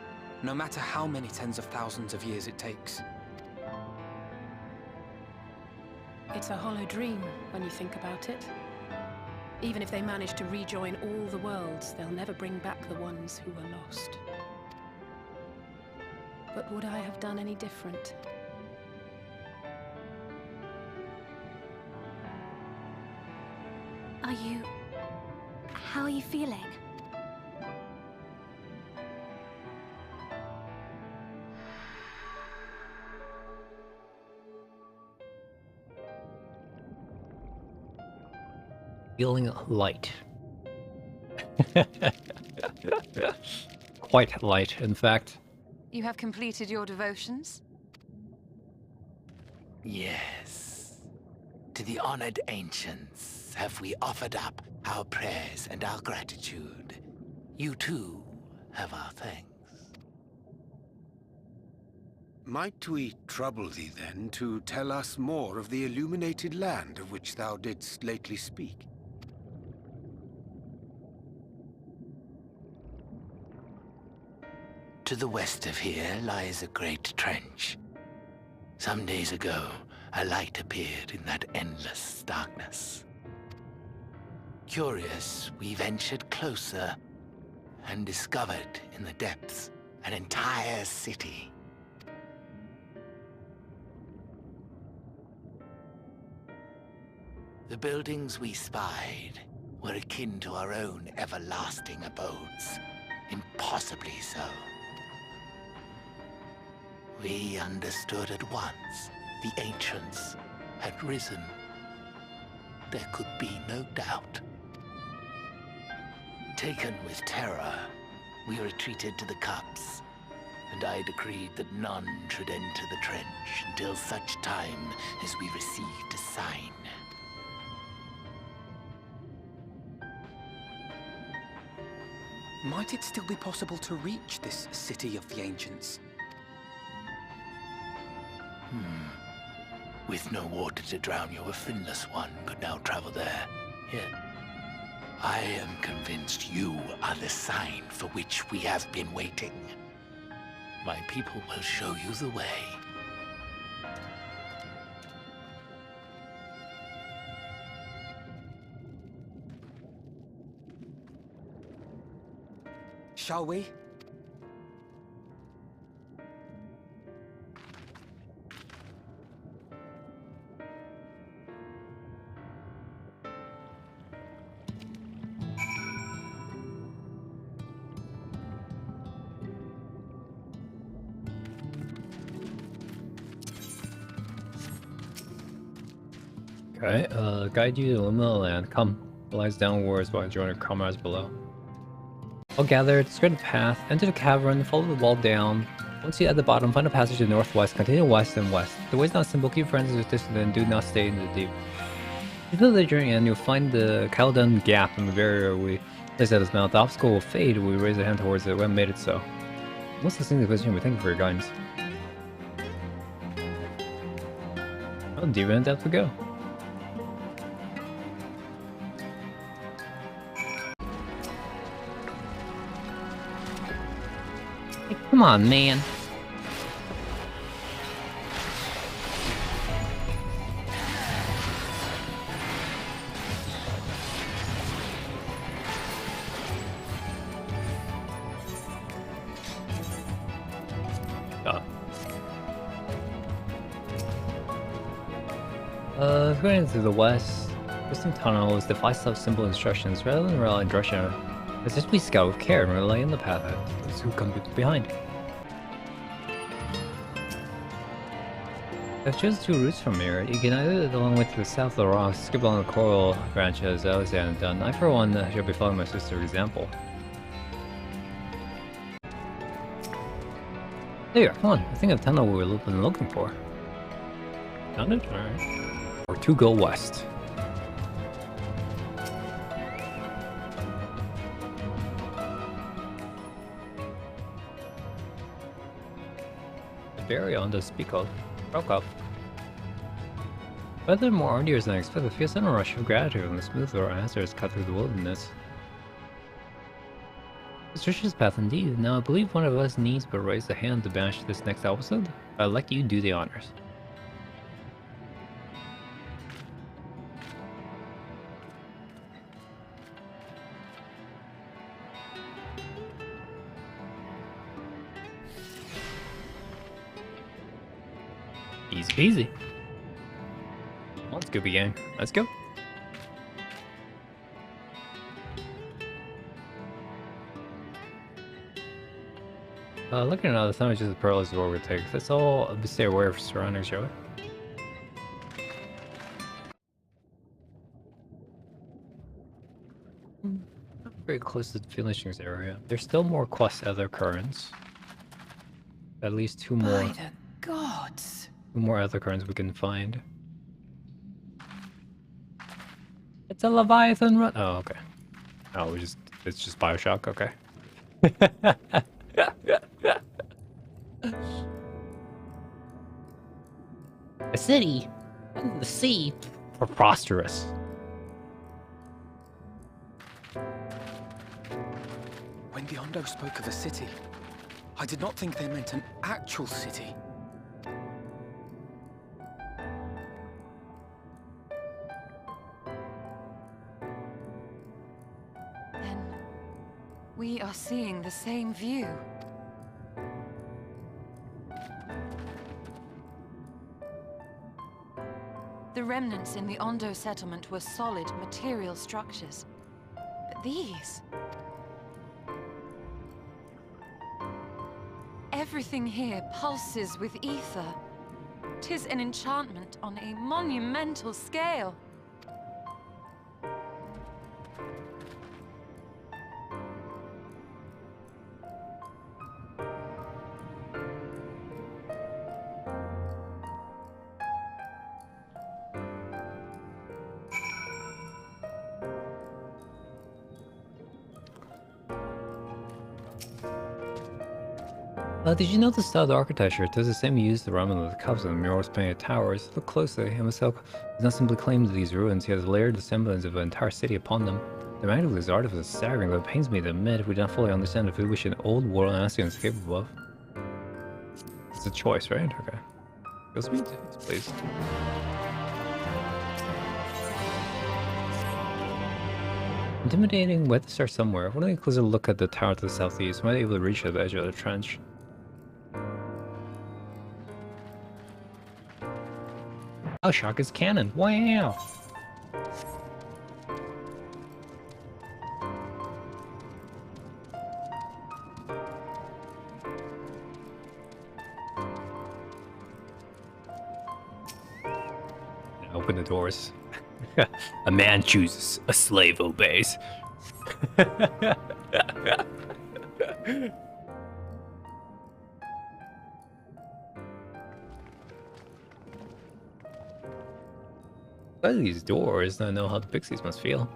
no matter how many tens of thousands of years it takes. It's a hollow dream when you think about it. Even if they manage to rejoin all the worlds, they'll never bring back the ones who were lost. But would I have done any different? How are you feeling? Feeling light. Quite light, in fact. You have completed your devotions? Yes. To the honored ancients have we offered up our prayers and our gratitude. You too have our thanks. Might we trouble thee then to tell us more of the illuminated land of which thou didst lately speak? To the west of here lies a great trench. Some days ago, a light appeared in that endless darkness. Curious, we ventured closer and discovered in the depths an entire city. The buildings we spied were akin to our own everlasting abodes, impossibly so. We understood at once the ancients had risen. There could be no doubt. Taken with terror, we retreated to the cups, and I decreed that none should enter the trench until such time as we received a sign. Might it still be possible to reach this city of the ancients? With no water to drown you, a finless one could now travel there. Yet, I am convinced you are the sign for which we have been waiting. My people will show you the way. Shall we? Okay, guide you to liminal land. Come, lies downwards while I join your comrades below. All gathered, skirt the path, enter the cavern, follow the wall down. Once you're at the bottom, find a passage to the northwest, continue west and west. The way's not simple, keep friends as distant, and do not stay in the deep. If you feel the journey end, you'll find the Caledon Gap in the barrier we placed at its mouth. The obstacle will fade when we raise a hand towards it. We haven't made it so. Most listening to the question, we thank you for your guidance. Oh, deep end have to go. Hey, come on, man. Going to the west, there's some tunnels, defy simple instructions rather than rely on direction. Let's just be scout with care and rely on the path of those who come behind. I've chosen two routes from here. You can either go along with the south of the rocks, skip along the coral branches, as Alexander done. I for one shall be following my sister's example. There, come on. I think I've found out what we've been looking for. Found it? Alright. Or to go west. The barrier on the speak of broke up. Rather more arduous than I expected, feel a sudden rush of gratitude when the smooth road answers cut through the wilderness. Auspicious path indeed. Now I believe one of us needs but raise a hand to banish this next episode. I'd like you to do the honors. Easy peasy. Well, let's go begin. Let's go. Looking at all the time, it's just the pearl is what we take. That's all. Stay aware of surroundings, shall we? Very close to the finishings area. There's still more quests other currents. At least two more. By the gods. Two more other currents we can find. It's a Leviathan run. Oh, okay. Oh, it's just Bioshock. Okay. A city under the sea. Preposterous. When the Ondo spoke of a city, I did not think they meant an actual city. Then we are seeing the same view. The remnants in the Ondo settlement were solid material structures. But these... everything here pulses with ether. 'Tis an enchantment on a monumental scale. Did you notice how the architecture does the same use the remnant of the cups and the murals painted towers? Look closely, and Maselk does not simply claim to these ruins, he has layered the semblance of an entire city upon them. The magnitude of this artifice is staggering, but it pains me to admit we do not fully understand the food which an old world Ascian is capable of. It's a choice, right? Okay. Go speed, please. Intimidating, we have to start somewhere. Why don't we closer look at the tower to the southeast? Might be able to reach at the edge of the trench. Oh, shock is cannon. Wow! Open the doors. A man chooses, a slave obeys. By these doors, I know how the pixies must feel.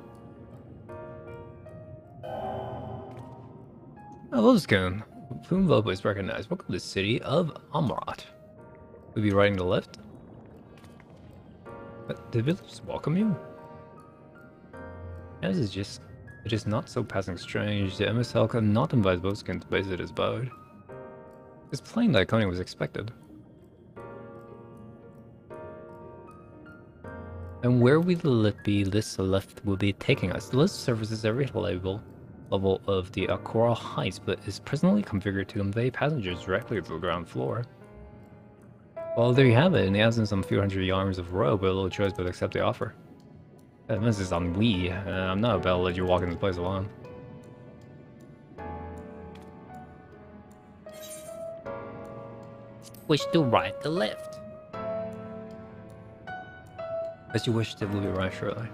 Loskin, Foomvoba is recognized. Welcome to the city of Amrat. We'll be riding the lift. But the villagers welcome you. As is just not so passing strange. The MSL could not invite Boskin to visit his abode. It's plain that Coney was expected. And where will it be this lift will be taking us? The lift services every level of the Akora Heights, but is presently configured to convey passengers directly to the ground floor. Well, there you have it. In the absence of a few hundred yards of road, but a little choice but accept the offer. That emphasis on we. I'm not about to let you walk in this place alone. Wish to ride the lift. As you wish, it will be right shortly.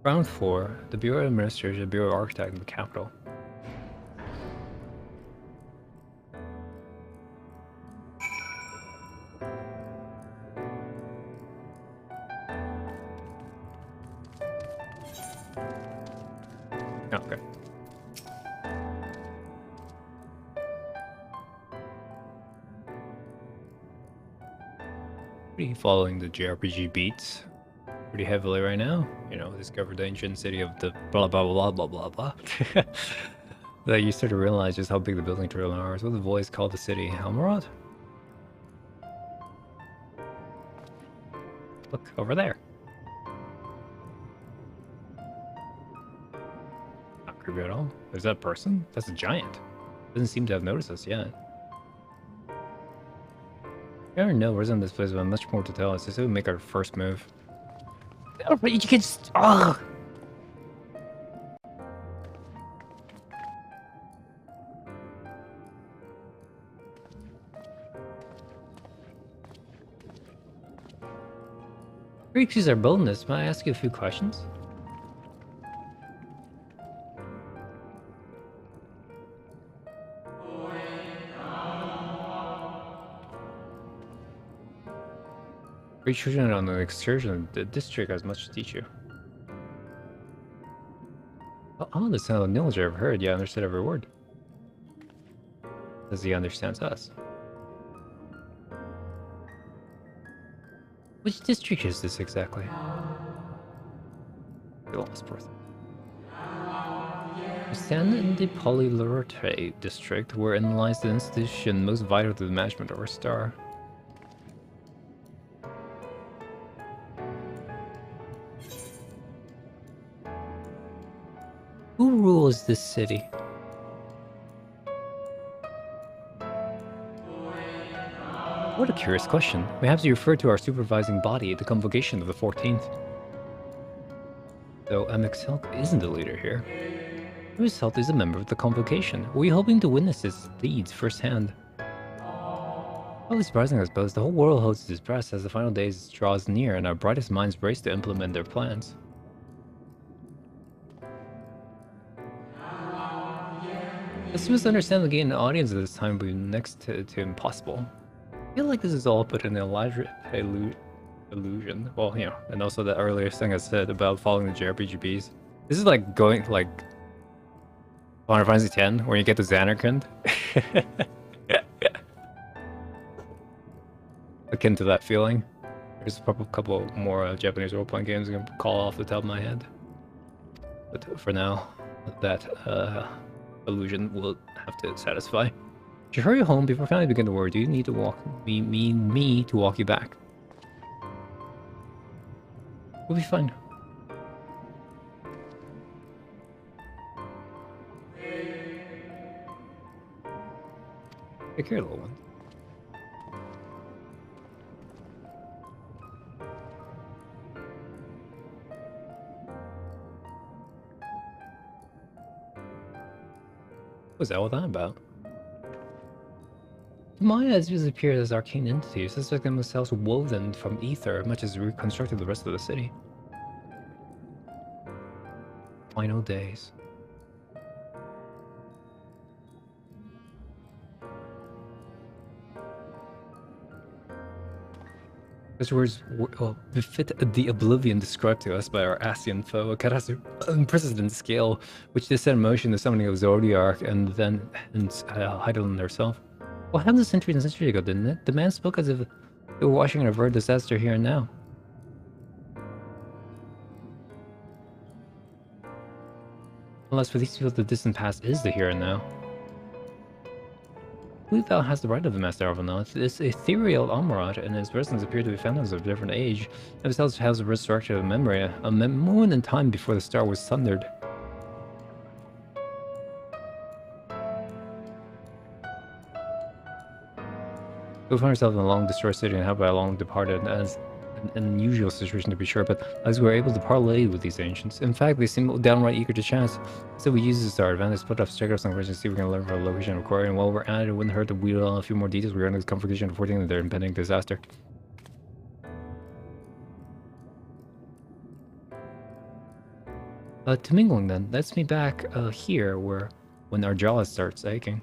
Ground floor, the Bureau of Administration, the Bureau of Architect in the capital. Okay. Pretty following the JRPG beats pretty heavily right now. You know, discovered the ancient city of the blah blah blah blah blah blah. That you start to realize just how big the building really are. So the voice called the city Helmerod. Look over there. Not creepy at all. Is that a person? That's a giant. Doesn't seem to have noticed us yet. I don't know what's in this place, but much more to tell us. So we make our first move. Oh, but you can just. Ugh! Excuse our boldness. May I ask you a few questions? Retreating on an excursion, the district has much to teach you. Oh, the sound of knowledge I've heard. Yeah, I understood every word. As he understands us. Which district is this exactly? The last person. We stand in the Polylurte district, wherein lies the institution most vital to the management of our star. Who rules this city? What a curious question. Perhaps you refer to our supervising body, the Convocation of the 14th. Though Amixelk isn't the leader here. Amixelk is a member of the Convocation. Were you hoping to witness his deeds firsthand? Probably surprising, I suppose. The whole world holds its breath as the final days draws near and our brightest minds race to implement their plans. This misunderstanding getting an audience at this time would be next to impossible. I feel like this is all but an elaborate illusion. Well, you know, and also the earlier thing I said about following the JRPGs. This is like going like Final Fantasy X, where you get the Xanarkand. Akin to that feeling. There's a couple more Japanese role-playing games I can call off the top of my head. But for now, that illusion will have to satisfy. To hurry home before finally begin to worry, do you need to walk me to walk you back? We'll be fine. Take care, little one. What was all that about? Maya has disappeared as arcane entities, suspecting themselves woven from ether, much as reconstructed the rest of the city. Final days. Those words befit the oblivion described to us by our Asian foe, a Karasu, unprecedented scale, which they set in motion the summoning of Zodiark and then Heidelin herself. Well, happened a century and centuries ago, didn't it? The man spoke as if they were watching an avert disaster here and now. Unless for these people, the distant past is the here and now. Who thou has the right of the Master Arvanel? This ethereal Amrod and his presence appear to be phantoms of a different age, and themselves has a resurrection of memory, a moment in time before the star was sundered. We find ourselves in a long destroyed city and have by a long departed, as an unusual situation to be sure, but as we were able to parlay with these ancients. In fact, they seem downright eager to chat, so we use this to our advantage, split up, check out some questions, see if we can learn from the location of Quarry, and while we're at it, it wouldn't hurt to wheel on a few more details regarding the Convocation of 14 and their impending disaster. To mingling then, that's me back here where when our jaws starts aching.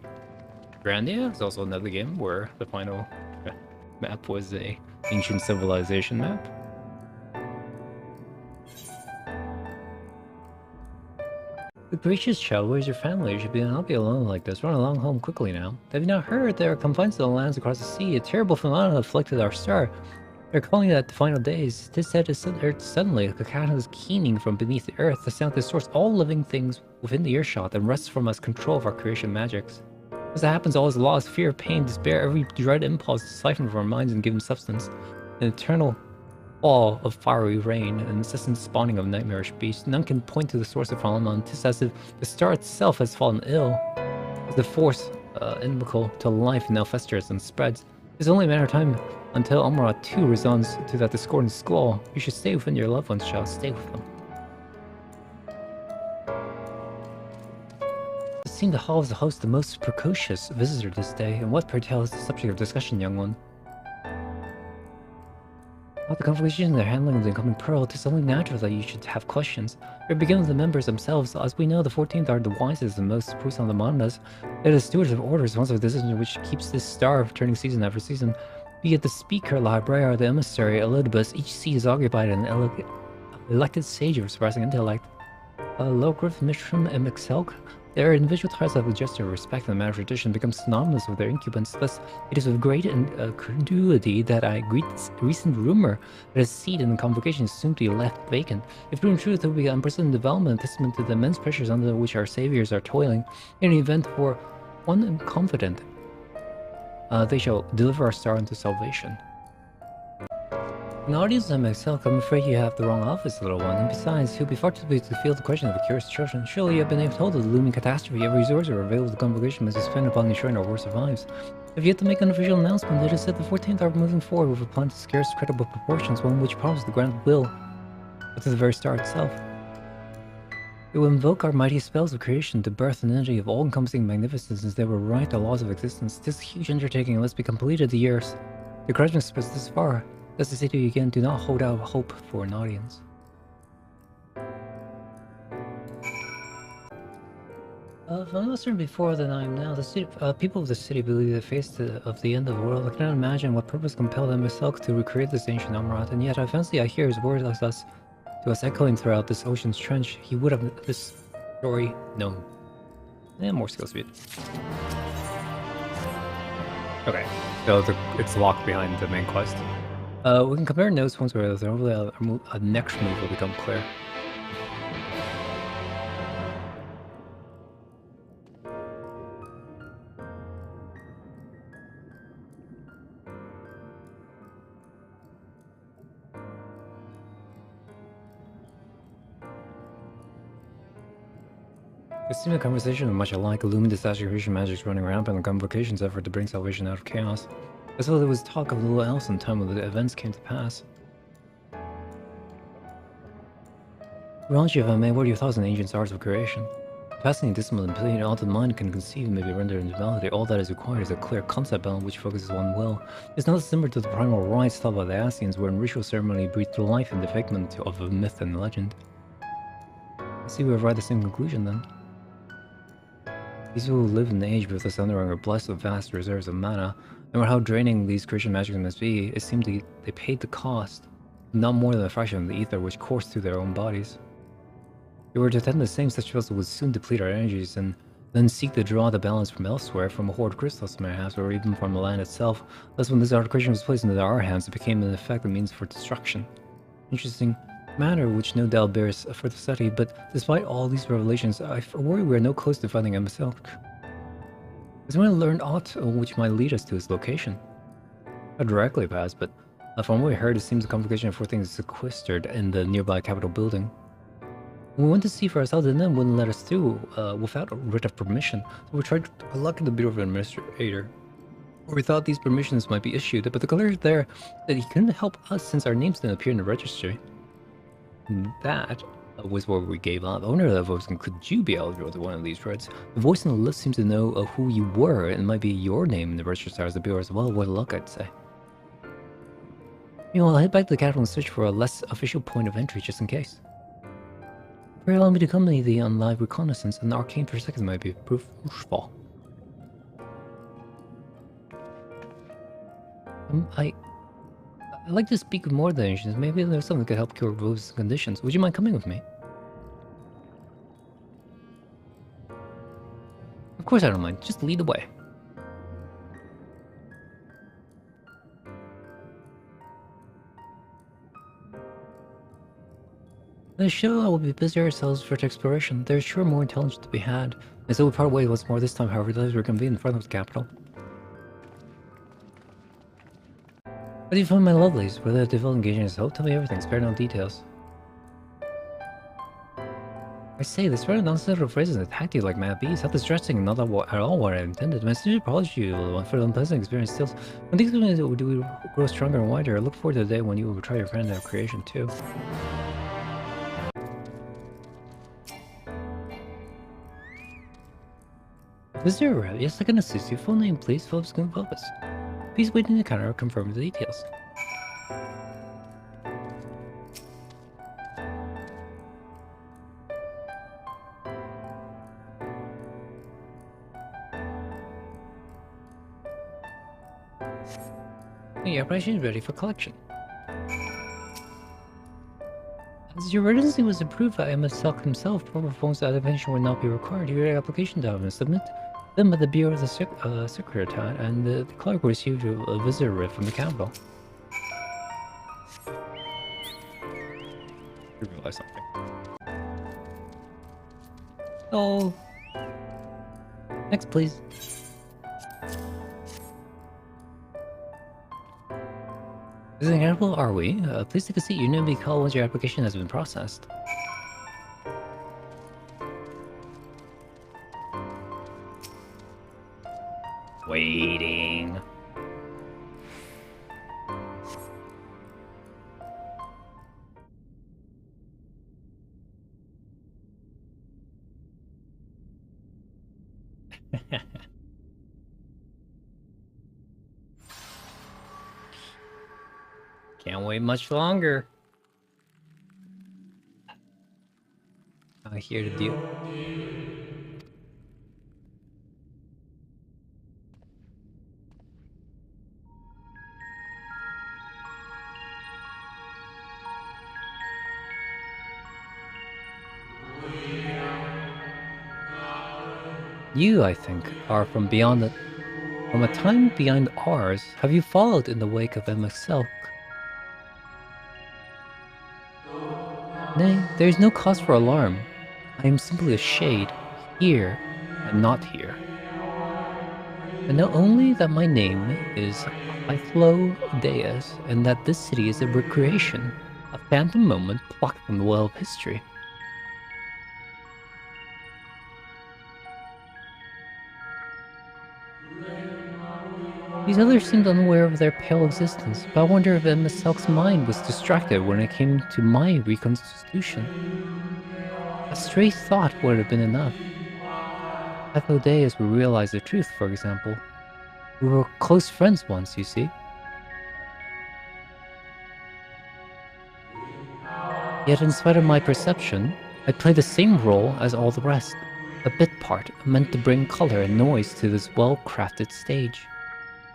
Grandia is also another game where the final map was a ancient civilization map. The gracious child, where's your family? You should not be alone like this. Run along home quickly now. Have you not heard? There are confined to the lands across the sea. A terrible phenomenon afflicted our star. They're calling it the final days. This said is heard suddenly, like a cat is keening from beneath the earth. The sound distorts all living things within the earshot and wrests from us control of our creation magics. As it happens, all is lost. Fear, pain, despair, every dread impulse is siphoned from our minds and given substance. An eternal fall of fiery rain, an incessant spawning of nightmarish beasts. None can point to the source of phenomenon. 'Tis as if the star itself has fallen ill. As the force, inimical to life, now festers and spreads. It's only a matter of time until Amara too resounds to that discordant squall. You should stay within your loved ones, child. Stay with them. It seemed the hall was the host the most precocious visitor this day, and what, pray tell, is the subject of discussion, young one? About the conversation and their handling of the incoming pearl, it is only natural that you should have questions. We begin with the members themselves. As we know, the 14th are the wisest and most puissant among us. They're the stewards of orders, once of a decision which keeps this star turning season after season. Be it the speaker, librarian, or the emissary, Elidibus, each seat is occupied by an elected sage of surprising intellect. Logrif, Mishram, and Mixelk, their individual titles have a gesture of respect and a matter of tradition become synonymous with their incumbents. Thus, it is with great incredulity that I greet this recent rumor that a seat in the convocation is soon to be left vacant. If proven true, it will be an unprecedented development, a testament to the immense pressures under which our saviors are toiling. In an event for one confident, they shall deliver our star into salvation. An audience and myself, I'm afraid you have the wrong office, little one, and besides, you'll be far too busy to feel the question of a curious children. Surely you have been told of the looming catastrophe. Every resource or available to the convocation must be spent upon ensuring our war survives. If you have to make an official announcement, it is said the 14th are moving forward with a plan to scarce credible proportions, one which promises the grand will, but to the very star itself. It will invoke our mighty spells of creation to birth an entity of all-encompassing magnificence as they will write the laws of existence. This huge undertaking must be completed the years. The grudge spreads this far. Thus I say to you again, do not hold out hope for an audience. If I'm not certain before than I am now, the city, people of the city believe they face of the end of the world. I cannot imagine what purpose compelled them myself to recreate this ancient Amarat, and yet I fancy I hear his words like us, to us echoing throughout this ocean's trench. He would have this story known. And more skill speed. Okay, so it's locked behind the main quest. We can compare notes once we're over. A next move will become clear. It seemed a conversation of much alike, illumined saturation magics running rampant and convocation's effort to bring salvation out of chaos. As well, there was talk of little else in time when the events came to pass. Ranji, if I may, what are your thoughts on ancient arts of creation? Fascinating, discipline, and plain, all the mind can conceive may be rendered into reality. All that is required is a clear concept on which focuses one will. It's not similar to the primal rites taught by the Asians, where in ritual ceremony breathed life in the figment of a myth and legend. I see we arrived at the same conclusion then. These people who live in the age with us underground are blessed with vast reserves of mana. No matter how draining these creation magics must be, it seemed they paid the cost, not more than a fraction of the ether which coursed through their own bodies. If we were to attend the same such vessel would soon deplete our energies, and then seek to draw the balance from elsewhere, from a hoard of crystals perhaps, or even from the land itself. Thus when this art creation was placed into our hands, it became in effect a means for destruction. Interesting matter which no doubt bears further study, but despite all these revelations, I worry we are no close to finding himself. Has anyone learned aught which might lead us to his location? Not directly, perhaps, but from what we heard, it seems the convocation of 14 is sequestered in the nearby Capitol building. When we went to see for ourselves, the nun wouldn't let us through without a writ of permission, so we tried our luck in the Bureau of Administrator, where we thought these permissions might be issued, but the clerk there said he couldn't help us since our names didn't appear in the registry. That was where we gave up. I wonder if I was could you be eligible to one of these writs? The voice on the list seems to know who you were, and it might be your name in the register as the Bureau as well. What luck, I'd say. Meanwhile, I'll head back to the capital and search for a less official point of entry just in case. Pray allow me to accompany thee on live reconnaissance, and the arcane perspective might be proof useful. I'd like to speak with more of the ancients. Maybe there's something that could help cure Rose's conditions. Would you mind coming with me? Of course I don't mind. Just lead the way. The show will be busy ourselves for exploration. There's sure more intelligence to be had. And so we part ways once more this time, however, those were convened in front of the capital. How do you find my lovelies? Were they difficult engaging as hope? Tell me everything, spare no details. I say, this rather nonsensical phrases attacked you like mad bees. How distressing, not at all what I intended. My sincere apology for the unpleasant experience still. When things do we grow stronger and wider, I look forward to the day when you will betray your friend of creation too. Visitor, yes, I can assist you. Full name, please. Phillips Gonzalez. Please wait in the counter. I'll confirm the details. The operation is ready for collection. As your residency was approved by MSL himself, proper forms of identification will not be required. Your application documents submit them by the Bureau of the Secretariat, and the clerk will receive a visitor writ from the capital. I realized something. Oh. Next, please. Is it incredible? Are we? Please take a seat. Your name will be called once your application has been processed. Waiting. Can't wait much longer. I'm here to deal. You, I think, are from beyond from a time beyond ours. Have you followed in the wake of Emma Selk? Nay, there is no cause for alarm. I am simply a shade, here and not here. I know only that my name is Hythlo Deus, and that this city is a recreation, a phantom moment plucked from the well of history. These others seemed unaware of their pale existence, but I wonder if Emma Selk's mind was distracted when it came to my reconstitution. A stray thought would have been enough. Hythlo Deus would realize the truth, for example. We were close friends once, you see. Yet in spite of my perception, I play the same role as all the rest. A bit part meant to bring color and noise to this well-crafted stage.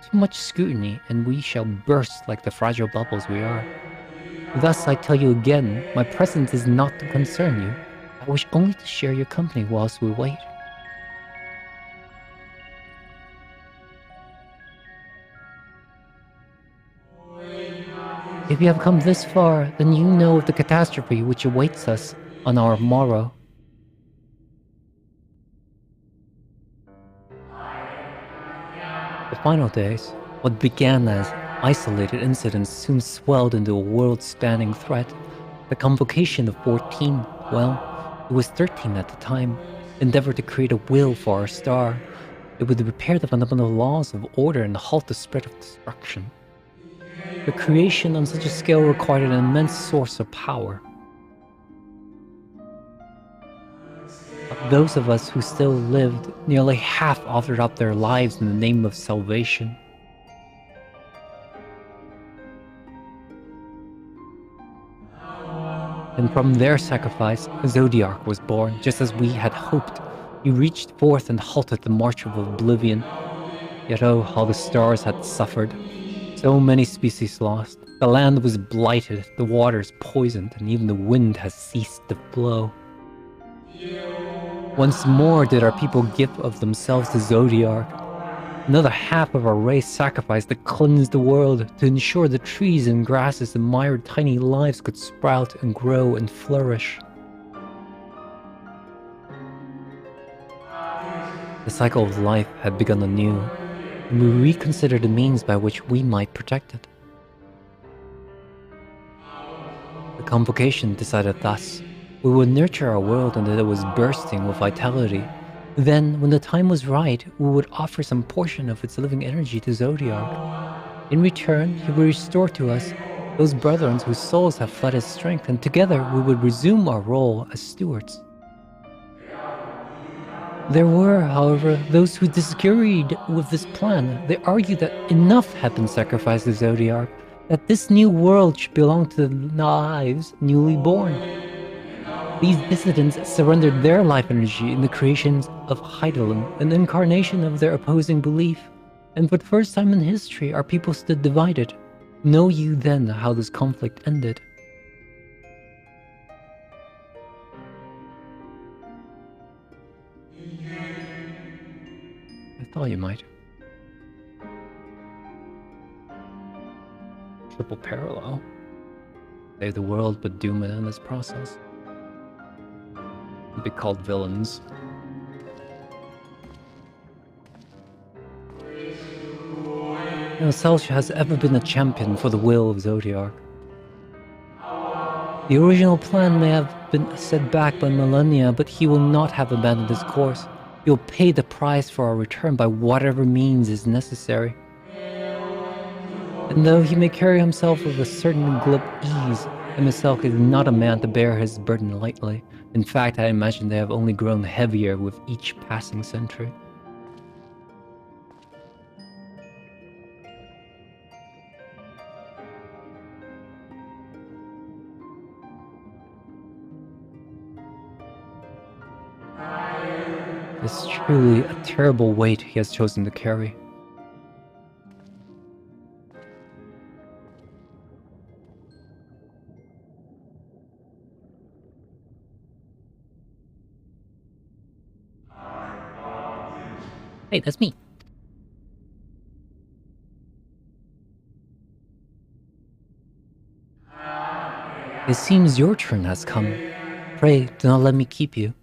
Too much scrutiny, and we shall burst like the fragile bubbles we are. Thus, I tell you again, my presence is not to concern you. I wish only to share your company whilst we wait. If you have come this far, then you know of the catastrophe which awaits us on our morrow. The final days, what began as isolated incidents soon swelled into a world-spanning threat. The convocation of 14, well, it was 13 at the time, endeavored to create a will for our star. It would repair the fundamental laws of order and halt the spread of destruction. The creation on such a scale required an immense source of power. But those of us who still lived, nearly half offered up their lives in the name of salvation. And from their sacrifice, Zodiark was born, just as we had hoped. He reached forth and halted the march of oblivion. Yet oh, how the stars had suffered. So many species lost. The land was blighted, the waters poisoned, and even the wind has ceased to blow. Once more did our people give of themselves to Zodiark. Another half of our race sacrificed to cleanse the world, to ensure the trees and grasses and mired tiny lives could sprout and grow and flourish. The cycle of life had begun anew, and we reconsidered the means by which we might protect it. The convocation decided thus. We would nurture our world until it was bursting with vitality. Then, when the time was right, we would offer some portion of its living energy to Zodiark. In return, he would restore to us those brethren whose souls have fled his strength, and together we would resume our role as stewards. There were, however, those who disagreed with this plan. They argued that enough had been sacrificed to Zodiark, that this new world should belong to the lives newly born. These dissidents surrendered their life energy in the creations of Heidelin, an incarnation of their opposing belief. And for the first time in history, our people stood divided. Know you then how this conflict ended? I thought you might. Triple parallel. Save the world, but doom it in this process. Be called villains. No Selch has ever been a champion for the will of Zodiark. The original plan may have been set back by millennia, but he will not have abandoned his course. He will pay the price for our return by whatever means is necessary. And though he may carry himself with a certain glib ease, Emisselk is not a man to bear his burden lightly. In fact, I imagine they have only grown heavier with each passing century. It's truly a terrible weight he has chosen to carry. Hey, that's me. It seems your turn has come. Pray, do not let me keep you.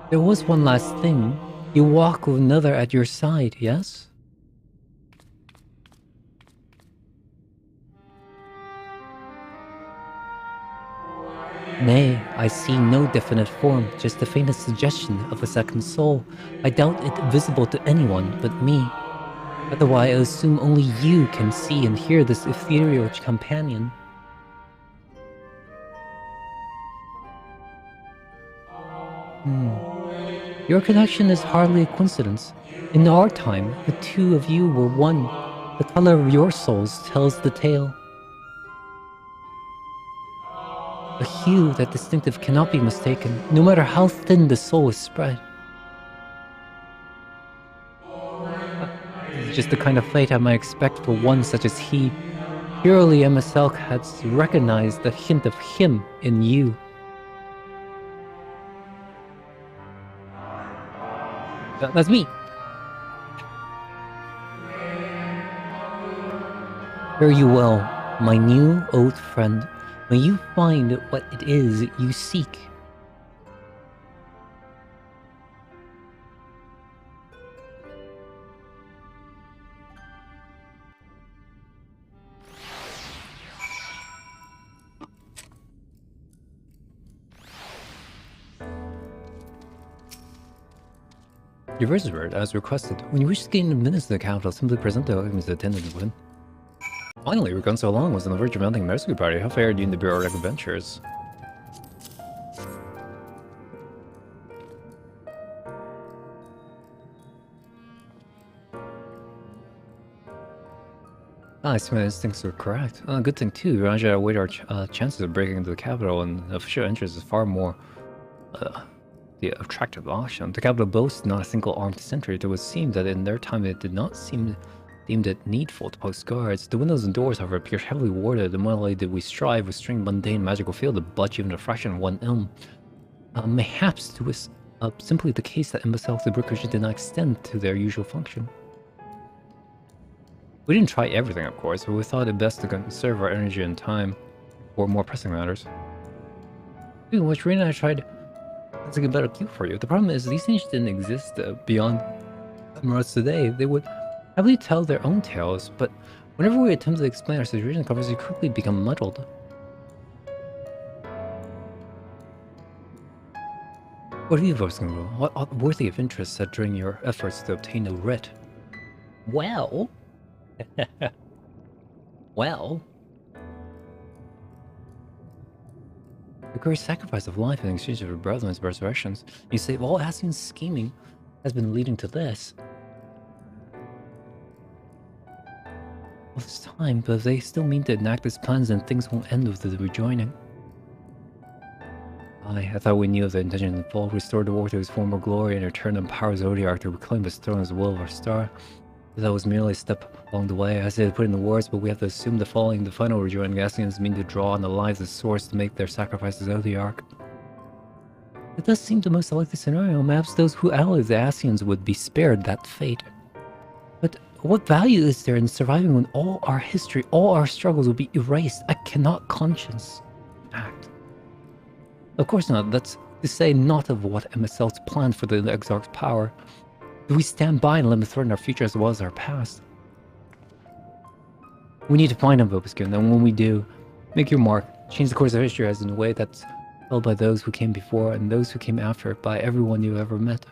There was one last thing. You walk with another at your side, yes? Nay, I see no definite form, just the faintest suggestion of a second soul. I doubt it visible to anyone but me. Otherwise, I assume only you can see and hear this ethereal companion. Your connection is hardly a coincidence. In our time, the two of you were one. The color of your souls tells the tale. A hue that distinctive cannot be mistaken, no matter how thin the soul is spread. This is just the kind of fate I might expect for one such as he. Surely Emisselk has recognized the hint of him in you. That's me. Fare you well, my new old friend. May you find what it is you seek. Your verse word, as requested. When you wish to gain minutes to the account, I'll simply present the documents to attend and win. Finally, we've gone so long, was on the verge of mounting a rescue party. How fared you in the bureaucratic adventures? I see my instincts were correct. Good thing too, Raja outweighed our chances of breaking into the capital, and official entrance is far more the attractive option. The capital boasts not a single armed sentry. It would seem that in their time it did not seem deemed it needful to post guards. The windows and doors, however, appear heavily warded, and more likely did we strive with string mundane magical field to budge even a fraction of one ilm. Mayhaps it was simply the case that imbeciles the Brickers did not extend to their usual function. We didn't try everything, of course, but we thought it best to conserve our energy and time for more pressing matters. Speaking of which, Rena and I tried to get a better cue for you. The problem is, these things didn't exist beyond Emeralds today. They would happily tell their own tales, but whenever we attempted to explain our situation, the conversation quickly become muddled. What have you folks going to do? What worthy of interest said during your efforts to obtain a writ? Well... well... The great sacrifice of life in exchange for brethren's resurrections. You say, all Ascian's scheming has been leading to this. All this time, but if they still mean to enact these plans, then things won't end with the rejoining. I thought we knew of the intention involved. Restore the war to his former glory and return and power Zodiac to reclaim his throne as the will of our star. That was merely a step along the way. I said to put in the words, but we have to assume the following: the final rejoining Ascians mean to draw on the lives of Source to make their sacrifices of the Ark. It does seem the most likely scenario. Perhaps those who allied the Ascians would be spared that fate. But what value is there in surviving when all our history, all our struggles will be erased? I cannot conscience act. Of course not. That's to say not of what MSL's planned for the Exarch's power. Do we stand by and let them threaten our future as well as our past? We need to find him, Vobiscus, and when we do, make your mark. Change the course of history as in a way that's held by those who came before and those who came after, by everyone you ever met.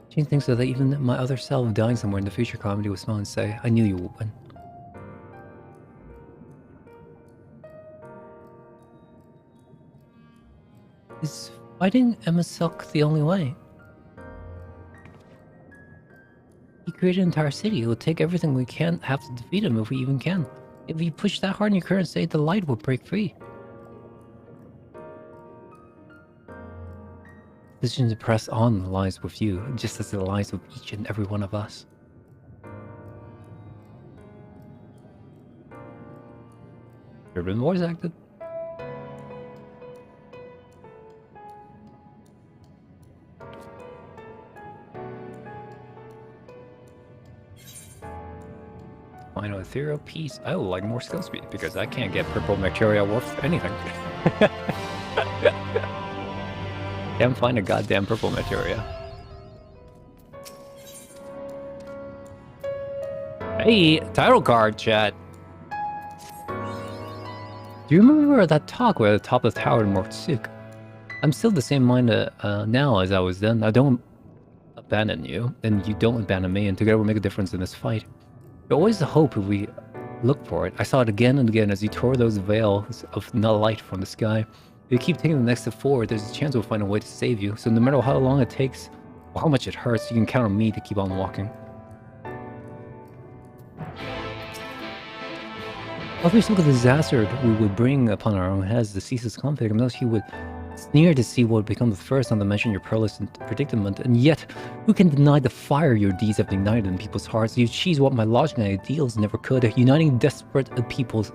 Change things so that even my other self dying somewhere in the future comedy will smile and say, I knew you would win. Is fighting Emma Silk the only way? He created an entire city. It will take everything we can have to defeat him if we even can. If you push that hard in your current state, the light will break free. The decision to press on lies with you, just as it lies with each and every one of us. There have been voice acted. Final ethereal piece. I would like more skill speed because I can't get purple materia worth anything. Can't find a goddamn purple materia. Hey, title card, chat. Do you remember that talk where at the top of the tower in Mortsuk? I'm still the same mind now as I was then. I don't abandon you, and you don't abandon me, and together we'll make a difference in this fight. There's always the hope if we look for it. I saw it again and again as you tore those veils of light from the sky. If you keep taking the next step forward, there's a chance we'll find a way to save you. So no matter how long it takes, or how much it hurts, you can count on me to keep on walking. If we look at the disaster we would bring upon our own heads to cease this conflict, I know he would sneer to see what would become the first, not to mention your perilous predicament, and yet, who can deny the fire your deeds have ignited in people's hearts? You achieve what my logic and ideals never could, uniting desperate peoples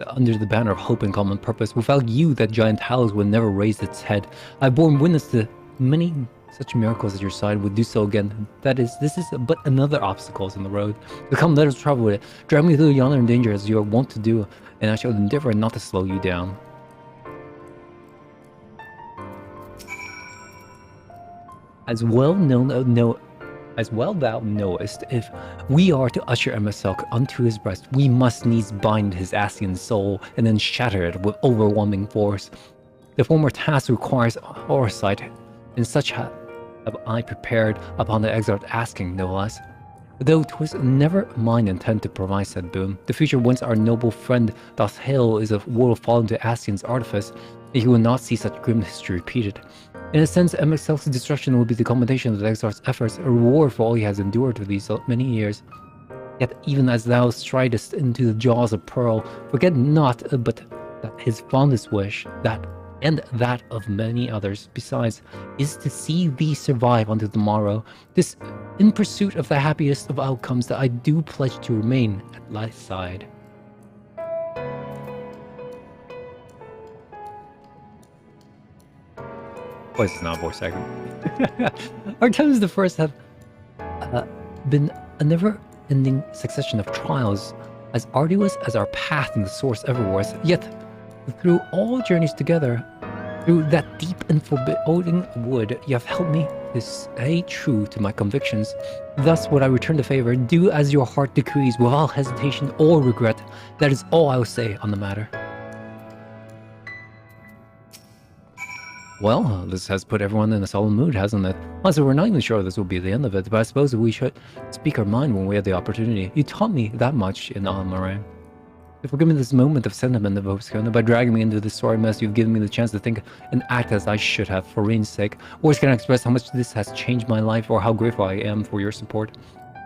under the banner of hope and common purpose. Without you, that giant house would never raise its head. I've borne witness to many such miracles at your side would do so again. This is but another obstacle in the road. So come, let us travel with it. Drag me through yonder danger as you are wont to do, and I shall endeavor not to slow you down. As well thou knowest, if we are to usher Emerselk unto his breast, we must needs bind his Ascian soul and then shatter it with overwhelming force. The former task requires oversight, and such have I prepared upon the Exarch asking, no less. Though 'twas never mine intent to provide said boon, the future whence our noble friend doth hail is a world fallen to Ascian's artifice, and he will not see such grim history repeated. In a sense, Excel's destruction will be the culmination of the Exarch's efforts, a reward for all he has endured for these many years. Yet even as thou stridest into the jaws of Pearl, forget not but that his fondest wish, that and that of many others besides, is to see thee survive until the morrow. This in pursuit of the happiest of outcomes that I do pledge to remain at thy side. Voice is not voice acting. Our times the first have been a never-ending succession of trials, as arduous as our path in the source ever was. Yet, through all journeys together, through that deep and foreboding wood, you have helped me to stay true to my convictions. Thus would I return the favor, do as your heart decrees, without hesitation or regret. That is all I will say on the matter. Well, this has put everyone in a solemn mood, hasn't it? Also, we're not even sure this will be the end of it, but I suppose we should speak our mind when we have the opportunity. You taught me that much in Almaran. Forgive me this moment of sentiment, Vobskona, by dragging me into this sorry mess. You've given me the chance to think and act as I should have for Rain's sake. Words can express how much this has changed my life or how grateful I am for your support.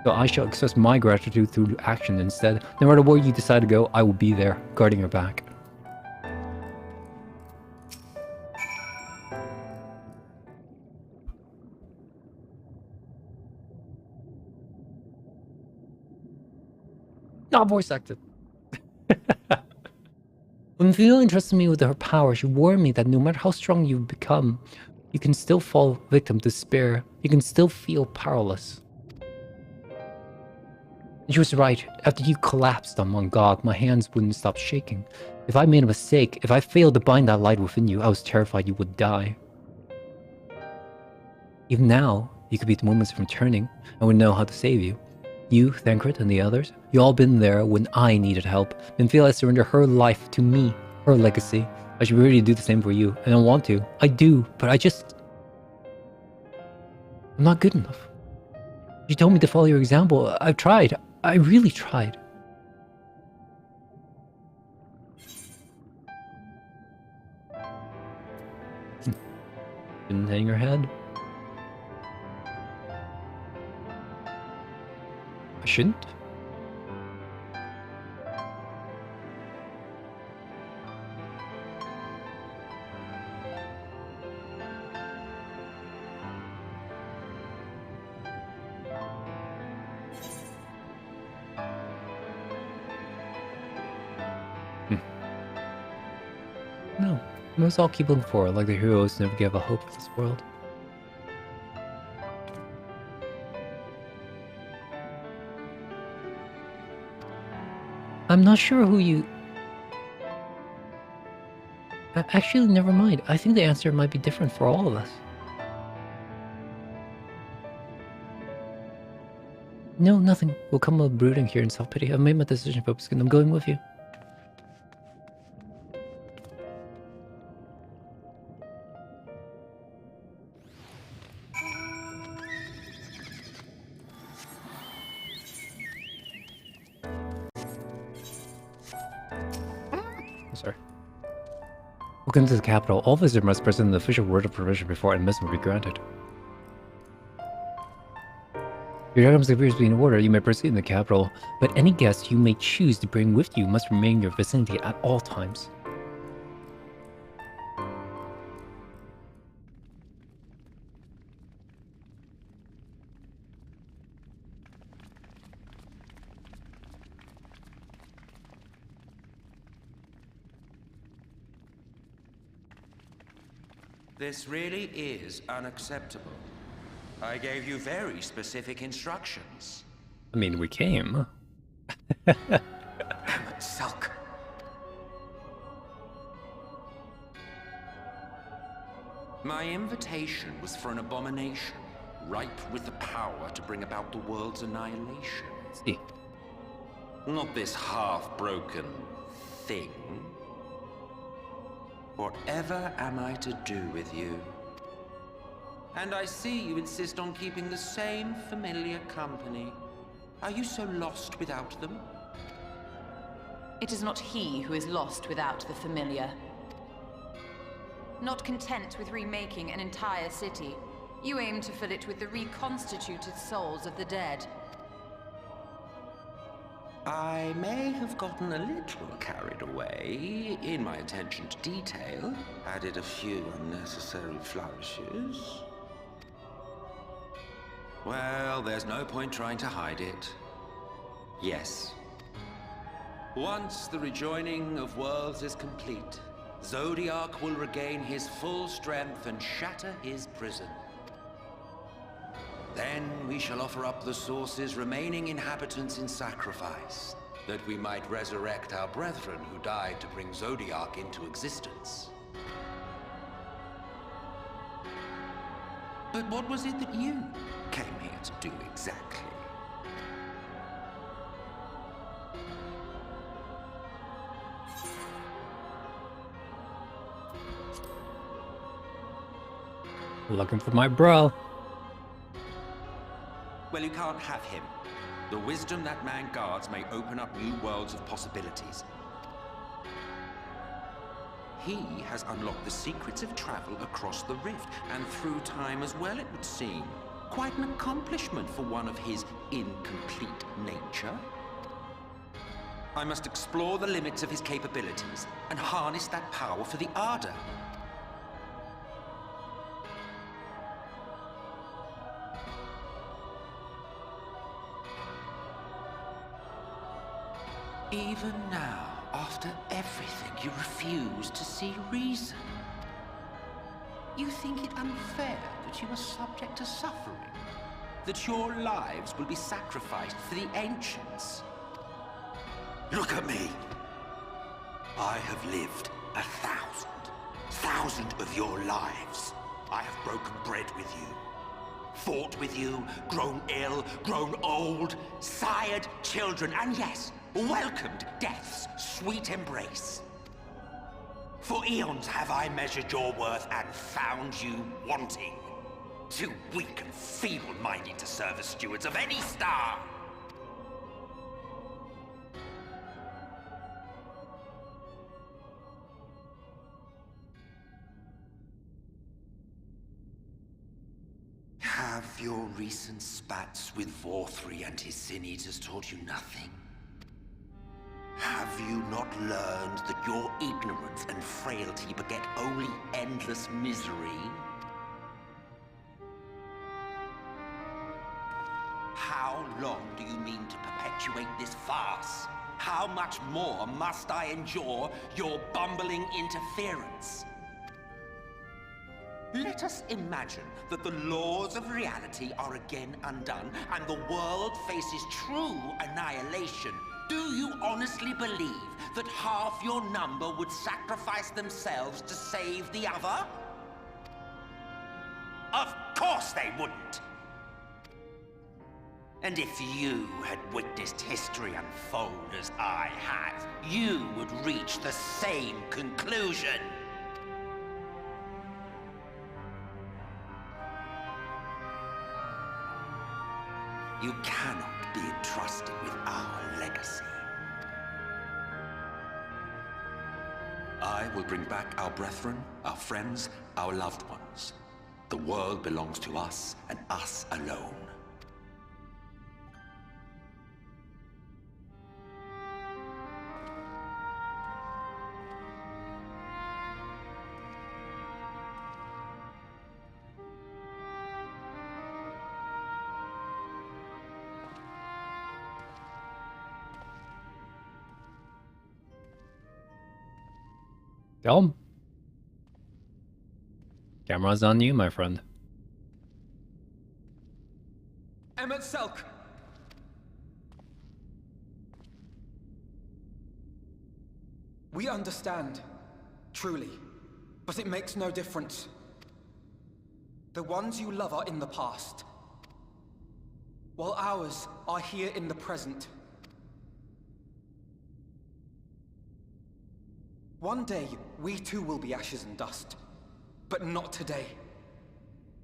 So I shall express my gratitude through action instead. No matter where you decide to go, I will be there, guarding your back. Not voice acted. When Fiona entrusted me with her power, she warned me that no matter how strong you've become, you can still fall victim to despair. You can still feel powerless. And she was right. After you collapsed on Mongok, my hands wouldn't stop shaking. If I made a mistake, if I failed to bind that light within you, I was terrified you would die. Even now, you could be the moments of returning, and would know how to save you. You, Thancred, and the others, you all been there when I needed help. And feel I surrender her life to me, her legacy. I should really do the same for you, and I want to. I do, but I'm not good enough. You told me to follow your example. I've tried. I really tried. Didn't hang your head. I shouldn't. No, we must all keep looking forward, like the heroes never gave up hope for this world. I'm not sure who you... Actually, never mind. I think the answer might be different for all of us. No, nothing. We'll come up brooding here in self-pity. I've made my decision, folks, and I'm going with you. Sorry. Welcome to the capital. All visitors must present an official word of permission before admission will be granted. Your items appears to be in order. You may proceed in the capital, but any guest you may choose to bring with you must remain in your vicinity at all times. This really is unacceptable. I gave you very specific instructions. I mean, we came. Sulk. My invitation was for an abomination, ripe with the power to bring about the world's annihilation. See. Not this half-broken thing. Whatever am I to do with you? And I see you insist on keeping the same familiar company. Are you so lost without them? It is not he who is lost without the familiar. Not content with remaking an entire city, you aim to fill it with the reconstituted souls of the dead. I may have gotten a little carried away in my attention to detail, added a few unnecessary flourishes. Well, there's no point trying to hide it. Yes. Once the rejoining of worlds is complete, Zodiac will regain his full strength and shatter his prison. Then we shall offer up the Source's remaining inhabitants in sacrifice, that we might resurrect our brethren who died to bring Zodiac into existence. But what was it that you came here to do exactly? Looking for my bro. Well, you can't have him. The wisdom that man guards may open up new worlds of possibilities. He has unlocked the secrets of travel across the rift, and through time as well, it would seem. Quite an accomplishment for one of his incomplete nature. I must explore the limits of his capabilities, and harness that power for the Ardor. Even now, after everything, you refuse to see reason. You think it unfair that you are subject to suffering? That your lives will be sacrificed for the Ancients? Look at me! I have lived 1,000 of your lives. I have broken bread with you, fought with you, grown ill, grown old, sired children, and yes, welcomed death's sweet embrace. For eons have I measured your worth and found you wanting. Too weak and feeble-minded to serve as stewards of any star. Have your recent spats with Vorthri and his Sin Eaters taught you nothing? Have you not learned that your ignorance and frailty beget only endless misery? How long do you mean to perpetuate this farce? How much more must I endure your bumbling interference? Let us imagine that the laws of reality are again undone and the world faces true annihilation. Do you honestly believe that half your number would sacrifice themselves to save the other? Of course they wouldn't! And if you had witnessed history unfold as I have, you would reach the same conclusion. You cannot be entrusted with our legacy. I will bring back our brethren, our friends, our loved ones. The world belongs to us, and us alone. Go. Camera's on you, my friend. Emmett Selk! We understand, truly, but it makes no difference. The ones you love are in the past, while ours are here in the present. One day, we too will be ashes and dust, but not today.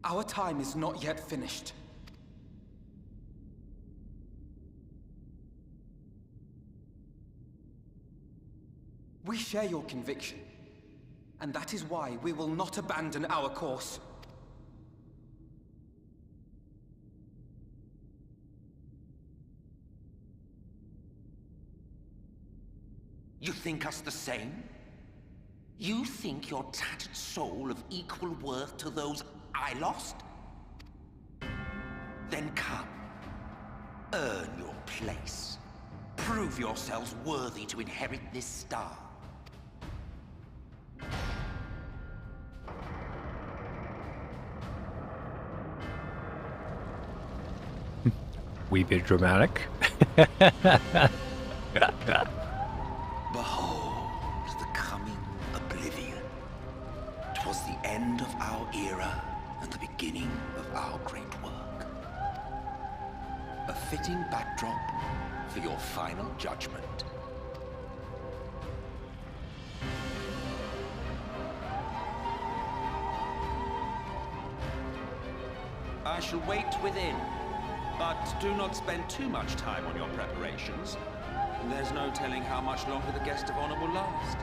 Our time is not yet finished. We share your conviction. And that is why we will not abandon our course. You think us the same? You think your tattered soul of equal worth to those I lost? Then come. Earn your place. Prove yourselves worthy to inherit this star. Wee bit dramatic. Behold the coming oblivion. 'Twas the end of our era and the beginning of our great work. A fitting backdrop for your final judgment. I shall wait within, but do not spend too much time on your preparations. There's no telling how much longer the guest of honor will last.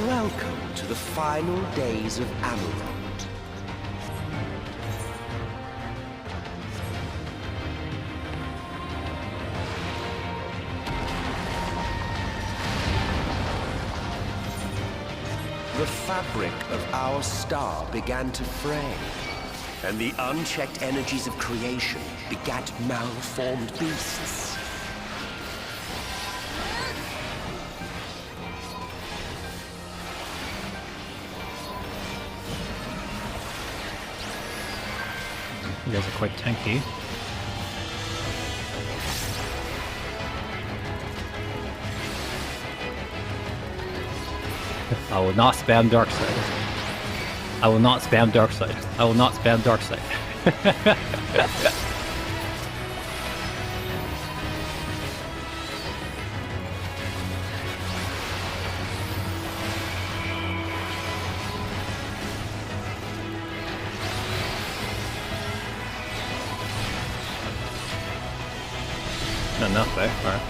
Welcome to the final days of Amarant. The fabric of our star began to fray, and the unchecked energies of creation begat malformed beasts. You guys are quite tanky. I will not spam dark side. I will not spam dark side. I will not spam dark side. Not enough there. Alright.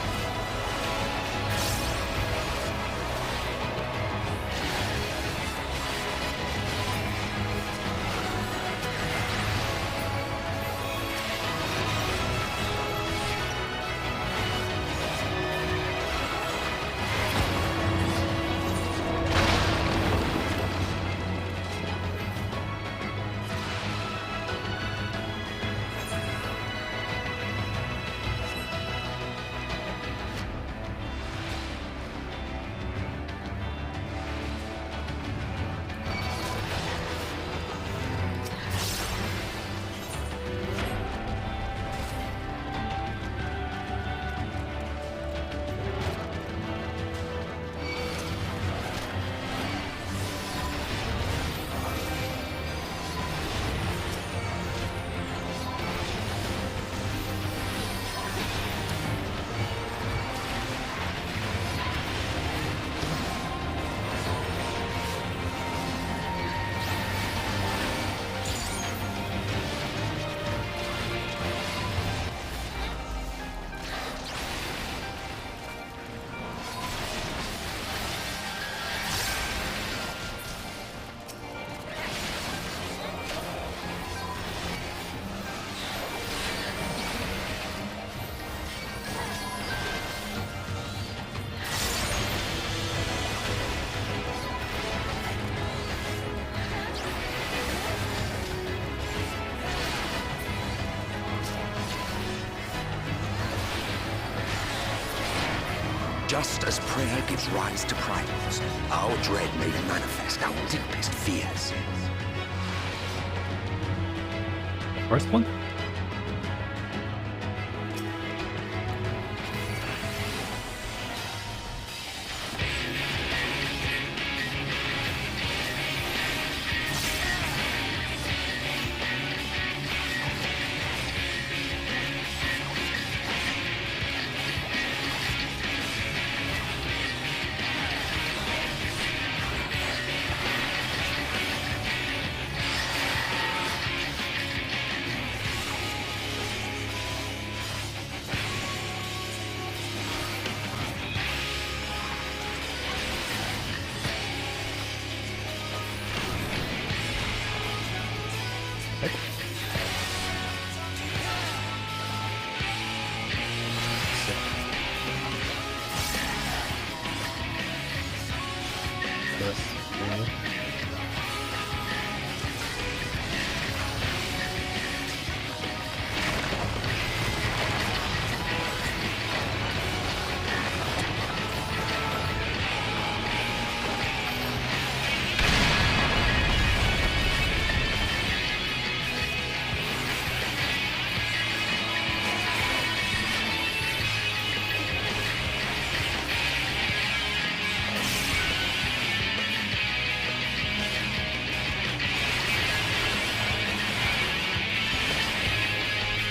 Just as prayer gives rise to primates, our dread made manifest our deepest fears. First one?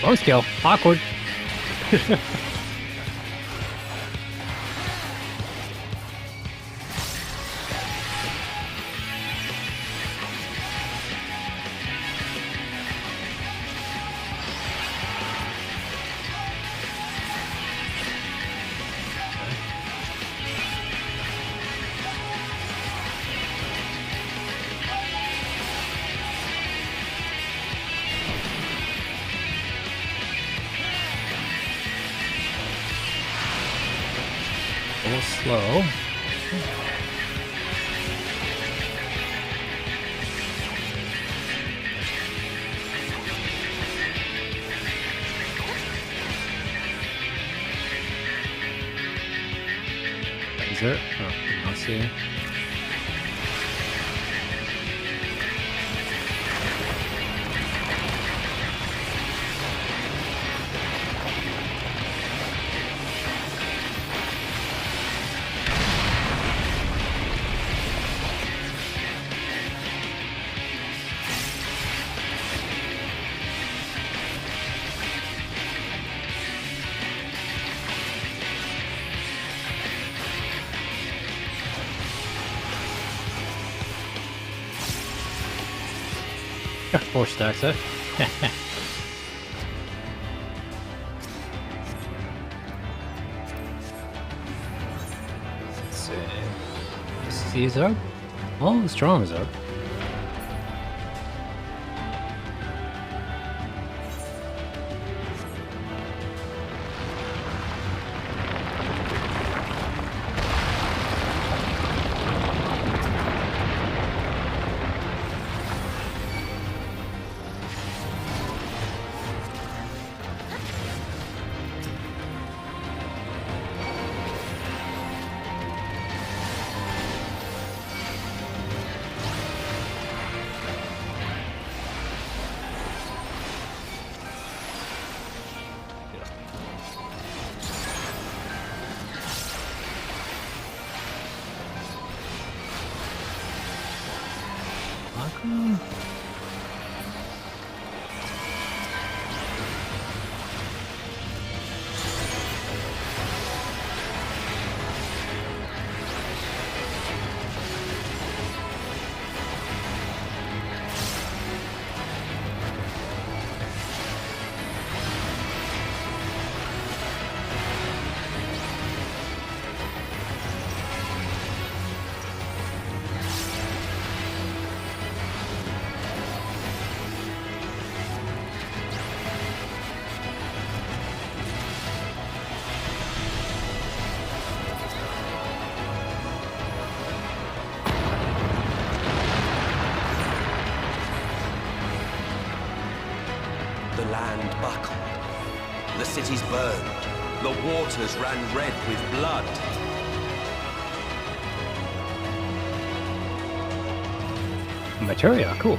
Wrong scale. Awkward. A little slow. Is it? Oh, I'll see. Got 4 stacks, eh? Let's see. C is up. All the strong is up. The land buckled. The cities burned. The waters ran red with blood. Materia, cool.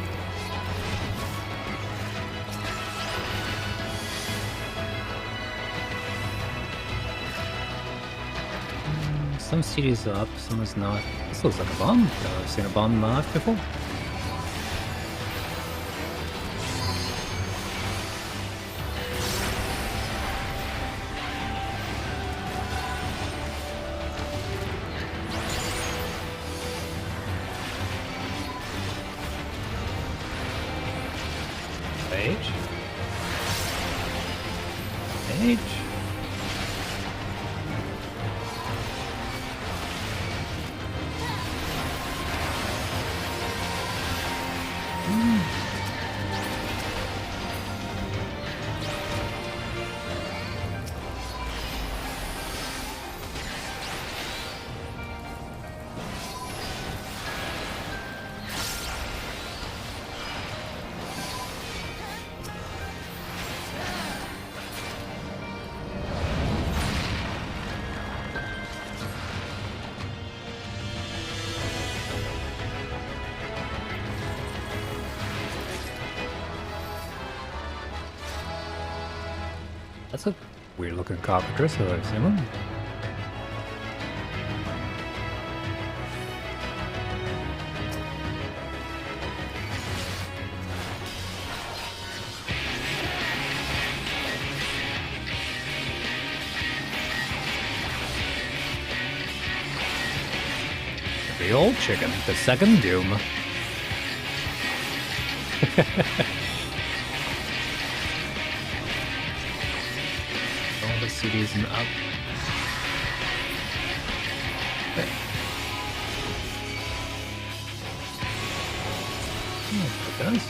Some cities are up, some is not. This looks like a bomb. I've seen a bomb in my life before. Page. Page. That's a weird looking copper crystal, I assume. The old chicken, the second doom. All the cities and up. Okay. It does.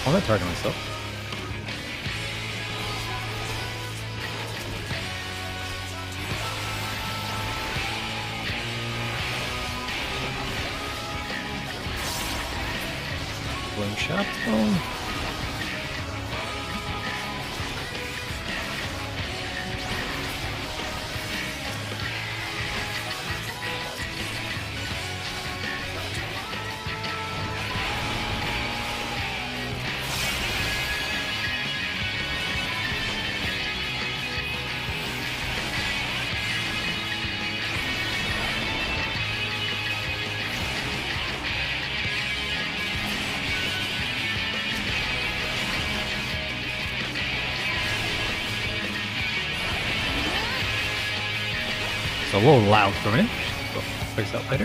I'm not targeting myself. One shot. Oh. It's a little loud for me. We'll fix that later.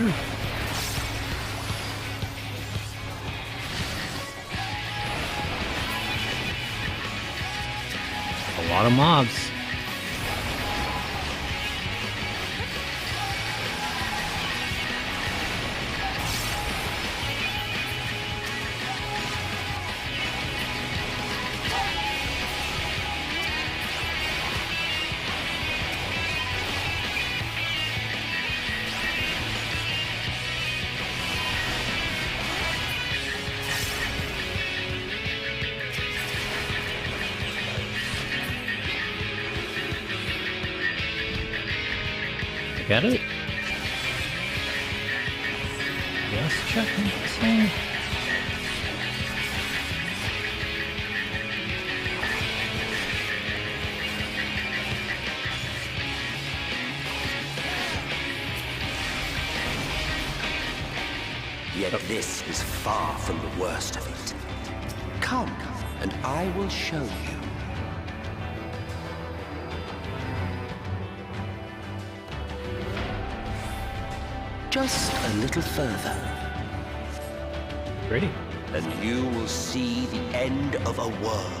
A lot of mobs. Get it? Yes, checking this thing. Yet this is far from the worst of it. Come, and I will show you. Just a little further. Pretty. And you will see the end of a world.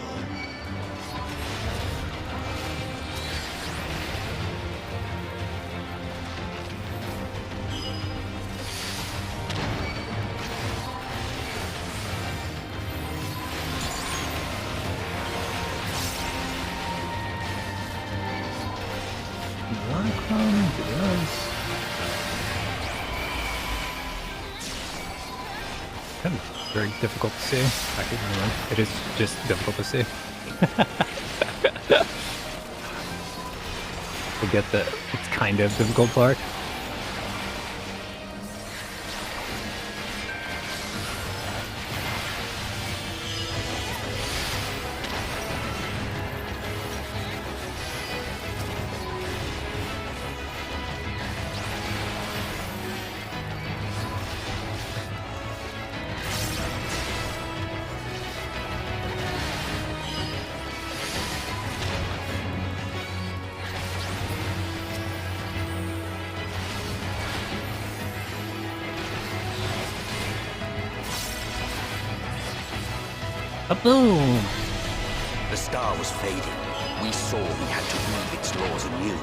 Very difficult to see. Actually, it is just difficult to see. I get the it's kind of difficult part. Kaboom! The star was fading. We saw we had to weave its laws anew.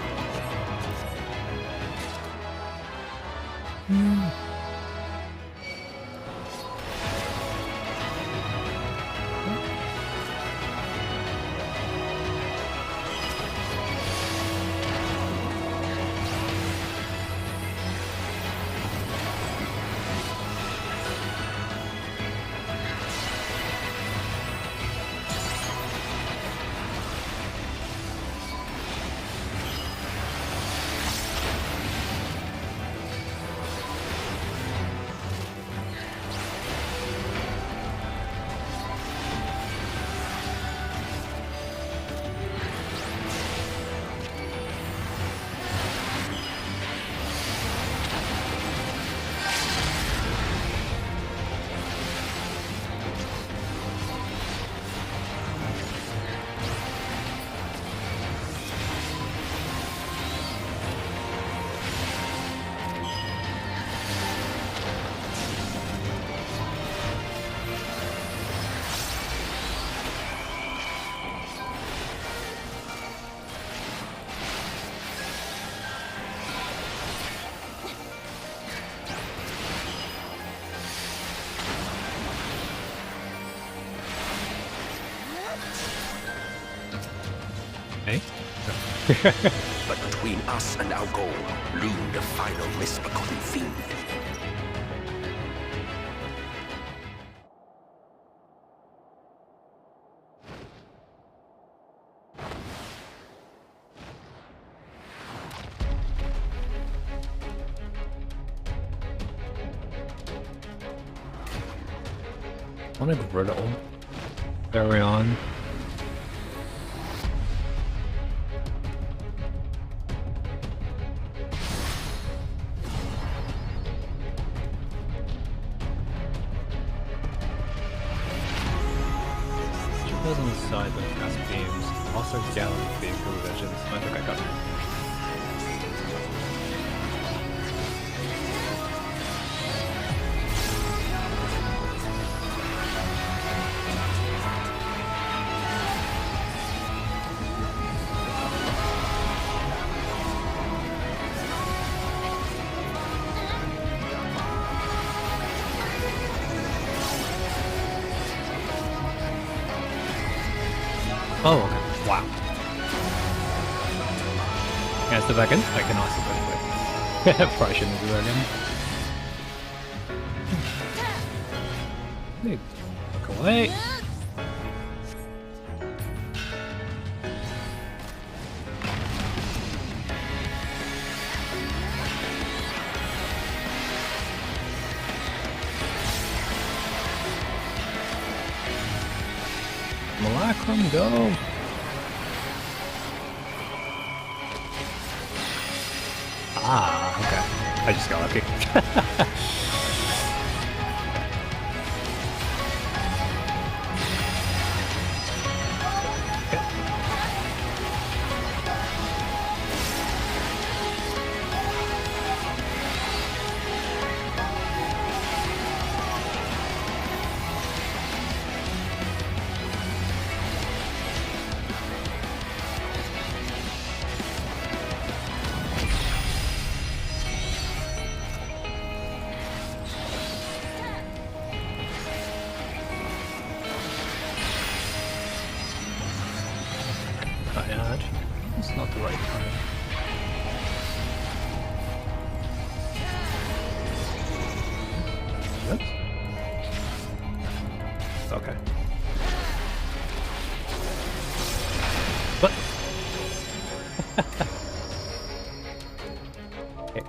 But between us and our goal loomed a final misbegotten fiend. I want to get rid of him. Carry on. On the side of cast beams, also gallery beam for visions. I think I got it. Oh, okay. Wow. Can I step back in? I can also step back. Probably shouldn't do that again. Hey, look away. Malacrum, go! Ah, okay. I just got lucky. It's not the right time. Oops. Okay. What? Okay.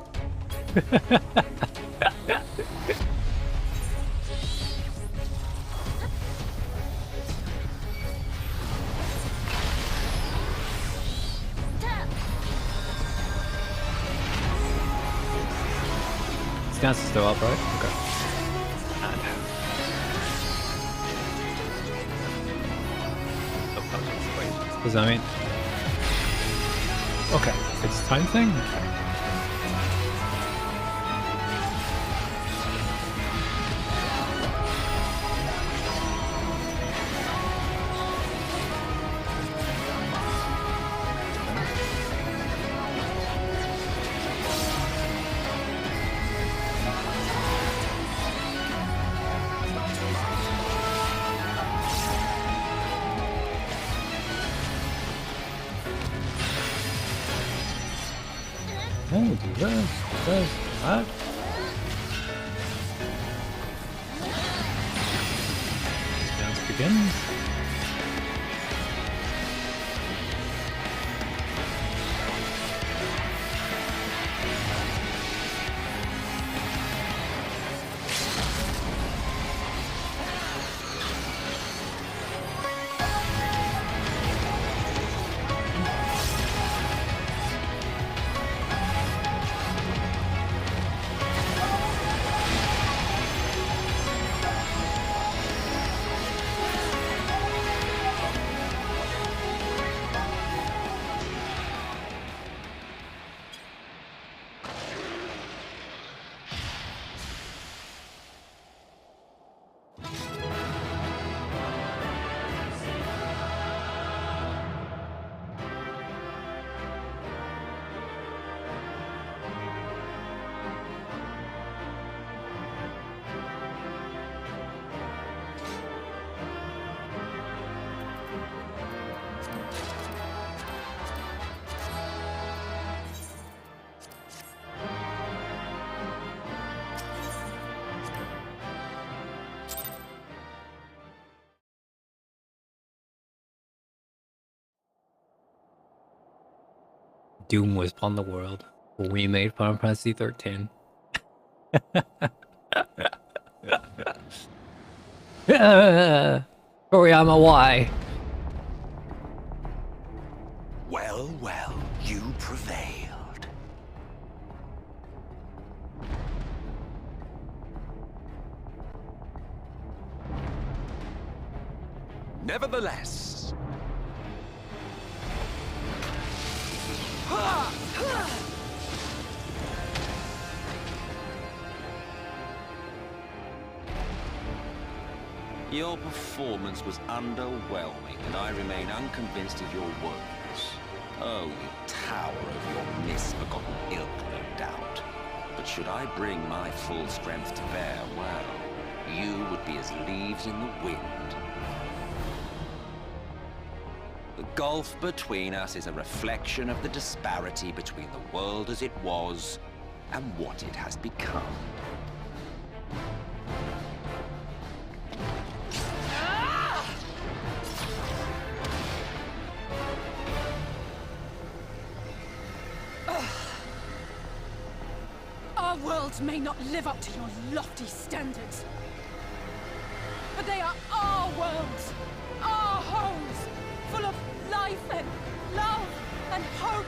Stance is still up, right? Okay. What does that mean? Okay, it's time thing? Okay. do this, that. Dance begins. Doom was upon the world. We made Final Fantasy 13. Toriyama, why? Well, well, you prevailed. Nevertheless, your performance was underwhelming, and I remain unconvinced of your worthiness. Oh, you tower of your misbegotten ilk, no doubt. But should I bring my full strength to bear, well, you would be as leaves in the wind. The gulf between us is a reflection of the disparity between the world as it was and what it has become. Our worlds may not live up to your lofty standards, but they are our worlds, our homes, full of life and love and hope.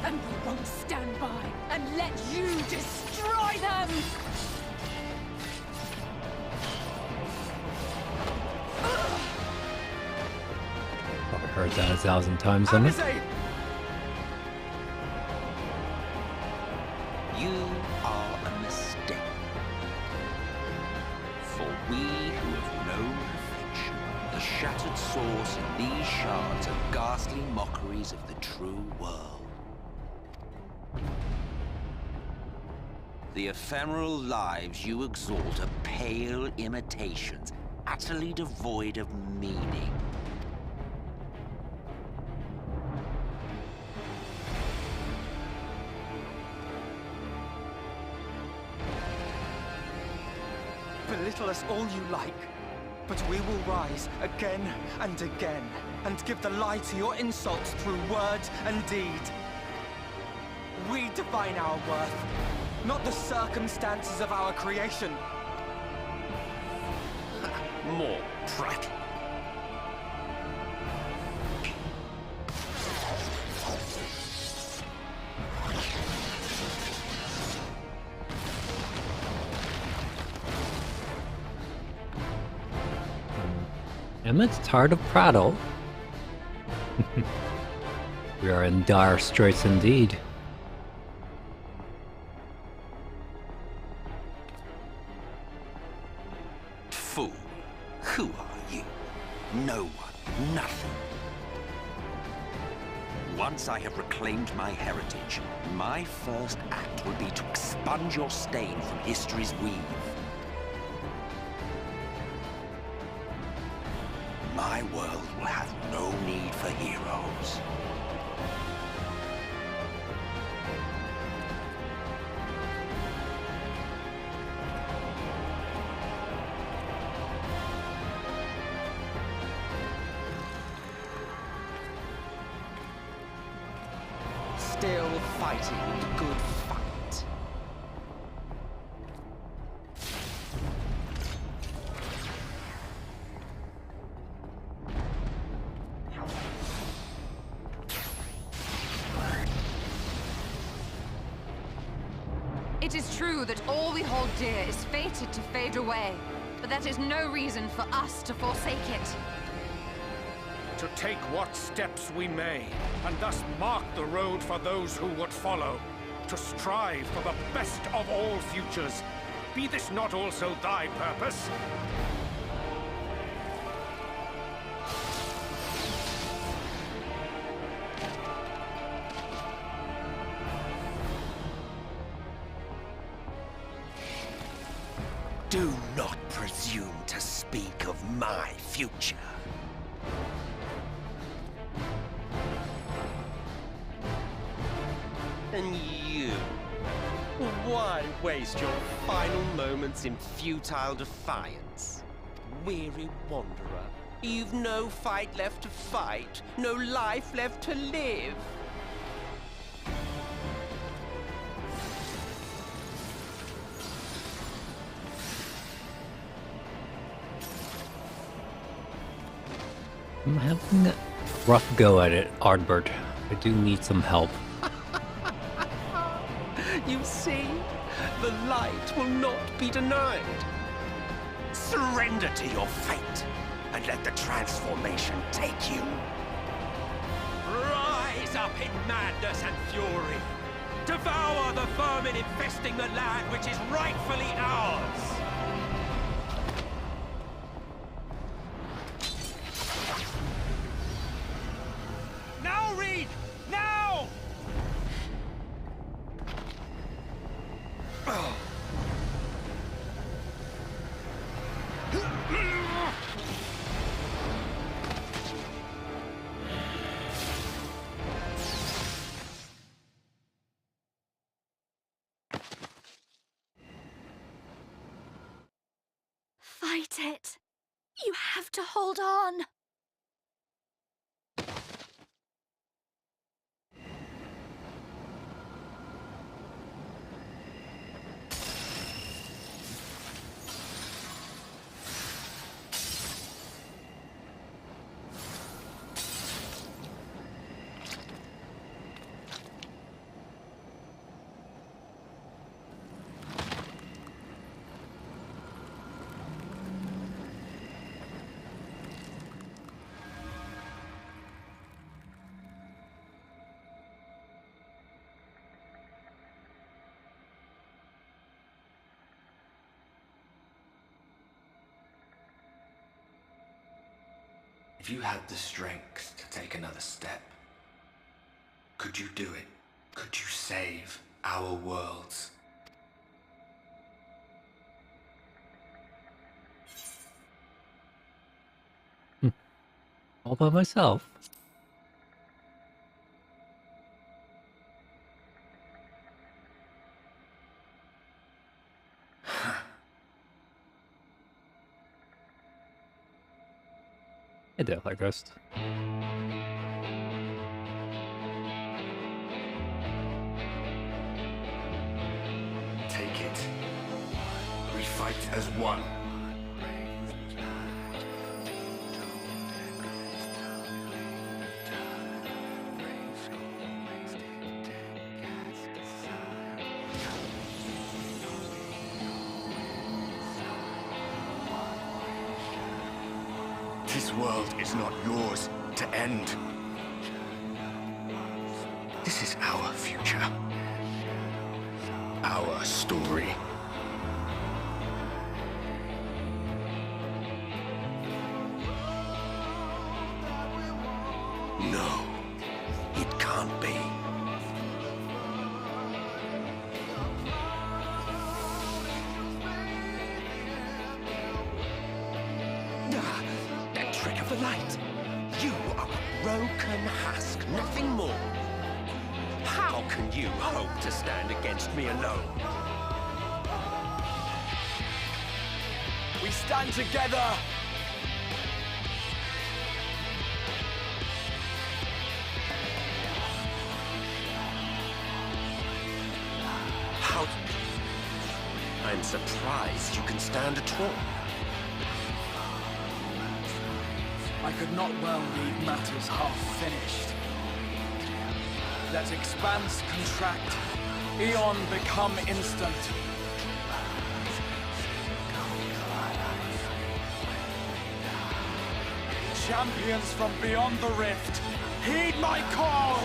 And we won't stand by and let you destroy them! Probably heard that 1,000 times, haven't it? You are a mistake. For we who have known perfection, the shattered source in these shards are ghastly mockeries of the true world. The ephemeral lives you exalt are pale imitations, utterly devoid of meaning. Belittle us all you like, but we will rise again and again, and give the lie to your insults through word and deed. We define our worth, not the circumstances of our creation. More prattle. Emmett's tired of prattle. We are in dire straits indeed. Fool, who are you? No one, nothing. Once I have reclaimed my heritage, my first act will be to expunge your stain from history's weave. My world will have no need for heroes. fighting the good fight. It is true that all we hold dear is fated to fade away, but that is no reason for us to forsake it. To take what steps we may, and thus mark the road for those who would follow. To strive for the best of all futures. Be this not also thy purpose? Do not presume to speak of my future. And you? Why waste your final moments in futile defiance? Weary wanderer, you've no fight left to fight, no life left to live. I'm having a rough go at it, Ardbert. I do need some help. You see, the light will not be denied. Surrender to your fate, and let the transformation take you. Rise up in madness and fury. Devour the vermin infesting the land which is rightfully ours. Now, Reed! Now! Fight it. You have to hold on. If you had the strength to take another step, could you do it? Could you save our worlds? All by myself. I do, I guess. Take it. We fight as one. This world is not yours to end. This is our future. Our story. No, it can't be. That trick of the light. You are a broken husk, nothing more. How can you hope to stand against me alone? We stand together! and surprised you can stand a tall. I could not well leave matters half finished. Let expanse contract, eon become instant. Champions from beyond the rift, heed my call!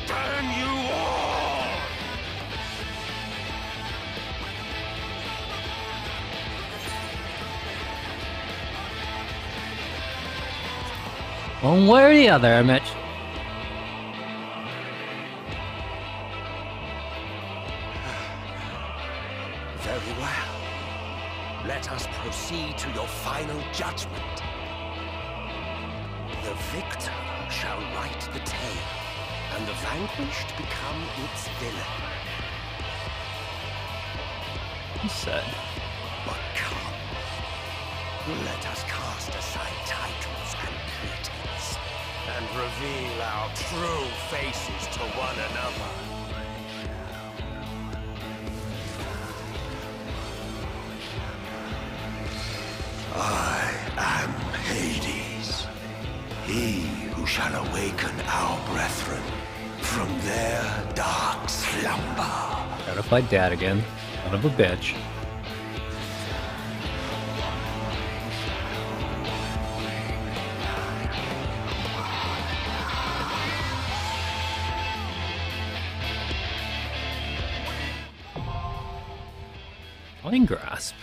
Damn you all! One way or the other, Mitch. Very well. Let us proceed to your final judgment. The victor shall write the tale, and the vanquished become its villain. He said. But come, let us cast aside titles and pretense, and reveal our true faces to one another. I am Hades, he who shall awaken our brethren from their dark slumber. Gotta fight Dad again. Son of a bitch. Fine grasp.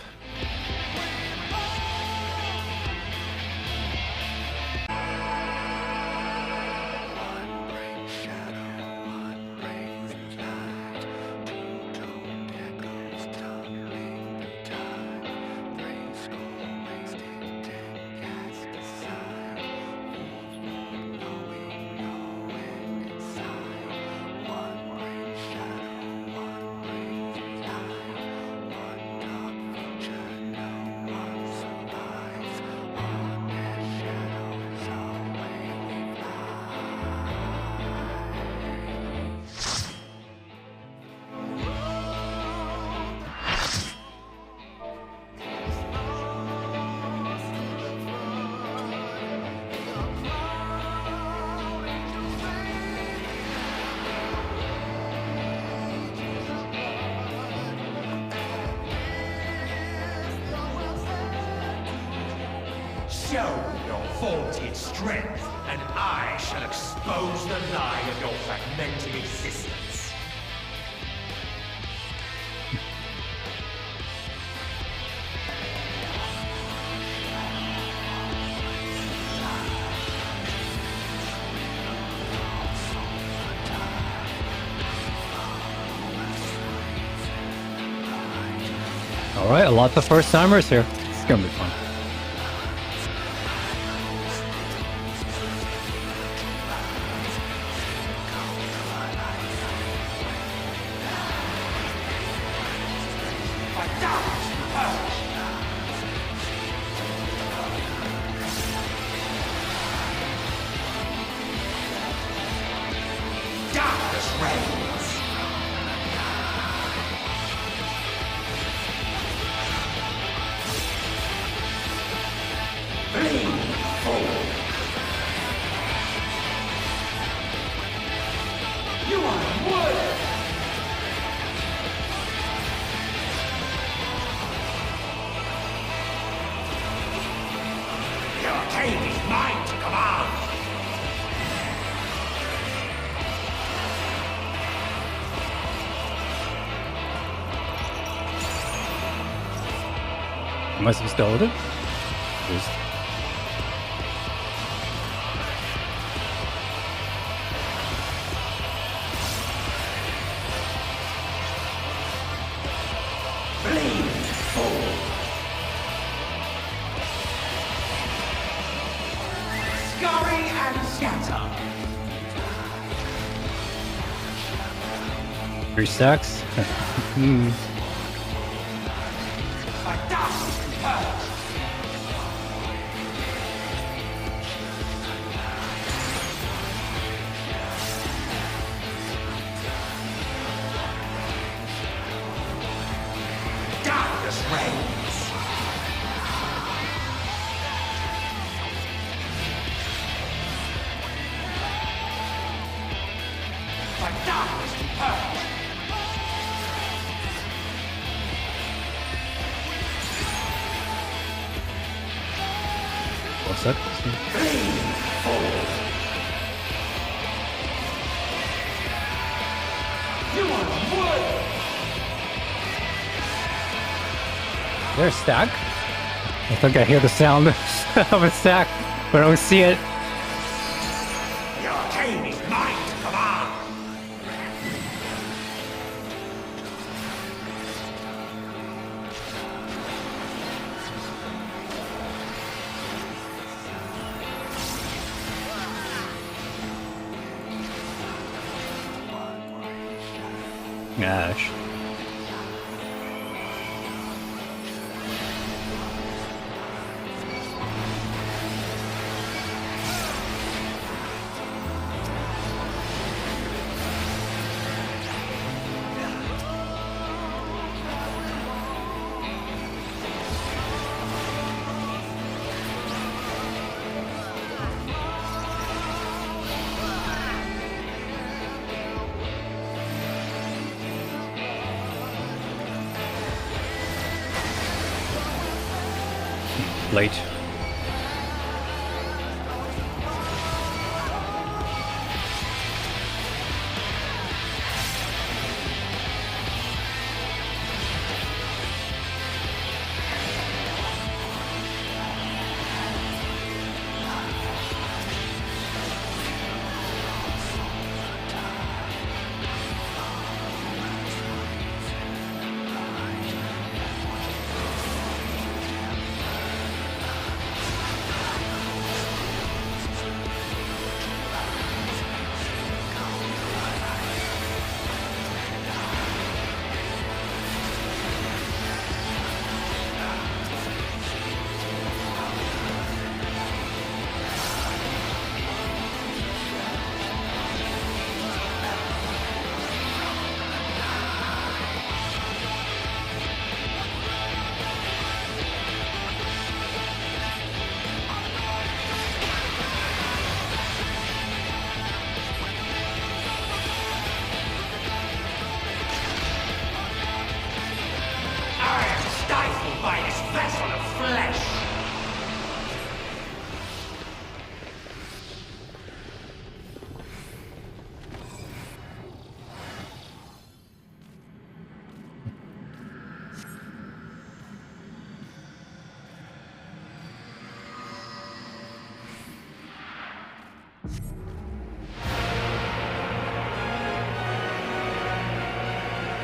Show your vaunted strength, and I shall expose the lie of your fragmented existence. Alright, a lot of first timers here. It's gonna be fun. Darkness reigns. Bleed forward. You are unworthy. Your king is mine to command. Am I supposed to hold it? Just... Bleed forward. Scurry and scatter. 3 stacks. Hmm. Darkness reigns. But darkness be purged. What's that? You are wood. Is there a stack? I think I hear the sound of a stack, but I don't see it. Your king is mine to command. Gosh. Late. By this vessel of flesh.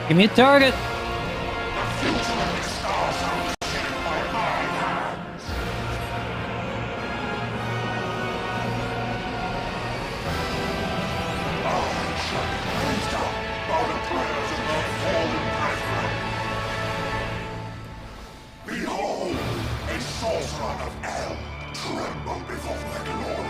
Give me a target. Behold, a sorcerer of El, tremble before their glory.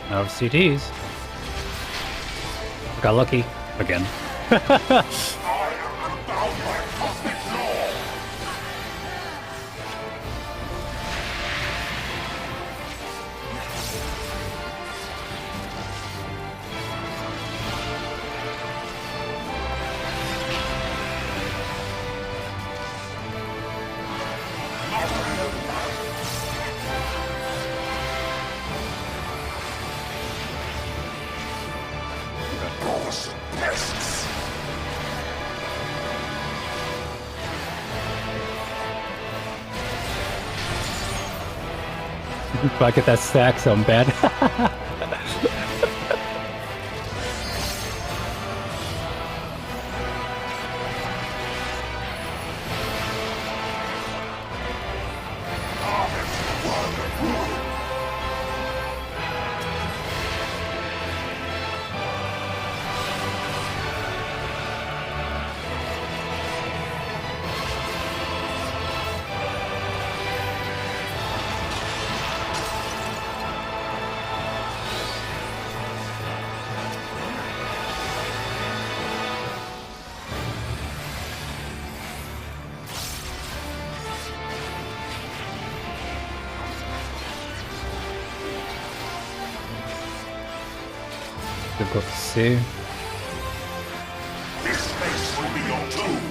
Of CDs. Got lucky again. If I get that stack, so I'm bad. Difficult to see. This space will be your tomb.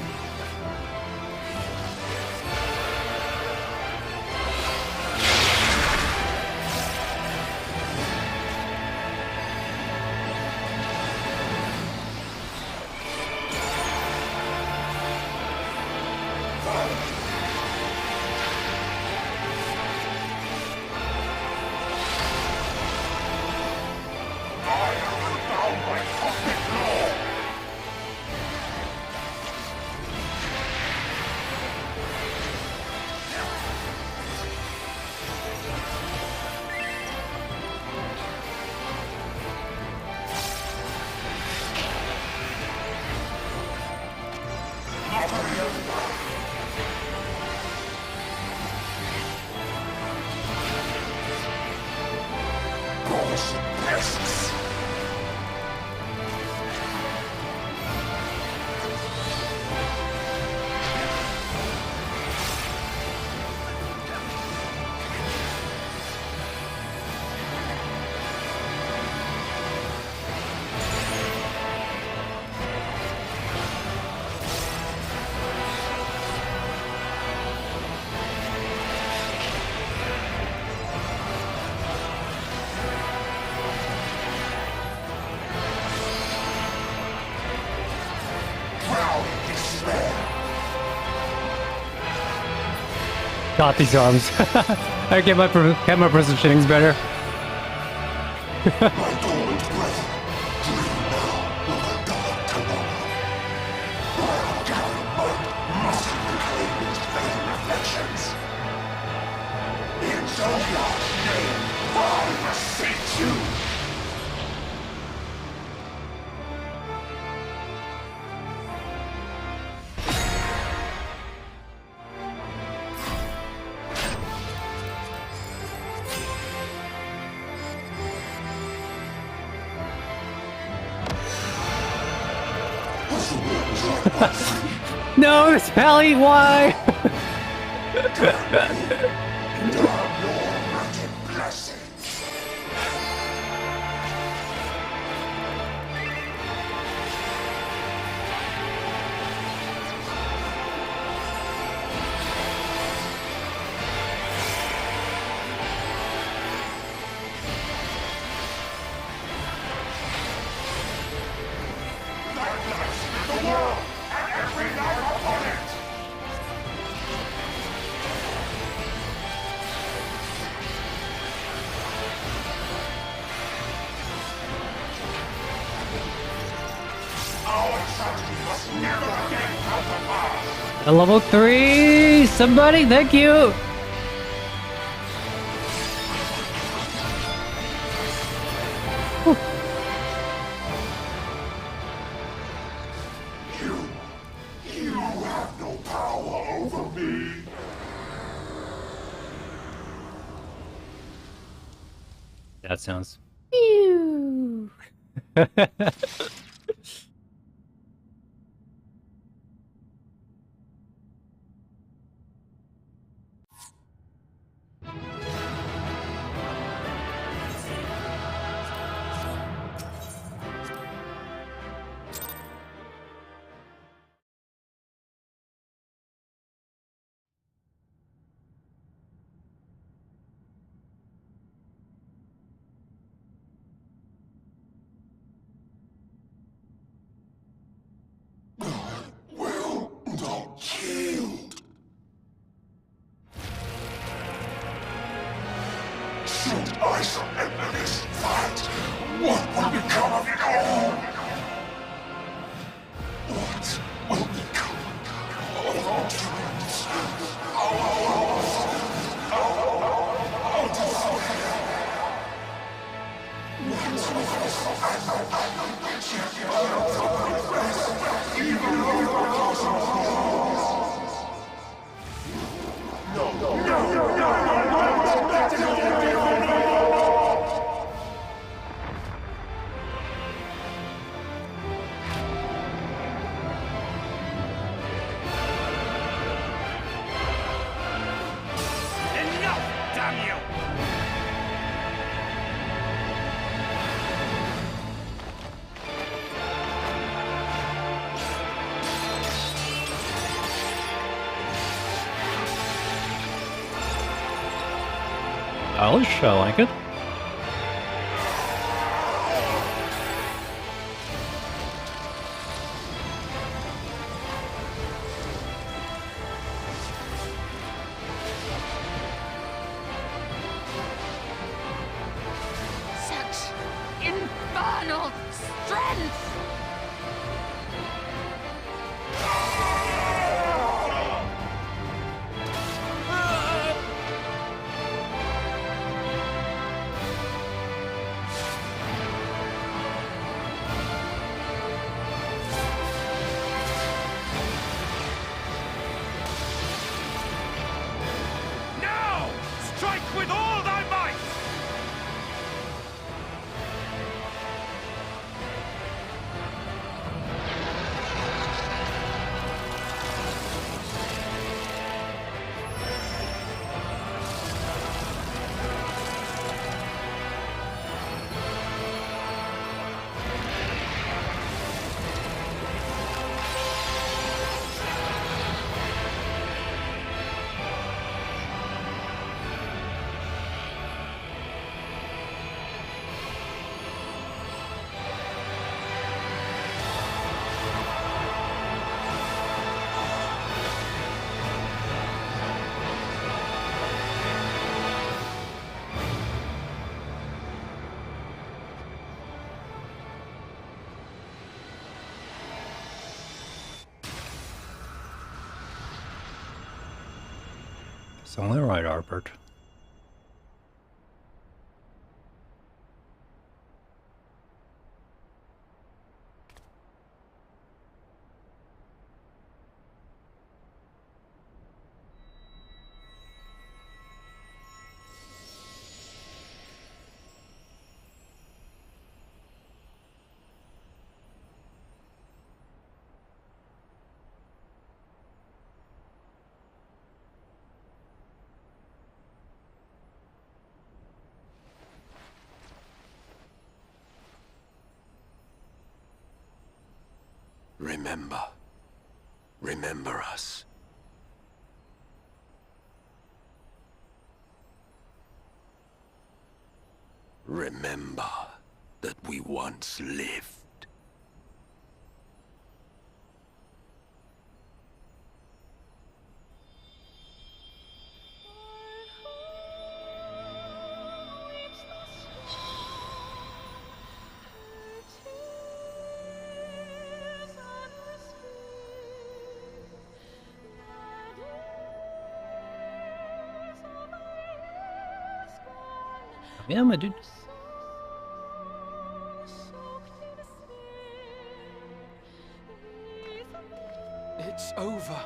Got these arms. I get my camera positionings better. No, it's Pally, why? A level 3! Somebody, thank you! You have no power over me. That sounds... Should I surrender this fight, what will become of it all? What will become of our dreams? Our desire? Enough, damn you! Stylish, I like it. Such infernal strength! Now! Strike with all thy might! It's only right, Arbert. Remember. Remember us. Remember that we once lived. Yeah, my dude. It's over.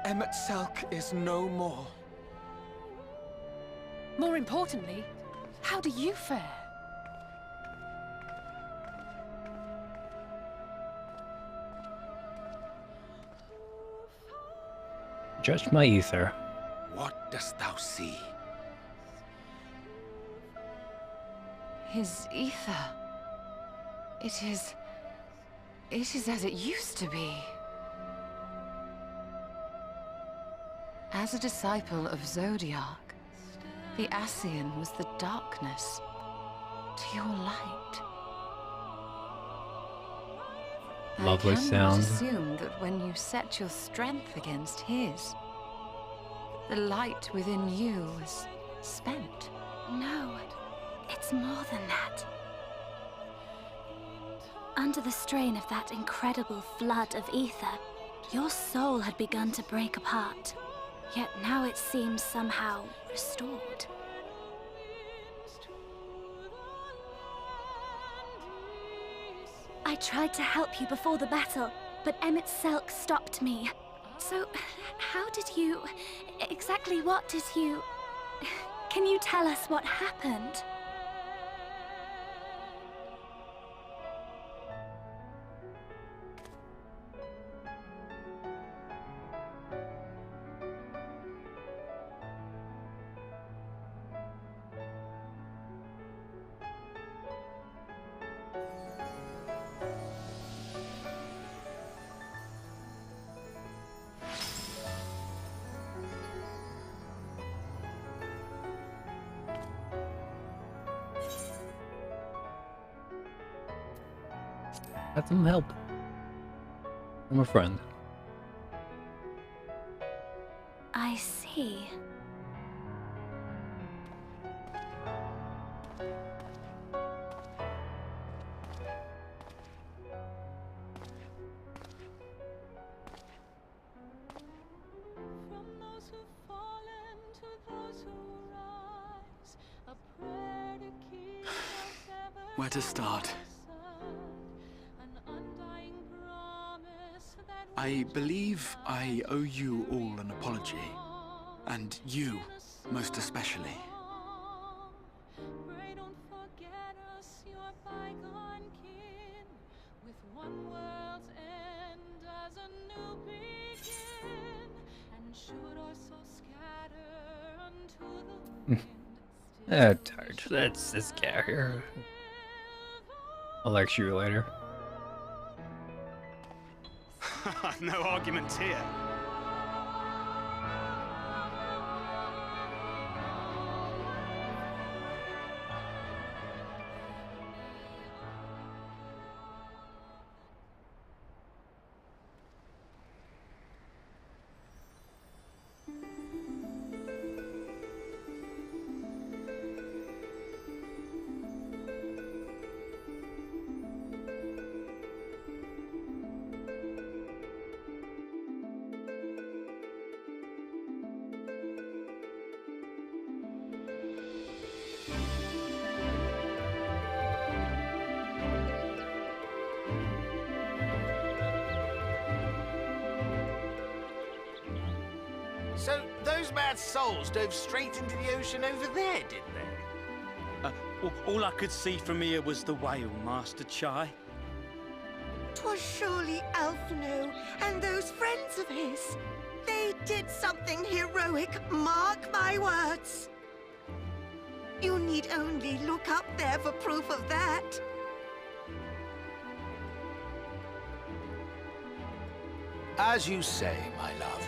Emmett Selk is no more. More importantly, how do you fare? Judge my ether. What dost thou see? His ether. It is as it used to be. As a disciple of Zodiac, the Ascian was the darkness to your light. Lovely I sound. assume that when you set your strength against his, the light within you was spent. No, it's more than that. Under the strain of that incredible flood of ether, your soul had begun to break apart. Yet now it seems somehow restored. I tried to help you before the battle, but Emmett Selk stopped me. So, how did you... exactly what did you... Can you tell us what happened? Got some help from a friend. I see. Where to start? I believe I owe you all an apology. And you, most especially. Tired. Let's get here. I'll lecture you later. No arguments here. So, those mad souls dove straight into the ocean over there, didn't they? All I could see from here was the whale, Master Chai. 'Twas surely Alphino and those friends of his. They did something heroic, mark my words. You need only look up there for proof of that. As you say, my love.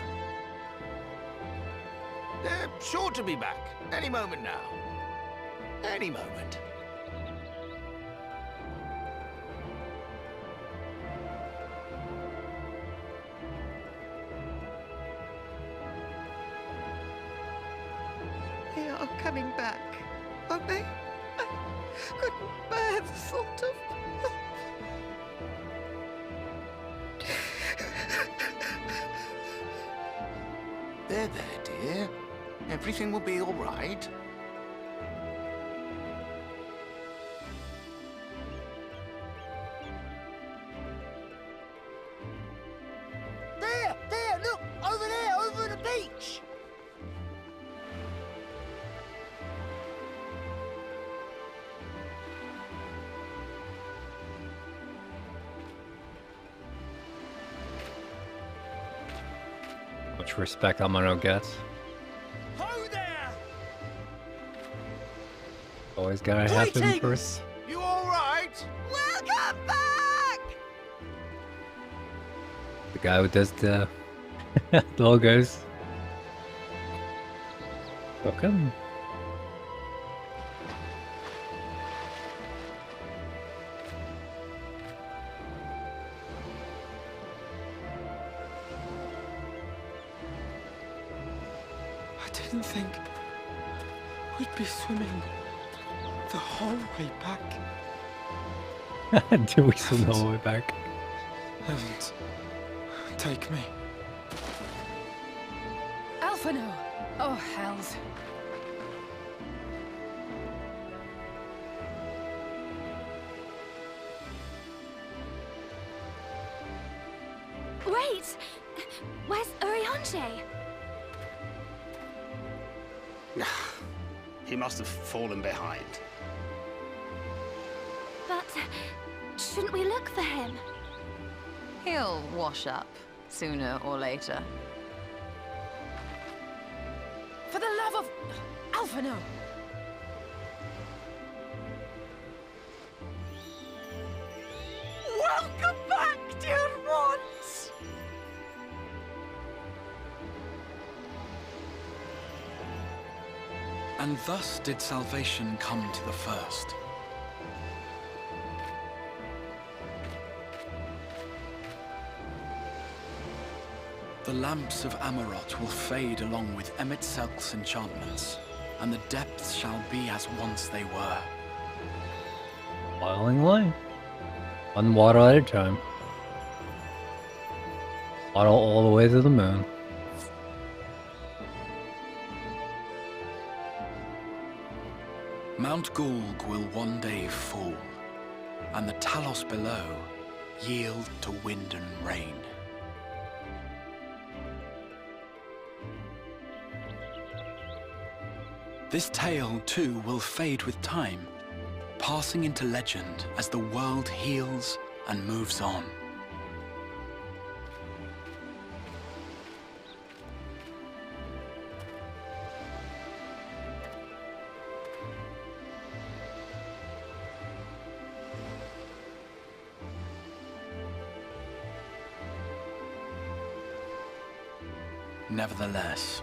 They're sure to be back any moment now. Any moment. They are coming back, aren't they? I couldn't bear the thought of... There, dear. Everything will be all right. There, look! Over there, over the beach! Much respect Amano gets. Ho there! Always gotta happen first. You all right? Welcome back! The guy who does the logos. Welcome. I didn't think We'd be swimming the whole way back. Do we swim the whole way back? Heavens, take me. Alphino! Oh, hells. Wait! Where's Urianger? He must have fallen behind. But shouldn't we look for him? He'll wash up, sooner or later. For the love of Alphino! Welcome back, dear ones! And thus did salvation come to the first. The lamps of Amarot will fade along with Emet-Selk's enchantments, and the depths shall be as once they were. Boiling away. One water at a time. Waddle all the way to the moon. Mount Gulg will one day fall, and the Talos below yield to wind and rain. This tale, too, will fade with time, passing into legend as the world heals and moves on. Nevertheless,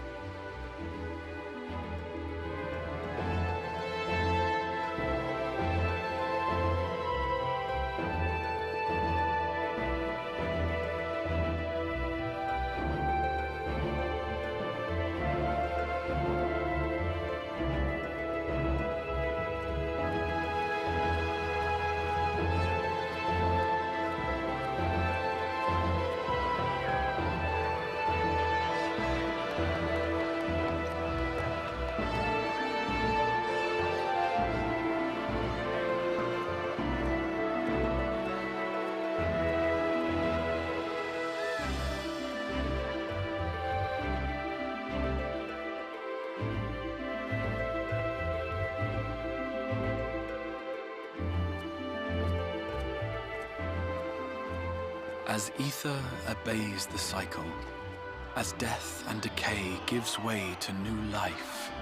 as ether obeys the cycle, as death and decay gives way to new life,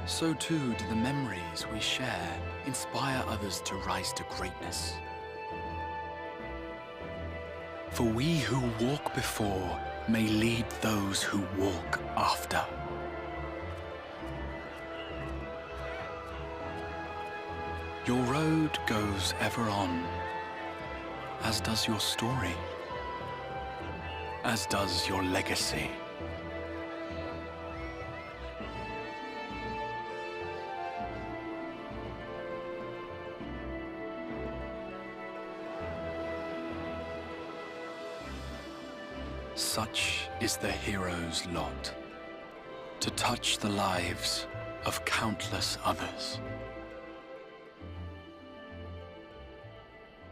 so too do the memories we share inspire others to rise to greatness. For we who walk before may lead those who walk after. Your road goes ever on, as does your story, as does your legacy. Such is the hero's lot, to touch the lives of countless others.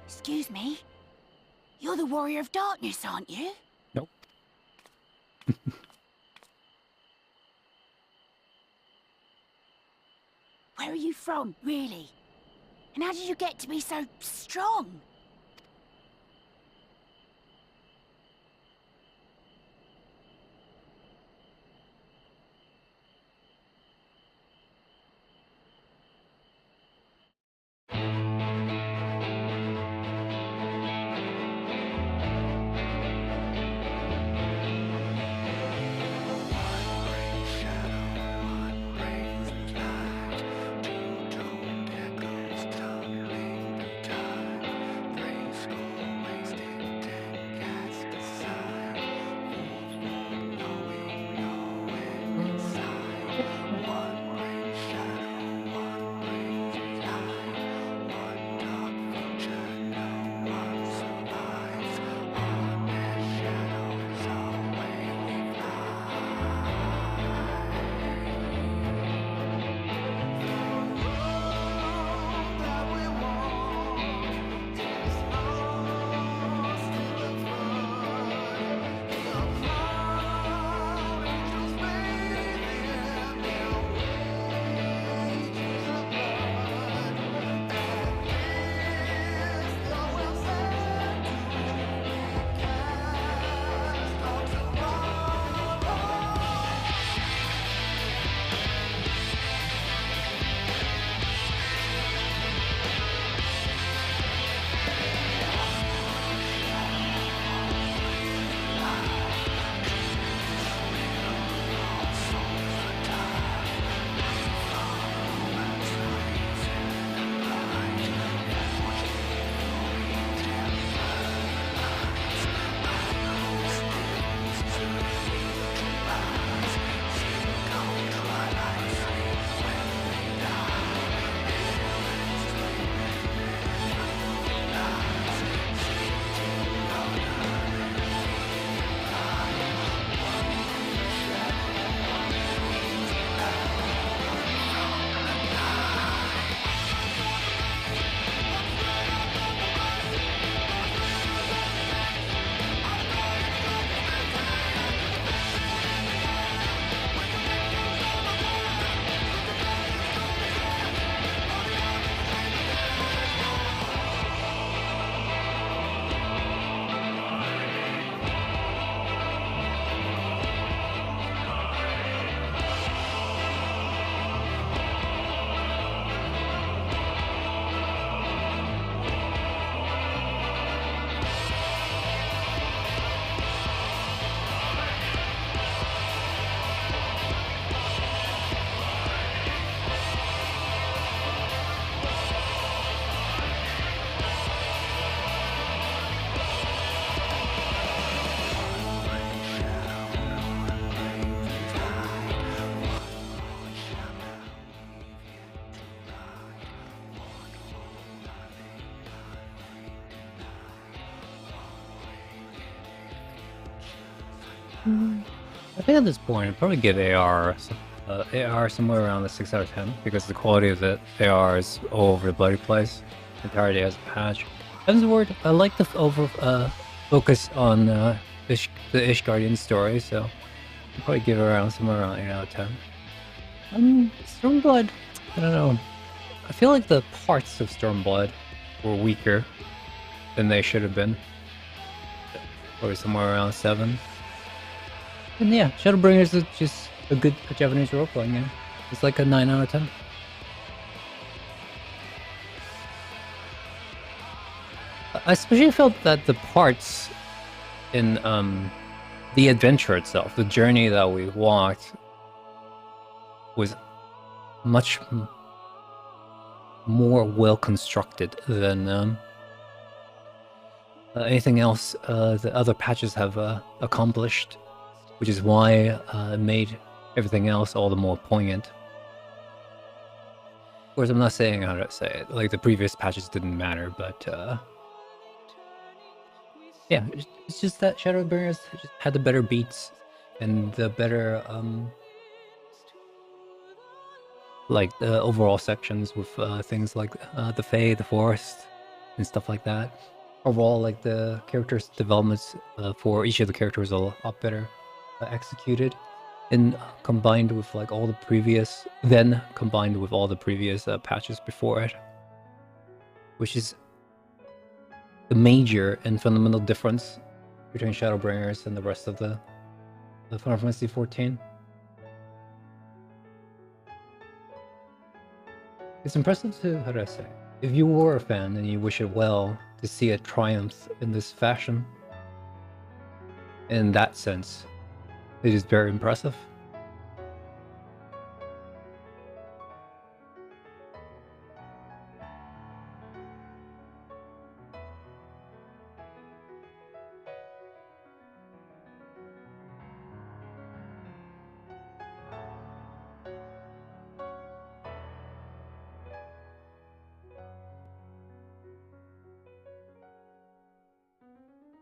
Excuse me? You're the Warrior of Darkness, aren't you? Nope. Where are you from, really? And how did you get to be so strong? I think at this point, I'd probably give AR AR somewhere around the 6 out of 10 because the quality of the AR is all over the bloody place. Entirety as a patch. Hemsworth, I like the focus on the Ish Guardian story, so I'd probably give it around somewhere around 8 out of 10. Stormblood, I don't know. I feel like the parts of Stormblood were weaker than they should have been. Probably somewhere around 7. And yeah, Shadowbringers is just a good Japanese role-playing game. It's like a 9 out of 10. I especially felt that the parts in the adventure itself, the journey that we walked, was much more well constructed than anything else the other patches have accomplished, which is why it made everything else all the more poignant. Of course, I'm not saying how to say it, like the previous patches didn't matter, but yeah, it's just that Shadowbringers just had the better beats and the better like the overall sections with things like the Fae, the Forest, and stuff like that. Overall, like the characters' developments for each of the characters are a lot better executed, and combined with like all the previous, combined with all the previous patches before it, which is the major and fundamental difference between Shadowbringers and the rest of the Final Fantasy XIV. It's impressive to, how do I say, if you were a fan and you wish it well, to see it triumph in this fashion. In that sense, it is very impressive.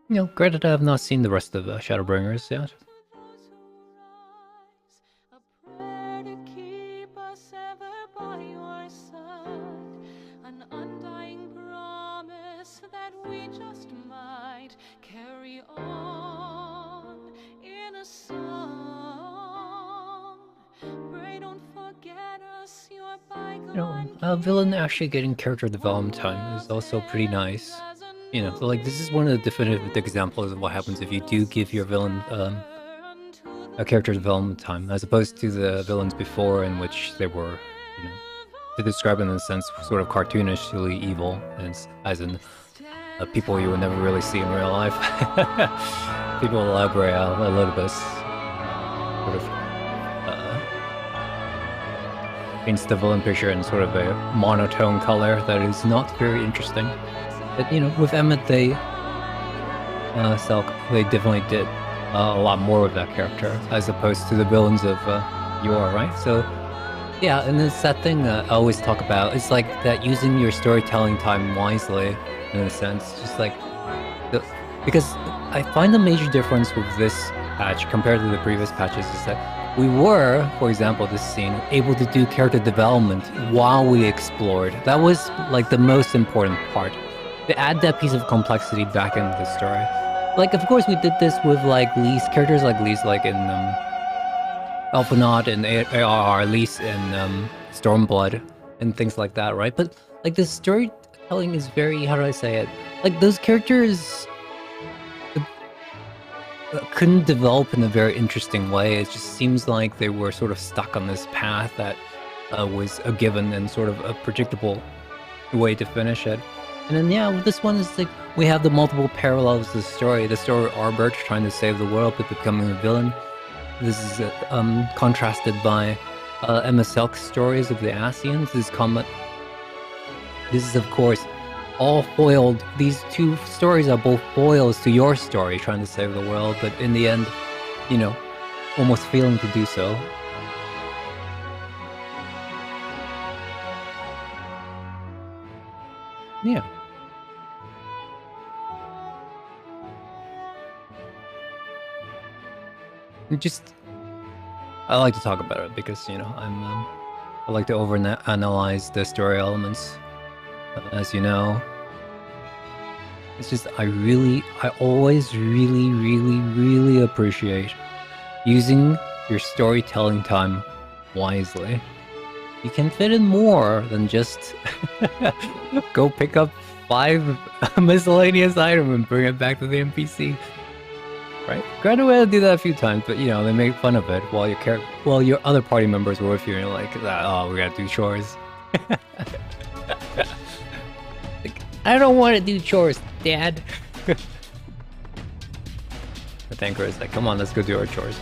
You know, granted I have not seen the rest of Shadowbringers yet. You know, a villain actually getting character development time is also pretty nice. You know, so like this is one of the definitive examples of what happens if you do give your villain a character development time, as opposed to the villains before, in which they were, you know, to describe it in a sense, sort of cartoonishly evil, and as in people you would never really see in real life. People elaborate out a little bit, sort of paints the villain picture in sort of a monotone color that is not very interesting. But, you know, with Emmett, they definitely did a lot more with that character, as opposed to the villains of Yor, right? So, yeah, and it's that thing I always talk about. It's like that using your storytelling time wisely, in a sense. Just like, because I find the major difference with this patch compared to the previous patches is that we were, for example, this scene, able to do character development while we explored. That was like the most important part. To add that piece of complexity back into the story. Like, of course, we did this with, like, Lee's characters, like Lee's, like, in, Alphanaut and ARR, Lee's in, Stormblood, and things like that, right? But, like, the storytelling is very, how do I say it? Like, those characters couldn't develop in a very interesting way. It just seems like they were sort of stuck on this path that was a given and sort of a predictable way to finish it. And then, yeah, with this one, it's like we have the multiple parallels to the story. The story of Arbert trying to save the world but becoming a villain. This is contrasted by Emma Selk's stories of the Asians. This is, of course, all foiled. These two stories are both foils to your story, trying to save the world, but in the end, you know, almost failing to do so. Yeah. just I like to talk about it because you know I like to overanalyze the story elements, as you know. It's just I always really appreciate using your storytelling time wisely. You can fit in more than just go pick up 5 miscellaneous items and bring it back to the NPC. Right? Granted, we had to do that a few times, but you know, they make fun of it while your other party members were with you and you're like, oh, we gotta do chores. Like, I don't want to do chores, Dad. But Thanker is like, come on, let's go do our chores.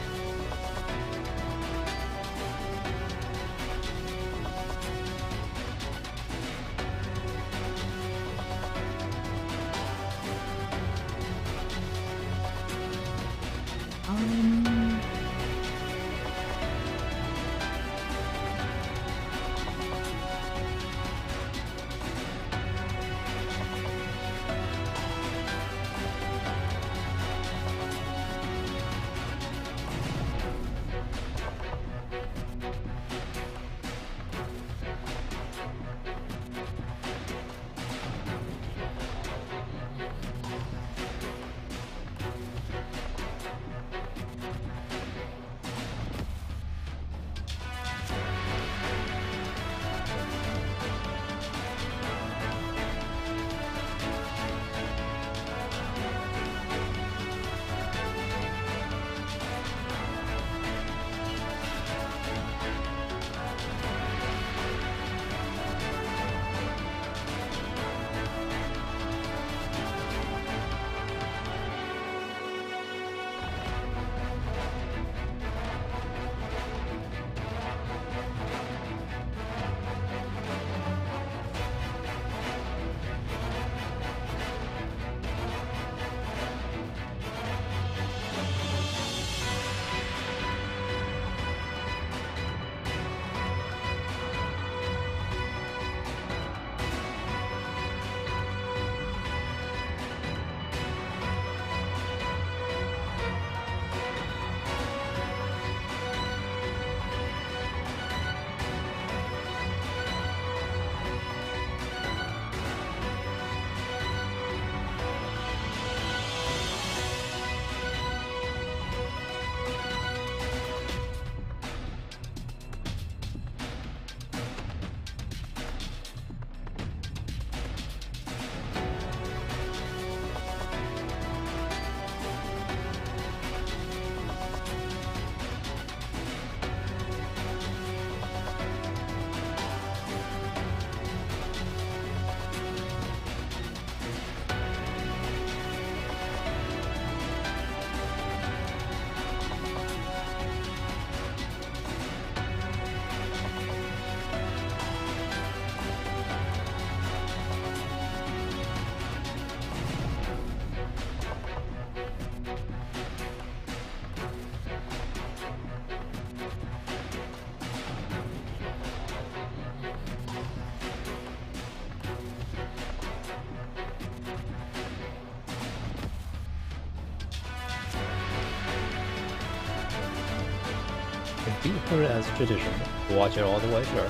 If you put it as tradition, watch it all the way through.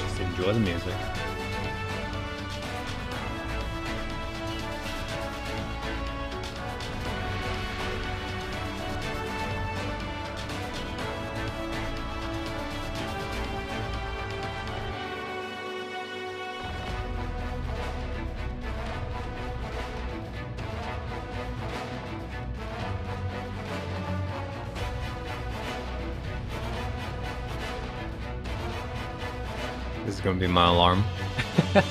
Just enjoy the music. This is gonna be my alarm. I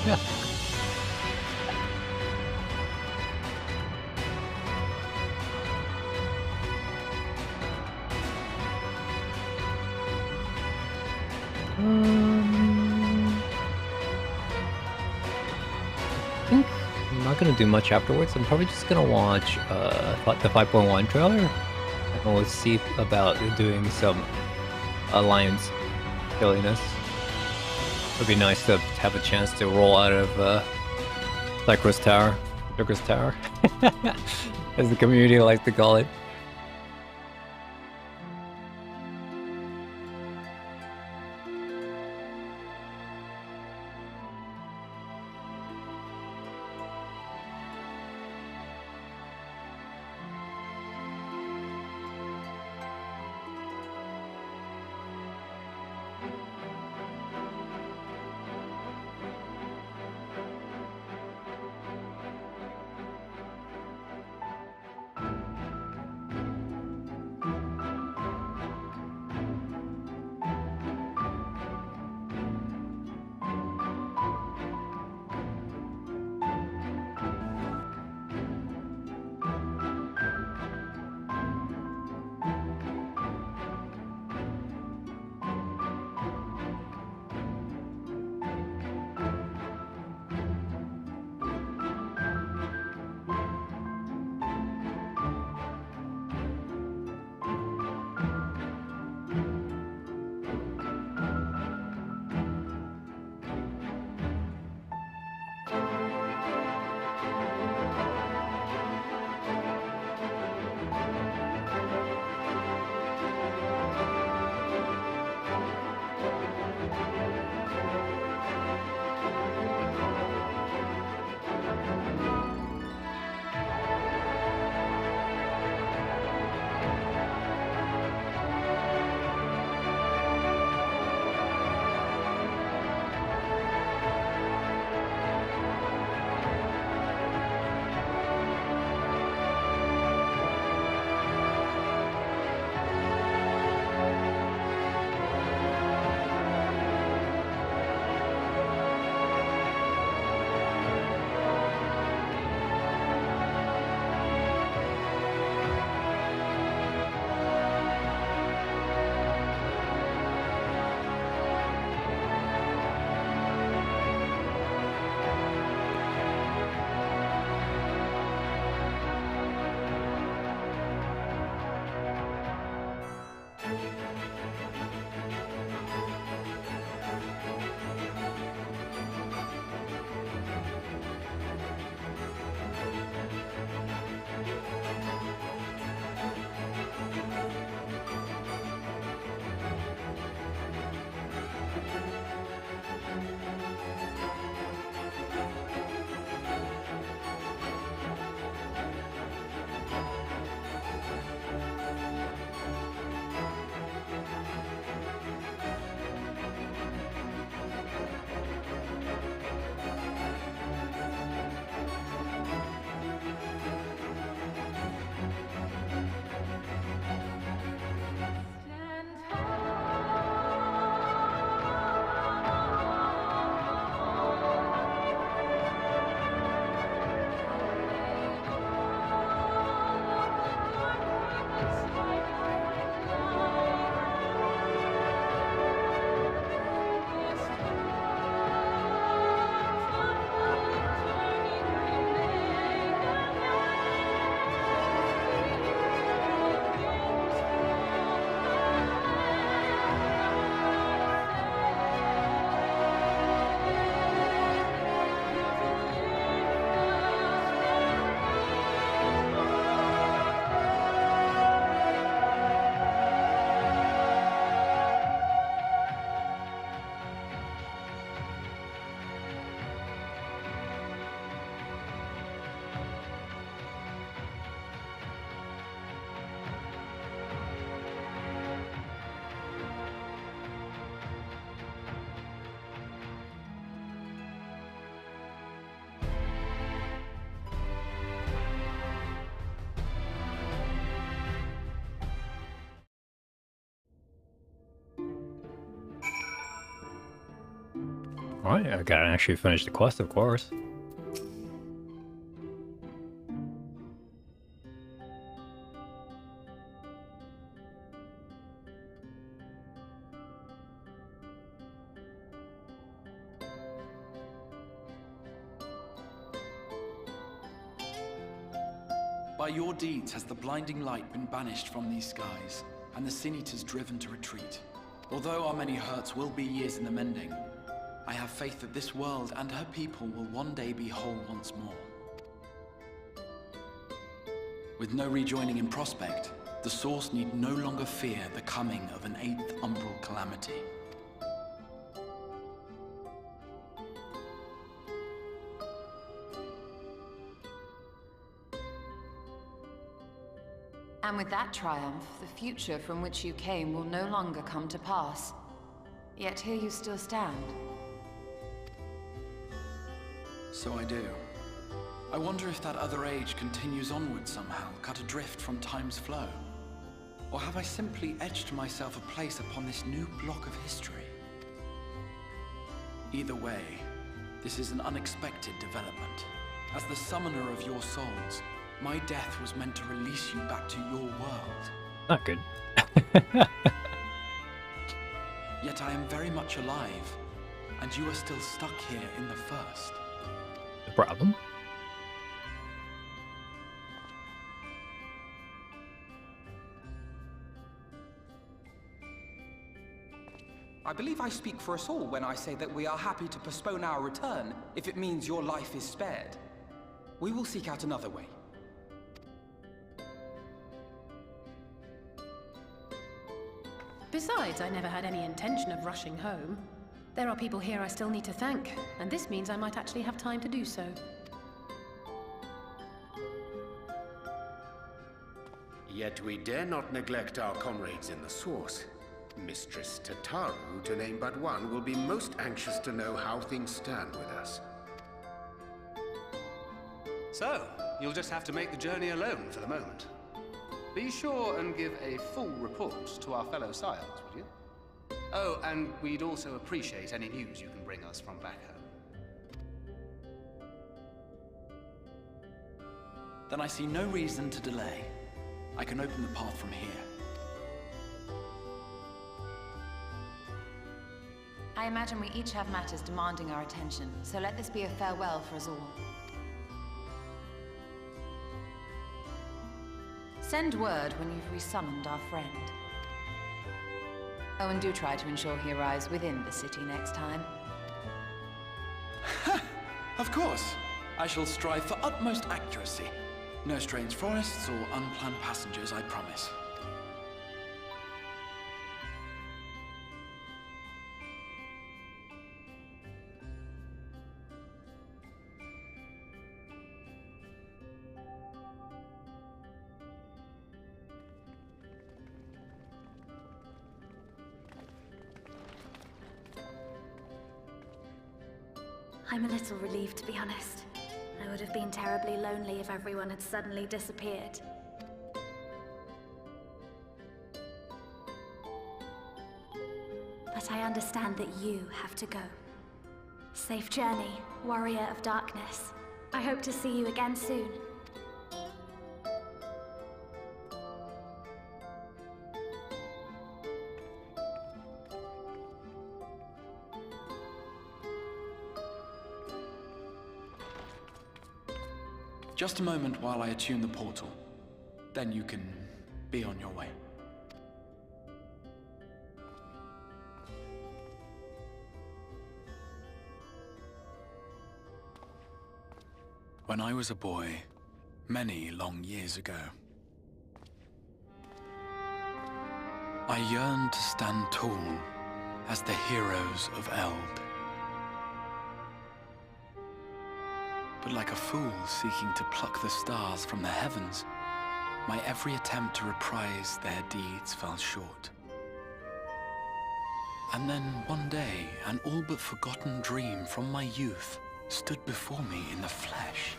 think I'm not gonna do much afterwards. I'm probably just gonna watch the 5.1 trailer, and we'll see about doing some alliance silliness. It'd be nice to have a chance to roll out of Cypress Tower, as the community likes to call it. Alright, I gotta actually finish the quest, of course. By your deeds has the blinding light been banished from these skies, and the Sin Eaters driven to retreat. Although our many hurts will be years in the mending, I have faith that this world and her people will one day be whole once more. With no rejoining in prospect, the Source need no longer fear the coming of an 8th umbral calamity. And with that triumph, the future from which you came will no longer come to pass. Yet here you still stand. So I do. I wonder if that other age continues onward somehow, cut adrift from time's flow. Or have I simply etched myself a place upon this new block of history? Either way, this is an unexpected development. As the summoner of your souls, my death was meant to release you back to your world. Not good. Yet I am very much alive, and you are still stuck here in the first. The problem? I believe I speak for us all when I say that we are happy to postpone our return if it means your life is spared. We will seek out another way. Besides, I never had any intention of rushing home. There are people here I still need to thank, and this means I might actually have time to do so. Yet we dare not neglect our comrades in the Source. Mistress Tataru, to name but one, will be most anxious to know how things stand with us. So, you'll just have to make the journey alone for the moment. Be sure and give a full report to our fellow scions, would you? Oh, and we'd also appreciate any news you can bring us from back home. Then I see no reason to delay. I can open the path from here. I imagine we each have matters demanding our attention, so let this be a farewell for us all. Send word when you've resummoned our friend. Oh, and do try to ensure he arrives within the city next time. Of course. I shall strive for utmost accuracy. No strange forests or unplanned passengers, I promise. I'm a little relieved, to be honest. I would have been terribly lonely if everyone had suddenly disappeared. But I understand that you have to go. Safe journey, warrior of darkness. I hope to see you again soon. Just a moment while I attune the portal. Then you can be on your way. When I was a boy, many long years ago, I yearned to stand tall as the heroes of Eld. But like a fool seeking to pluck the stars from the heavens, my every attempt to reprise their deeds fell short. And then one day, an all but forgotten dream from my youth stood before me in the flesh.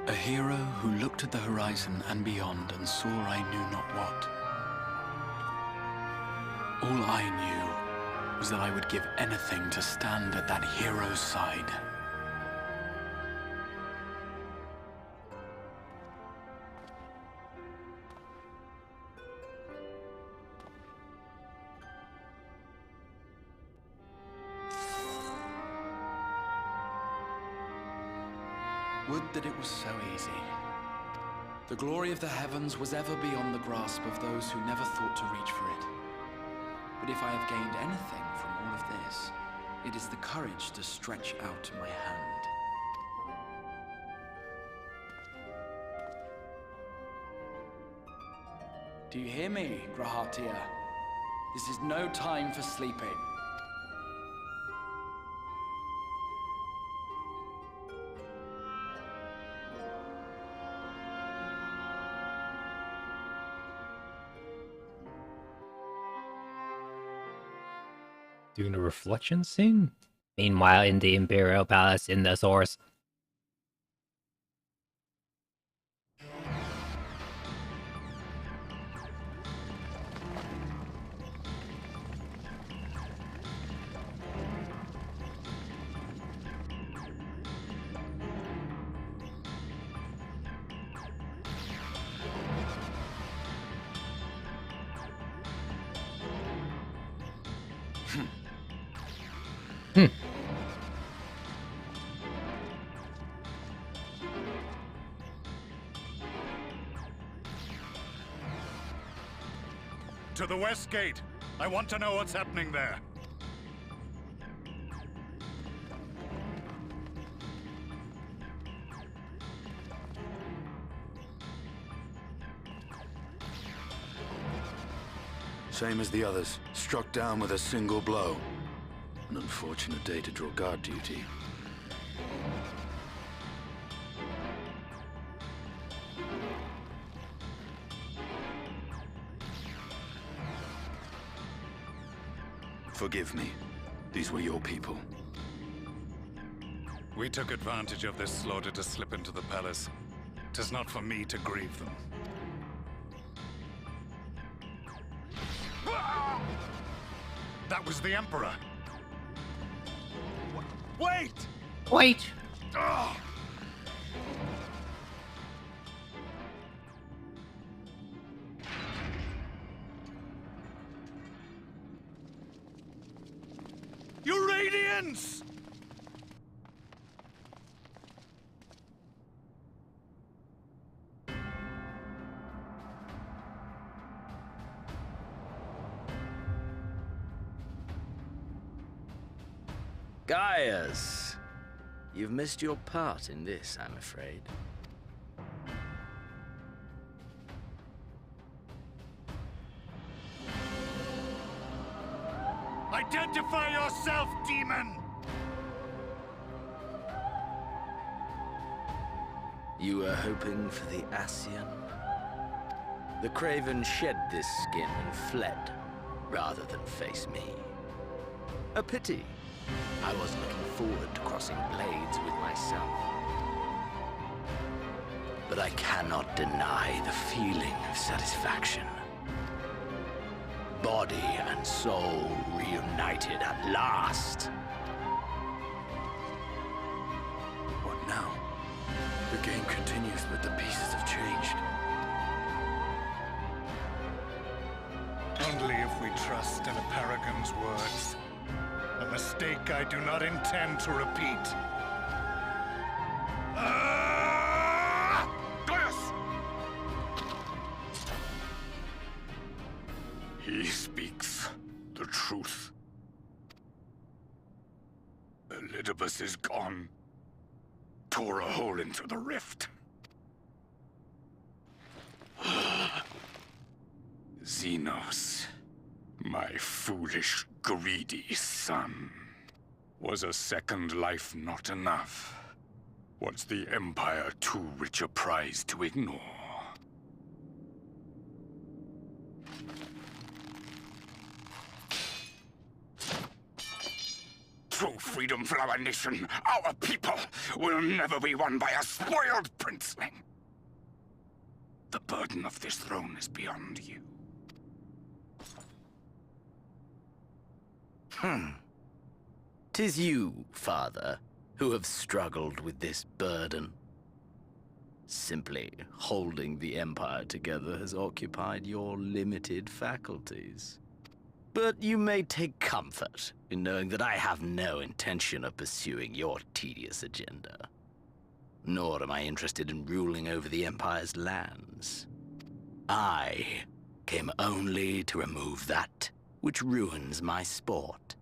A hero who looked at the horizon and beyond and saw I knew not what. All I knew was that I would give anything to stand at that hero's side. Would that it was so easy. The glory of the heavens was ever beyond the grasp of those who never thought to reach for it. But if I have gained anything from all of this, it is the courage to stretch out my hand. Do you hear me, Grahatia? This is no time for sleeping. Doing a reflection scene? Meanwhile, in the Imperial Palace in the source. To the west gate. I want to know what's happening there. Same as the others. Struck down with a single blow. An unfortunate day to draw guard duty. Forgive me. These were your people. We took advantage of this slaughter to slip into the palace. 'Tis not for me to grieve them. That was the Emperor. Wait! Wait! Ah! Your radiance! Gaius, you've missed your part in this, I'm afraid. Identify yourself, demon! You were hoping for the Ascian? The Craven shed this skin and fled, rather than face me. A pity. I was looking forward to crossing blades with myself. But I cannot deny the feeling of satisfaction. Body and soul reunited at last. What now? The game continues, but the pieces have changed. Only if we trust in a paragon's words. A mistake I do not intend to repeat. Gaius! He speaks the truth. Elidibus is gone. Tore a hole into the rift. Xenos, my foolish, greedy son. Was a second life not enough? Was the Empire too rich a prize to ignore? Trophy freedom for our nation, our people, will never be won by a spoiled princeling. The burden of this throne is beyond you. "'Tis you, father, who have struggled with this burden. Simply holding the Empire together has occupied your limited faculties. But you may take comfort in knowing that I have no intention of pursuing your tedious agenda. Nor am I interested in ruling over the Empire's lands. I came only to remove that which ruins my sport.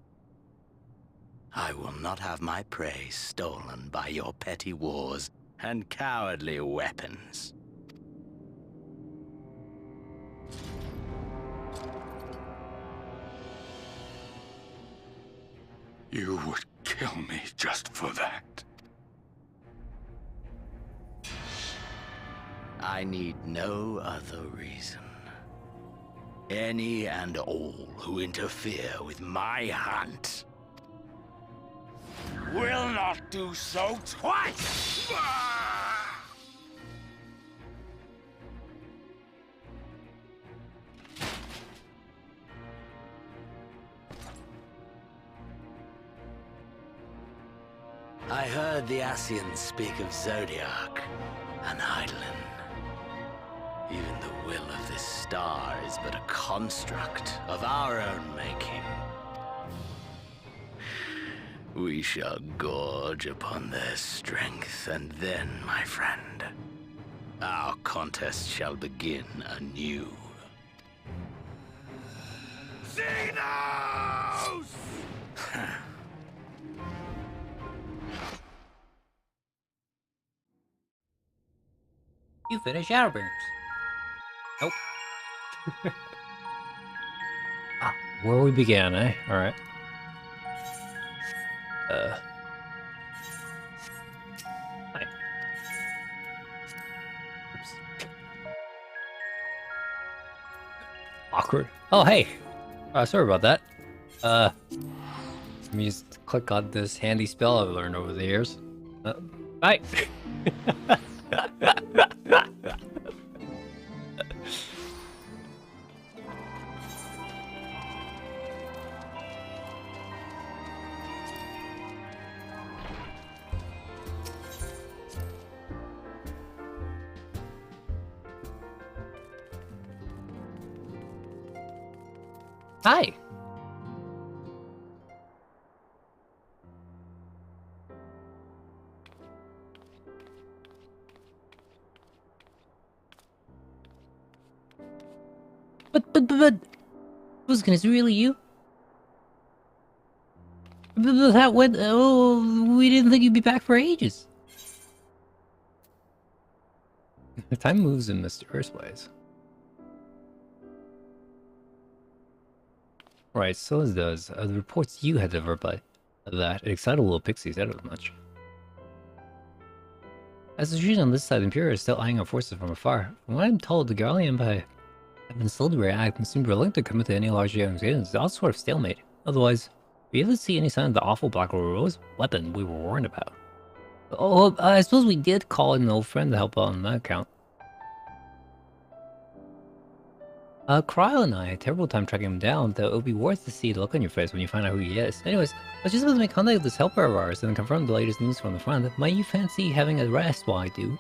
I will not have my prey stolen by your petty wars and cowardly weapons." You would kill me just for that. I need no other reason. Any and all who interfere with my hunt will not do so twice! I heard the Ascians speak of Zodiac, an Eidolon. Even the will of this star is but a construct of our own making. We shall gorge upon their strength, and then, my friend, our contest shall begin anew. Xenos! You finished Shadowbringers. Nope. Where we began, eh? Alright. Hi. Oops. Awkward. Oh, hey! Sorry about that. Let me just click on this handy spell I've learned over the years. Hi! Hi! But, Fuskin, is it really you? But that went, oh, we didn't think you'd be back for ages. The time moves in mysterious ways. Right, so it does. The reports you had over by that excitable little pixies out of much. As the situation on this side, the Imperial is still eyeing our forces from afar. From what I'm told, the Garlian Empire have been slow to react and seem reluctant to commit to any large negotiations. It's all sort of stalemate. Otherwise, we haven't seen any sign of the awful Black Rose weapon we were warned about. Oh, I suppose we did call in an old friend to help out on that account. Cryle and I had a terrible time tracking him down, though it would be worth to see the look on your face when you find out who he is. Anyways, I was just about to make contact with this helper of ours and confirm the latest news from the front. Might you fancy having a rest while I do?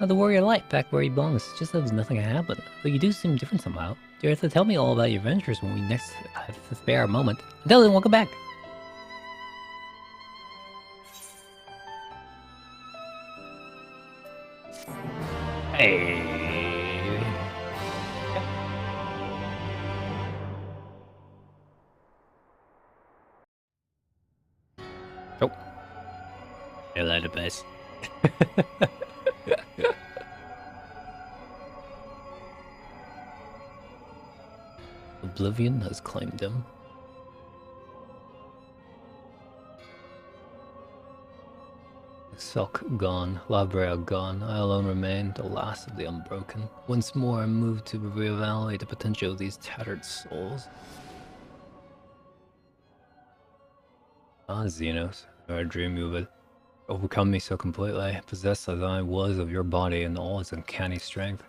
The warrior light back where he belongs, just as nothing had happened. But you do seem different somehow. Do you have to tell me all about your adventures when we next have to spare a moment? Until then, welcome back! Hey! Oh. Hello, the best. Oblivion has claimed him. Silk gone, Labrea gone, I alone remain, the last of the unbroken. Once more I'm moved to reevaluate the potential of these tattered souls. Ah, Xenos, I dream you would overcome me so completely, possessed as I was of your body and all its uncanny strength.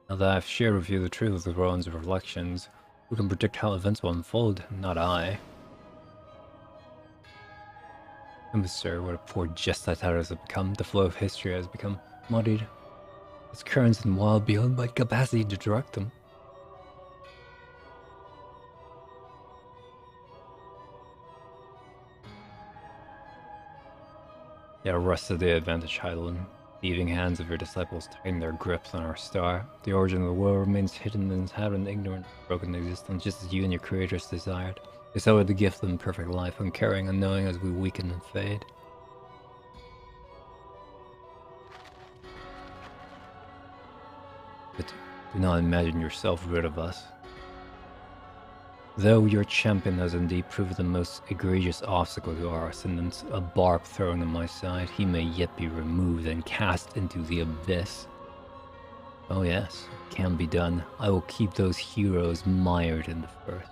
Now that I've shared with you the truth of the Rowan's reflections, who can predict how events will unfold? Not I. Sir, what a poor jest that has become. The flow of history has become muddied. Its currents and wild beyond my capacity to direct them. Yeah, wrested the advantage, Hydaelyn. Thieving hands of your disciples tighten their grips on our star. The origin of the world remains hidden and inhabited ignorant, broken existence, just as you and your creators desired. They sought the gift of imperfect life, uncaring, unknowing as we weaken and fade. But do not imagine yourself rid of us. Though your champion has indeed proved the most egregious obstacle to our ascendance, a barb thrown on my side, he may yet be removed and cast into the abyss. Oh yes, it can be done. I will keep those heroes mired in the first,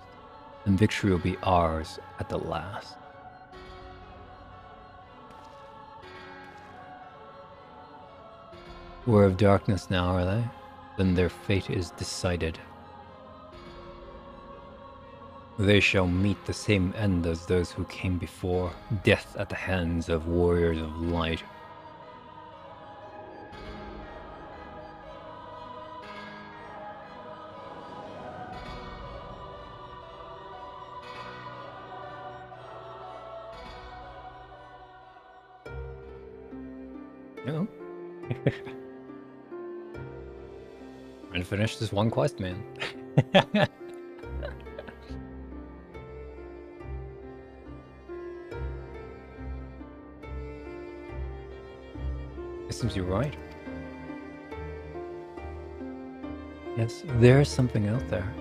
and victory will be ours at the last. We're of darkness now, are they? Then their fate is decided. They shall meet the same end as those who came before, death at the hands of warriors of light. No. Trying to finish this one quest, man. It seems you're right. Yes, there's something out there.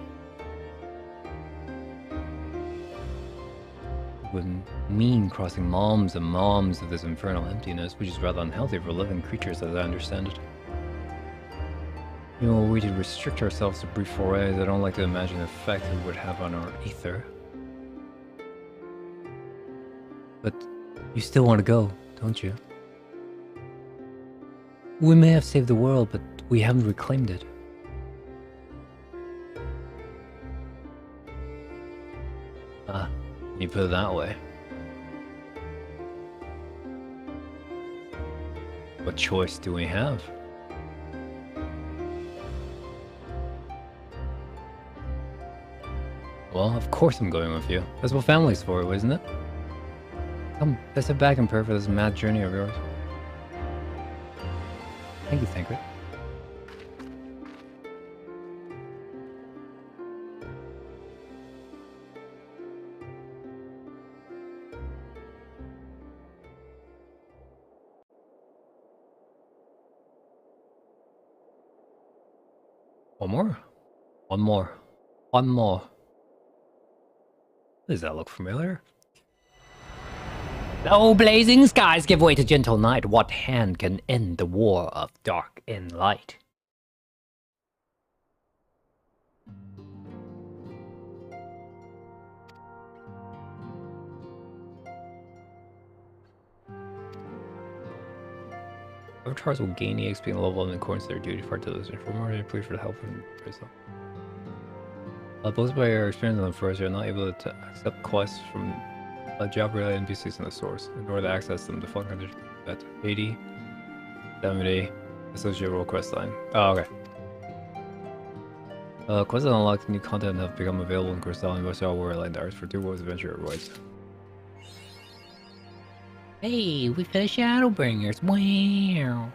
It wouldn't mean crossing moms and moms of this infernal emptiness, which is rather unhealthy for living creatures as I understand it. You know, we did restrict ourselves to brief forays. I don't like to imagine the effect it would have on our ether. But you still want to go, don't you? We may have saved the world, but we haven't reclaimed it. Ah, you put it that way. What choice do we have? Well, of course I'm going with you. That's what family's for, isn't it? Come, let's head back and prepare for this mad journey of yours. Thank you, Thancred. One more? One more. One more. Does that look familiar? Though blazing skies give way to gentle night, what hand can end the war of dark and light? Avatars will gain EXP and level in accordance to their duty for those. For more, please for the help from yourself. Both by your experience on the first, you're not able to accept quests from job-related NPCs in the source. In order to access them, the following conditions at 80, 70, associate role quest line. Oh, okay. Quests that unlock new content have become available in Crystal and Western Warland Arts for 2 Worlds Adventure Awards. Hey, we finished Shadowbringers. Wow.